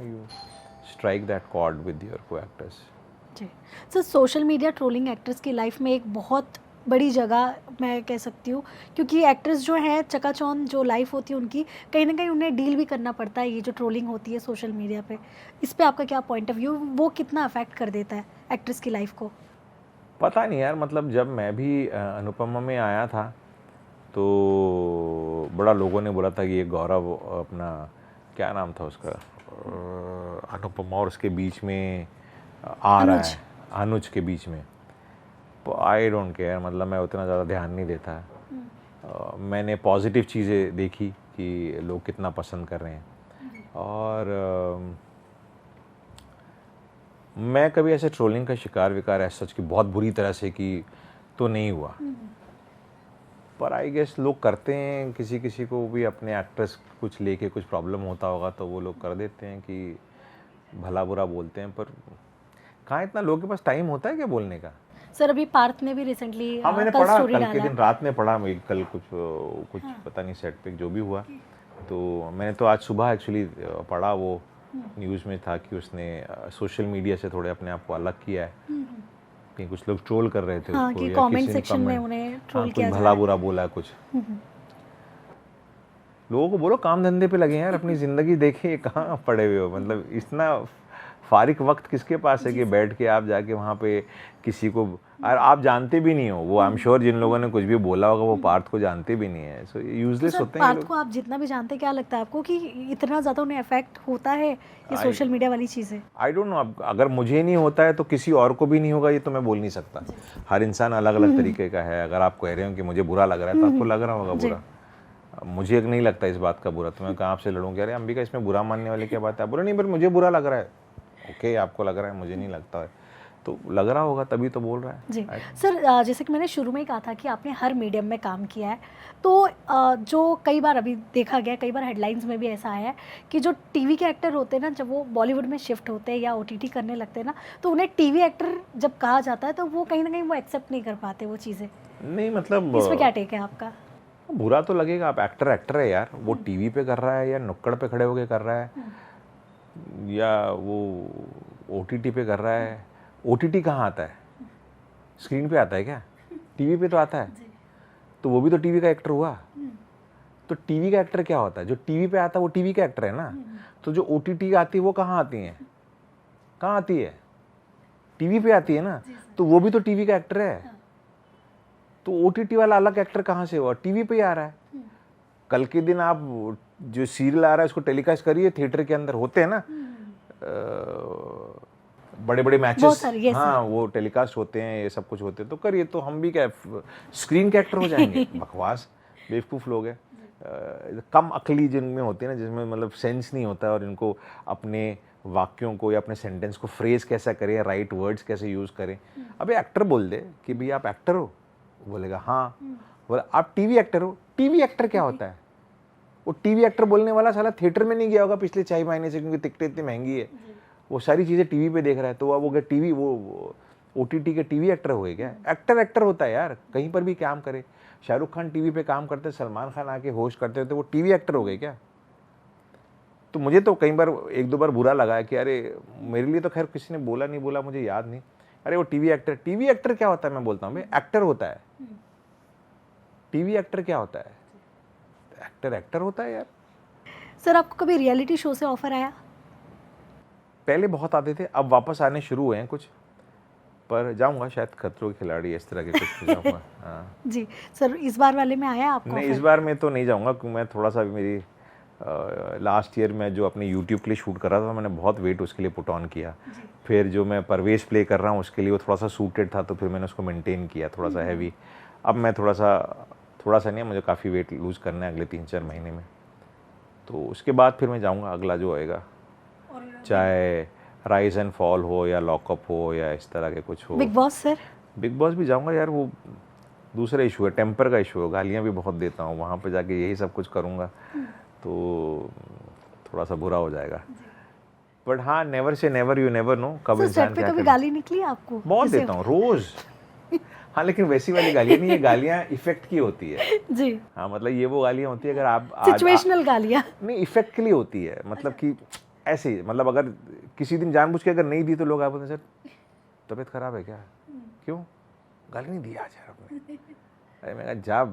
Speaker 1: you strike that chord with your co actors.
Speaker 2: जी sir, social media trolling actors की लाइफ में एक बहुत बड़ी जगह मैं कह सकती हूँ, क्योंकि एक्टर्स जो हैं चकाचौंध जो लाइफ होती है उनकी, कहीं ना कहीं उन्हें डील भी करना पड़ता है ये जो ट्रोलिंग होती है सोशल मीडिया पे। इस पे आपका क्या पॉइंट ऑफ व्यू, वो कितना अफेक्ट कर देता है एक्ट्रेस की लाइफ को?
Speaker 1: पता नहीं यार, मतलब जब मैं भी अनुपमा में आया था तो बड़ा लोगों ने बोला था कि ये गौरव, अपना क्या नाम था उसका, अनुपमा और उसके बीच में आ रहा है, अनुज के बीच में। आई डोंट केयर, मतलब मैं उतना ज़्यादा ध्यान नहीं देता। मैंने पॉजिटिव चीज़ें देखी कि लोग कितना पसंद कर रहे हैं, और मैं कभी ऐसे ट्रोलिंग का शिकार ऐसा सच की बहुत बुरी तरह से कि तो नहीं हुआ। पर आई गेस लोग करते हैं, किसी किसी को भी अपने एक्ट्रेस कुछ लेके कुछ प्रॉब्लम होता होगा तो वो लोग कर देते हैं कि भला बुरा बोलते हैं, पर कहाँ इतना लोगों के पास टाइम होता है क्या बोलने का।
Speaker 2: सर अभी पार्थ ने भी रिसेंटली
Speaker 1: हाँ, मैंने पढ़ा, कल के दिन रात में पढ़ा, मैं कल कुछ पता नहीं सेट पे जो भी हुआ, तो मैंने तो आज सुबह एक्चुअली पढ़ा, वो न्यूज़ में था कि उसने सोशल मीडिया से थोड़े अपने आप को अलग किया है, कि कुछ लोग ट्रोल कर रहे थे उसको,
Speaker 2: कि
Speaker 1: या
Speaker 2: कमेंट
Speaker 1: किसी ने
Speaker 2: सेक्शन में उन्हें ट्रोल किया
Speaker 1: कुछ
Speaker 2: जा
Speaker 1: भला बुरा बोला कुछ। लोगों को बोलो काम धंधे पे लगे यार, अपनी ज़िंदगी देखिए, कहाँ पड़े हुए हो, मतलब इतना फारिग वक्त किसके पास है कि बैठ के आप जाके वहाँ पे किसी को, और आप जानते भी नहीं हो वो, आई एम श्योर जिन लोगों ने कुछ भी बोला होगा वो पार्थ को जानते भी नहीं है, सो यूजलेस होते हैं
Speaker 2: पार्थ को आप जितना भी जानते हैं, क्या लगता है आपको कि इतना ज़्यादा उन्हें इफेक्ट होता है ये सोशल मीडिया वाली चीज़ें?
Speaker 1: आई डोंट नो, अगर मुझे नहीं होता है तो किसी और को भी नहीं होगा, ये तो मैं बोल नहीं सकता। हर इंसान अलग अलग तरीके का है। अगर आप कह रहे हो कि मुझे बुरा लग रहा है तो आपको लग रहा होगा बुरा, मुझे नहीं लगता इस बात का बुरा, तो मैं कहाँ आपसे लड़ूँ, कह रहे अंबिका इसमें बुरा मानने वाले क्या बात है, बुरा नहीं, पर मुझे बुरा लग रहा है, ओके आपको लग रहा है, मुझे नहीं लगता है। तो लग रहा होगा तभी तो बोल रहा है।
Speaker 2: जी सर, जैसे कि मैंने शुरू में ही कहा था कि आपने हर मीडियम में काम किया है, तो जो कई बार अभी देखा गया, कई बार हेडलाइंस में भी ऐसा आया है कि जो टीवी के एक्टर होते हैं ना, जब वो बॉलीवुड में शिफ्ट होते हैं या ओटीटी करने लगते हैं ना, तो उन्हें टीवी एक्टर जब कहा जाता है तो वो कहीं ना कहीं वो एक्सेप्ट नहीं कर पाते वो चीज़ें।
Speaker 1: नहीं मतलब
Speaker 2: इसमें क्या टेक है आपका?
Speaker 1: बुरा तो लगेगा, आप एक्टर है यार, वो टीवी पे कर रहा है या नुक्कड़ पे खड़े होके कर रहा है या वो ओटीटी पे कर रहा है। ओटीटी कहाँ आता है? स्क्रीन पे आता है क्या? टीवी पे तो आता है, तो वो भी तो टीवी का एक्टर हुआ। तो टीवी का एक्टर क्या होता है? जो टीवी पे आता है वो टीवी का एक्टर है ना। तो जो ओटीटी आती है वो कहाँ आती है? कहाँ आती है? टीवी पे आती है ना, तो वो भी तो टीवी का एक्टर है। तो ओटीटी वाला अलग एक्टर कहाँ से हुआ? टीवी पे ही आ रहा है। कल के दिन आप जो सीरियल आ रहा है उसको टेलीकास्ट करिए, थिएटर के अंदर होते हैं ना बड़े बड़े मैचेस, हाँ वो टेलीकास्ट होते हैं, ये सब कुछ होते हैं, तो करिए। तो हम भी क्या स्क्रीन के एक्टर हो जाएंगे? बकवास, बेवकूफ़ लोग हैं। कम अकली जिनमें होती है ना, जिसमें मतलब सेंस नहीं होता है और इनको अपने वाक्यों को या अपने सेंटेंस को फ्रेज कैसा करें, राइट वर्ड्स कैसे यूज़ करें। अबे एक्टर बोल दे कि भाई आप एक्टर हो, बोलेगा हाँ। बोला आप टीवी एक्टर हो। टीवी एक्टर क्या होता है? वो टीवी एक्टर बोलने वाला साला थिएटर में नहीं गया होगा पिछले 6 महीने से, क्योंकि टिकटें इतनी महंगी है। वो सारी चीज़ें टीवी पे देख रहा है, तो अब वो क्या टीवी, वो ओटीटी के टीवी एक्टर हो गए क्या? एक्टर होता है यार, कहीं पर भी काम करे। शाहरुख खान टीवी पे काम करते, सलमान खान आके होस्ट करते होते, वो टीवी एक्टर हो गए क्या? तो मुझे तो कई बार 1-2 बार बुरा लगा है कि अरे मेरे लिए तो खैर किसी ने बोला नहीं बोला, मुझे याद नहीं। अरे वो टीवी एक्टर क्या होता है? मैं बोलता हूँ भाई एक्टर होता है। टीवी एक्टर क्या होता है? एक्टर होता है यार।
Speaker 2: सर आपको कभी रियलिटी शो से ऑफर आया?
Speaker 1: पहले बहुत आते थे, अब वापस आने शुरू हुए हैं कुछ, पर जाऊंगा शायद खतरों के खिलाड़ी इस तरह के कुछ जाऊंगा। हाँ
Speaker 2: जी सर, इस बार वाले में आया आपको?
Speaker 1: नहीं, इस बार में तो नहीं जाऊंगा, क्योंकि मैं थोड़ा सा मेरी लास्ट ईयर में जो अपने यूट्यूब के लिए शूट कर रहा था, मैंने बहुत वेट उसके लिए पुट ऑन किया। फिर जो मैं परवेश प्ले कर रहा हूँ उसके लिए वो थोड़ा सा सूटेड था, तो फिर मैंने उसको मेंटेन किया, थोड़ा सा हैवी। अब मैं थोड़ा सा नहीं, मुझे काफ़ी वेट लूज़ करना है अगले 3-4 महीने में, तो उसके बाद फिर मैं जाऊँगा अगला जो आएगा, चाहे राइज एंड फॉल हो या लॉकअप हो या इस तरह के कुछ हो।
Speaker 2: Big boss? Sir
Speaker 1: big boss भी जाऊंगा यार, वो दूसरा इशू है, टेम्पर का इशू है, गालियाँ भी बहुत देता हूँ, वहाँ पे जाके यही सब कुछ करूँगा तो थोड़ा सा बुरा हो जाएगा। बट हाँ, never say never, you never know कब इंसान क्या
Speaker 2: कभी गाली निकली आपको?
Speaker 1: बहुत देता हूँ रोज। हाँ लेकिन वैसी वाली गालियाँ नहीं, ये गालियाँ इफेक्ट की होती है
Speaker 2: जी।
Speaker 1: हाँ, मतलब ये वो गालियाँ होती है अगर आप
Speaker 2: सिचुएशनल गालियाँ
Speaker 1: नहीं, इफेक्ट के लिए होती है, मतलब कि ऐसे ही, मतलब अगर किसी दिन जानबूझ के अगर नहीं दी तो लोग आप बोलते हैं सर तबीयत खराब है क्या? क्यों गाली नहीं दी आज यार आपने? अरे मैं कहा जा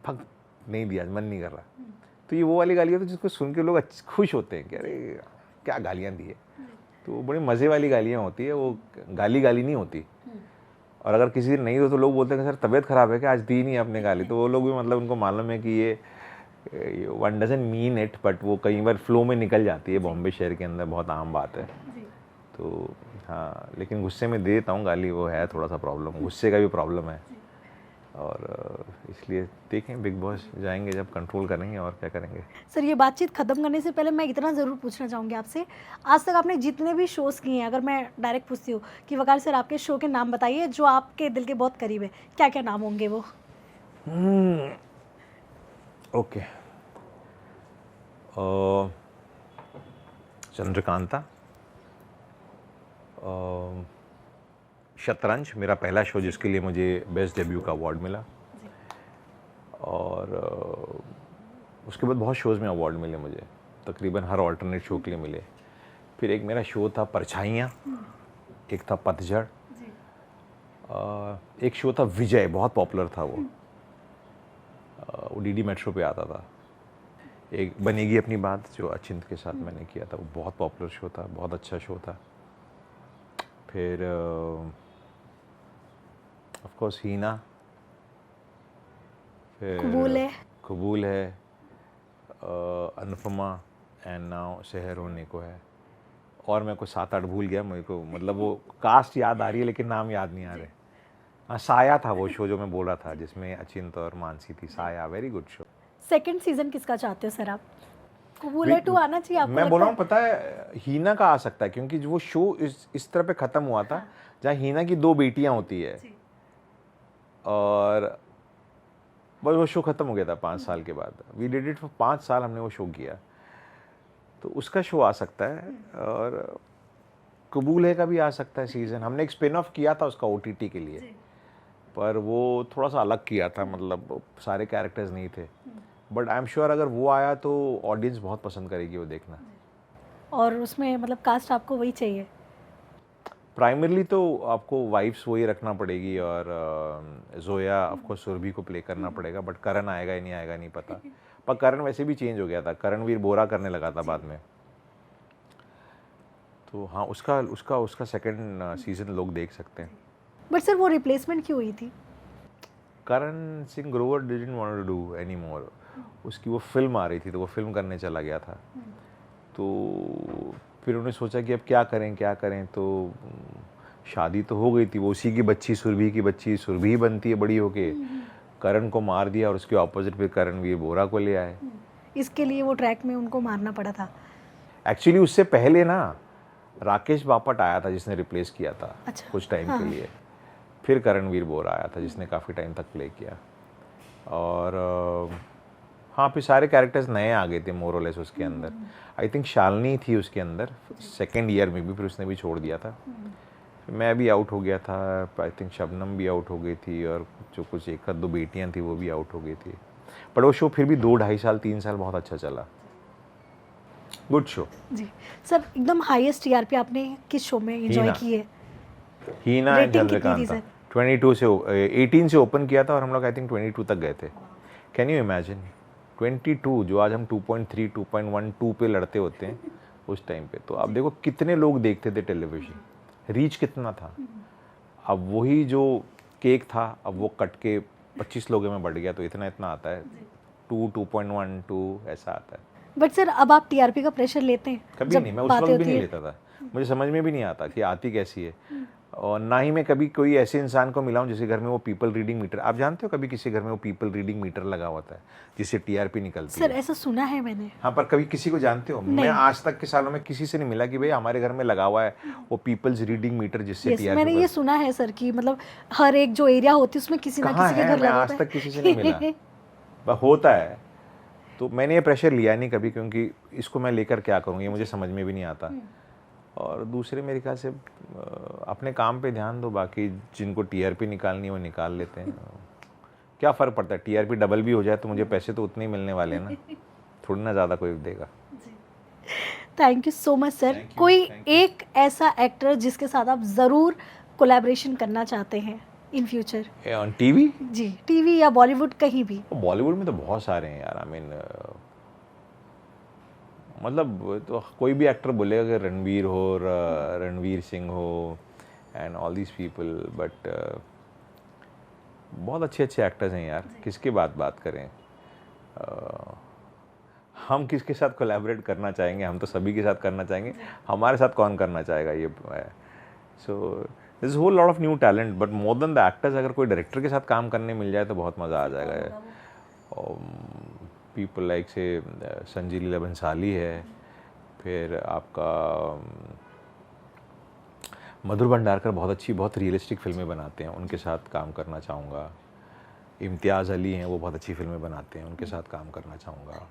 Speaker 1: फक, नहीं दिया, मन नहीं कर रहा। तो ये वो वाली गाली होती है जिसको सुन के लोग खुश होते हैं कि अरे क्या गालियाँ दी है। तो बड़ी मज़े वाली गालियाँ होती है, वो गाली नहीं होती। और अगर किसी दिन नहीं हो तो लोग बोलते हैं कि सर तबीयत ख़राब है क्या, आज दी नहीं आपने गाली। तो वो लोग भी मतलब उनको मालूम है कि ये one doesn't mean it, but वो कई बार फ्लो में निकल जाती है, बॉम्बे शहर के अंदर बहुत आम बात है। तो हाँ, लेकिन गुस्से में दे देता हूँ गाली, वो है थोड़ा सा प्रॉब्लम, गुस्से का भी प्रॉब्लम है। और इसलिए देखें, बिग बॉस जाएंगे जब कंट्रोल करेंगे और क्या करेंगे।
Speaker 2: सर ये बातचीत ख़त्म करने से पहले मैं इतना ज़रूर पूछना चाहूँगी आपसे, आज तक आपने जितने भी शोज़ किए हैं, अगर मैं डायरेक्ट पूछती हूँ कि वकार सर आपके शो के नाम बताइए जो आपके दिल के बहुत करीब है, क्या क्या नाम होंगे वो?
Speaker 1: ओके, चंद्रकांता, शतरंज मेरा पहला शो जिसके लिए मुझे बेस्ट डेब्यू का अवार्ड मिला, और उसके बाद बहुत शोज़ में अवार्ड मिले मुझे, तकरीबन हर ऑल्टरनेट शो के लिए मिले। फिर एक मेरा शो था परछाइयाँ, एक था पतझड़, एक शो था विजय, बहुत पॉपुलर था वो डीडी मेट्रो पे आता था। एक बनेगी अपनी बात जो अचिंत के साथ मैंने किया था, वो बहुत पॉपुलर शो था, बहुत अच्छा शो था। फिर ऑफ कोर्स हीना, फिर कबूल है, अनुपमा, एंड नाउ शहर होने को है। और मैं कुछ 7-8 भूल गया, मेरे को मतलब वो कास्ट याद आ रही है लेकिन नाम याद नहीं आ रहे। हाँ, साया था वो शो जो मैं बोल रहा था जिसमें अचिंत और मानसी थी, साया, very good show.
Speaker 2: Second season किसका चाहते हो सर आप? कबूल है 2 आना चाहिए आपको
Speaker 1: मैं बोल रहा
Speaker 2: लगता
Speaker 1: हूँ, पता है हीना का आ सकता है, क्योंकि जो वो शो इस तरह पे खत्म हुआ था जहाँ हीना की 2 बेटियां होती है, और बस वो शो खत्म हो गया था 5 साल के बाद। वी डिड इट फॉर 5 साल, हमने वो शो किया, तो उसका शो आ सकता है। और कबूल है का भी आ सकता है सीजन। हमने एक स्पिन ऑफ किया था उसका ओटीटी के लिए, पर वो थोड़ा सा अलग किया था, मतलब सारे कैरेक्टर्स नहीं थे। बट आई एम श्योर अगर वो आया तो ऑडियंस बहुत पसंद करेगी वो देखना।
Speaker 2: है। और उसमें मतलब कास्ट आपको वही चाहिए?
Speaker 1: प्राइमरली तो आपको वाइफ्स वही रखना पड़ेगी, और जोया ऑफकोर्स सुरभि को प्ले करना पड़ेगा, बट करण आएगा या नहीं आएगा नहीं पता। पर करण वैसे भी चेंज हो गया था, करणवीर बोरा करने लगा था बाद में। तो हाँ, उसका उसका उसका सेकंड सीजन लोग देख सकते हैं।
Speaker 2: बट सर वो रिप्लेसमेंट क्यों हुई थी?
Speaker 1: Karan Singh Grover didn't want to do any more. उसकी वो फिल्म आ रही थी तो वो फिल्म करने चला गया था। तो फिर उन्होंने सोचा कि अब क्या करें, तो शादी तो हो गई थी, वो उसी की बच्ची सुरभि बनती है बड़ी होके। करण को मार दिया और उसके ऑपोजिट फिर करणवीर बोरा को ले आए।
Speaker 2: इसके लिए वो ट्रैक में उनको मारना पड़ा था।
Speaker 1: एक्चुअली उससे पहले ना राकेश बापट आया था जिसने रिप्लेस किया था।
Speaker 2: अच्छा,
Speaker 1: कुछ टाइम के लिए। फिर करणवीर बोरा आया था जिसने काफ़ी टाइम तक प्ले किया। और हाँ, फिर सारे कैरेक्टर्स नए आ गए थे मोरलेस उसके अंदर। आई थिंक शालिनी थी उसके अंदर सेकेंड ईयर में भी, फिर उसने भी छोड़ दिया था। मैं भी आउट हो गया था, आई थिंक शबनम भी आउट हो गई थी, और जो कुछ 1-2 बेटियां थी वो भी आउट हो गई थी। पर वो शो फिर भी 2-2.5 साल 3 साल बहुत अच्छा चला। Good show.
Speaker 2: जी सर, एकदम हाईएस्ट टीआरपी आपने किस शो में एंजॉय
Speaker 1: हीना।
Speaker 2: की है?
Speaker 1: हीना एंड
Speaker 2: Rating कितनी
Speaker 1: चंद्रकांत
Speaker 2: थी
Speaker 1: था।
Speaker 2: सर?
Speaker 1: 22 से 18 से ओपन किया था और हम लोग आई थिंक 22 तक गए थे। कैन यू इमेजिन 22, जो आज हम 2.3 2.12 पे लड़ते होते हैं उस टाइम पे। तो आप देखो कितने लोग देखते थे टेलीविज़न, रीच कितना था। अब वही जो केक था अब वो कट के 25 लोगों में बढ़ गया, तो इतना इतना आता है, 2.1 2 ऐसा आता है।
Speaker 2: बट सर अब आप टीआरपी का प्रेशर लेते हैं?
Speaker 1: कभी
Speaker 2: जब
Speaker 1: नहीं, मैं उस
Speaker 2: बातें
Speaker 1: वक्त भी
Speaker 2: होती
Speaker 1: नहीं
Speaker 2: है।
Speaker 1: लेता था। मुझे समझ में भी नहीं आता कि आती कैसी है, और ना ही मैं कभी कोई ऐसे इंसान को मिला हूँ जिसके घर में वो पीपल रीडिंग मीटर, आप जानते हो कभी किसी घर में वो पीपल रीडिंग मीटर लगा होता है जिससे टीआरपी निकलती
Speaker 2: सर
Speaker 1: है?
Speaker 2: ऐसा सुना है मैंने।
Speaker 1: हाँ, पर कभी किसी को जानते हो? मैं आज तक के सालों में किसी से नहीं मिला कि भाई हमारे घर में लगा हुआ है वो पीपल्स रीडिंग मीटर जिससे
Speaker 2: यस, मैंने
Speaker 1: टीआरपी।
Speaker 2: ये सुना है सर कि मतलब हर एक जो एरिया होती है उसमें किसी ना
Speaker 1: कहाँ
Speaker 2: किसी के
Speaker 1: है?
Speaker 2: घर
Speaker 1: मैं
Speaker 2: लगा
Speaker 1: आज
Speaker 2: होता
Speaker 1: तक किसी से नहीं मिला। बस होता है, तो मैंने ये प्रेशर लिया नहीं कभी, क्योंकि इसको मैं लेकर क्या करूँ, ये मुझे समझ में भी नहीं आता। और दूसरे मेरे ख्याल से अपने काम पे ध्यान दो, बाकी जिनको टीआरपी निकालनी है वो निकाल लेते हैं। क्या फ़र्क पड़ता है, टीआरपी डबल भी हो जाए तो मुझे पैसे तो उतने ही मिलने वाले हैं ना, थोड़ी ना ज़्यादा कोई देगा।
Speaker 2: Thank you so much sir. कोई एक ऐसा एक्टर जिसके साथ आप ज़रूर कोलैबोरेशन करना चाहते हैं इन फ्यूचर?
Speaker 1: On TV?
Speaker 2: जी, टीवी या बॉलीवुड कहीं भी।
Speaker 1: बॉलीवुड में तो बहुत सारे हैं यार। आई मीन मतलब तो कोई भी एक्टर बोलेगा कि रणवीर हो, रणवीर सिंह हो and all these people, but बहुत अच्छे अच्छे एक्टर्स हैं यार, किसकी बात करें। हम किसके साथ कोलैबोरेट करना चाहेंगे? हम तो सभी के साथ करना चाहेंगे, हमारे साथ कौन करना चाहेगा ये है। So this whole lot of new talent, but more than the actors अगर कोई डायरेक्टर के साथ काम करने मिल जाए तो बहुत मज़ा आ जाएगा। पीपल लाइक से संजय लीला भंसाली है, फिर आपका मधुर भंडारकर बहुत अच्छी बहुत रियलिस्टिक फिल्में बनाते हैं, उनके साथ काम करना चाहूँगा। इम्तियाज़ अली हैं, वो बहुत अच्छी फिल्में बनाते हैं, उनके साथ काम करना चाहूँगा।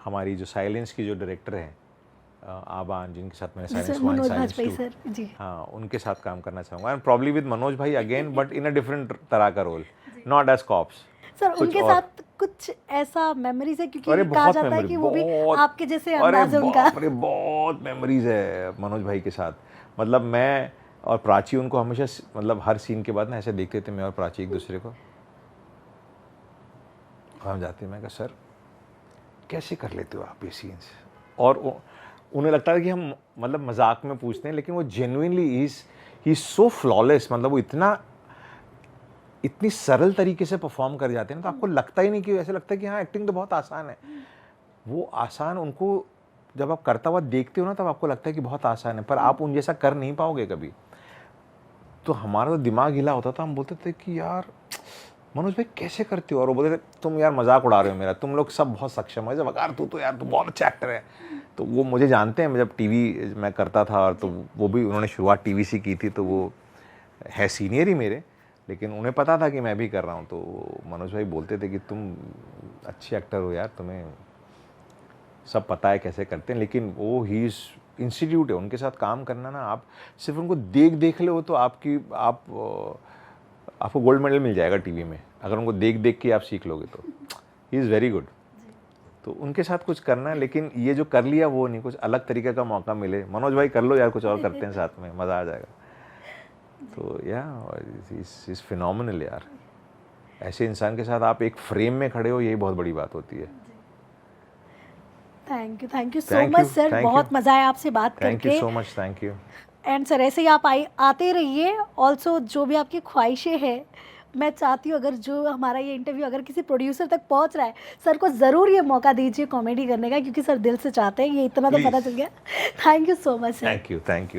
Speaker 1: हमारी जो साइलेंस की जो डायरेक्टर हैं आबान, जिनके साथ मैंने Silence 1
Speaker 2: Manoj
Speaker 1: Silence
Speaker 2: Vajpayee
Speaker 1: 2,
Speaker 2: sir ji.
Speaker 1: हाँ उनके साथ काम करना चाहूँगा। एंड प्रॉब्ली विद मनोज भाई again, but in a different तरह का role, not as cops.
Speaker 2: Sir उनके साथ कुछ ऐसा मेमोरीज है, क्योंकि कहा जाता है कि वो भी आपके जैसे अंदाज है उनका।
Speaker 1: अरे बहुत मेमोरीज है मनोज भाई के साथ। मतलब मैं और प्राची उनको हमेशा मतलब हर सीन के बाद ना ऐसे देखते थे, मैं और प्राची एक दूसरे को। हम जाते, मैं कहा सर कैसे कर लेते हो आप ये सीन्स? और उन्हें लगता है कि हम मतलब मजाक में पूछते हैं, लेकिन वो जेन्युइनली ही सो फ्लॉलेस, मतलब वो इतनी सरल तरीके से परफॉर्म कर जाते हैं ना, तो आपको लगता ही नहीं कि, ऐसे लगता है कि हाँ एक्टिंग तो बहुत आसान है। वो आसान, उनको जब आप करता हुआ देखते हो ना तब आपको लगता है कि बहुत आसान है, पर आप उन जैसा कर नहीं पाओगे कभी। तो हमारा तो दिमाग हिला होता था, हम बोलते थे कि यार मनोज भाई कैसे करते हो? और वो बोलते थे तुम यार मजाक उड़ा रहे हो मेरा, तुम लोग सब बहुत सक्षम हो। जब यार तू तो यार तू बहुत अच्छा एक्टर है। तो वो मुझे जानते हैं, जब टीवी मैं करता था, और तो वो भी उन्होंने शुरुआत टीवी से की थी, तो वो है सीनियर ही मेरे, लेकिन उन्हें पता था कि मैं भी कर रहा हूँ। तो मनोज भाई बोलते थे कि तुम अच्छे एक्टर हो यार, तुम्हें सब पता है कैसे करते हैं। लेकिन वो ही इंस्टीट्यूट है, उनके साथ काम करना ना, आप सिर्फ उनको देख ले हो तो आपको गोल्ड मेडल मिल जाएगा टीवी में, अगर उनको देख के आप सीख लोगे तो। He is very good. तो उनके साथ कुछ करना है, लेकिन ये जो कर लिया वो नहीं, कुछ अलग तरीके का मौका मिले, मनोज भाई कर लो यार, कुछ और करते हैं साथ में, मज़ा आ जाएगा। तो या इज़ फिनोमिनल यार। ऐसे इंसान के साथ आप एक फ्रेम में खड़े हो, यही बहुत बड़ी बात होती है।
Speaker 2: Thank you so
Speaker 1: Thank
Speaker 2: much
Speaker 1: you,
Speaker 2: sir,
Speaker 1: thank
Speaker 2: बहुत
Speaker 1: you.
Speaker 2: मज़ा आया आपसे बात
Speaker 1: थैंक
Speaker 2: करके।
Speaker 1: You so much, thank you.
Speaker 2: And sir ऐसे ही आप आते रहिए। ऑल्सो जो भी आपकी ख्वाहिशें हैं, मैं चाहती हूँ अगर जो हमारा ये इंटरव्यू अगर किसी प्रोड्यूसर तक पहुँच रहा है, सर को ज़रूर ये मौका दीजिए कॉमेडी करने का, क्योंकि सर दिल से चाहते हैं, ये इतना तो
Speaker 1: Please.
Speaker 2: पता चल गया। Thank you so much sir.
Speaker 1: Thank you, thank you.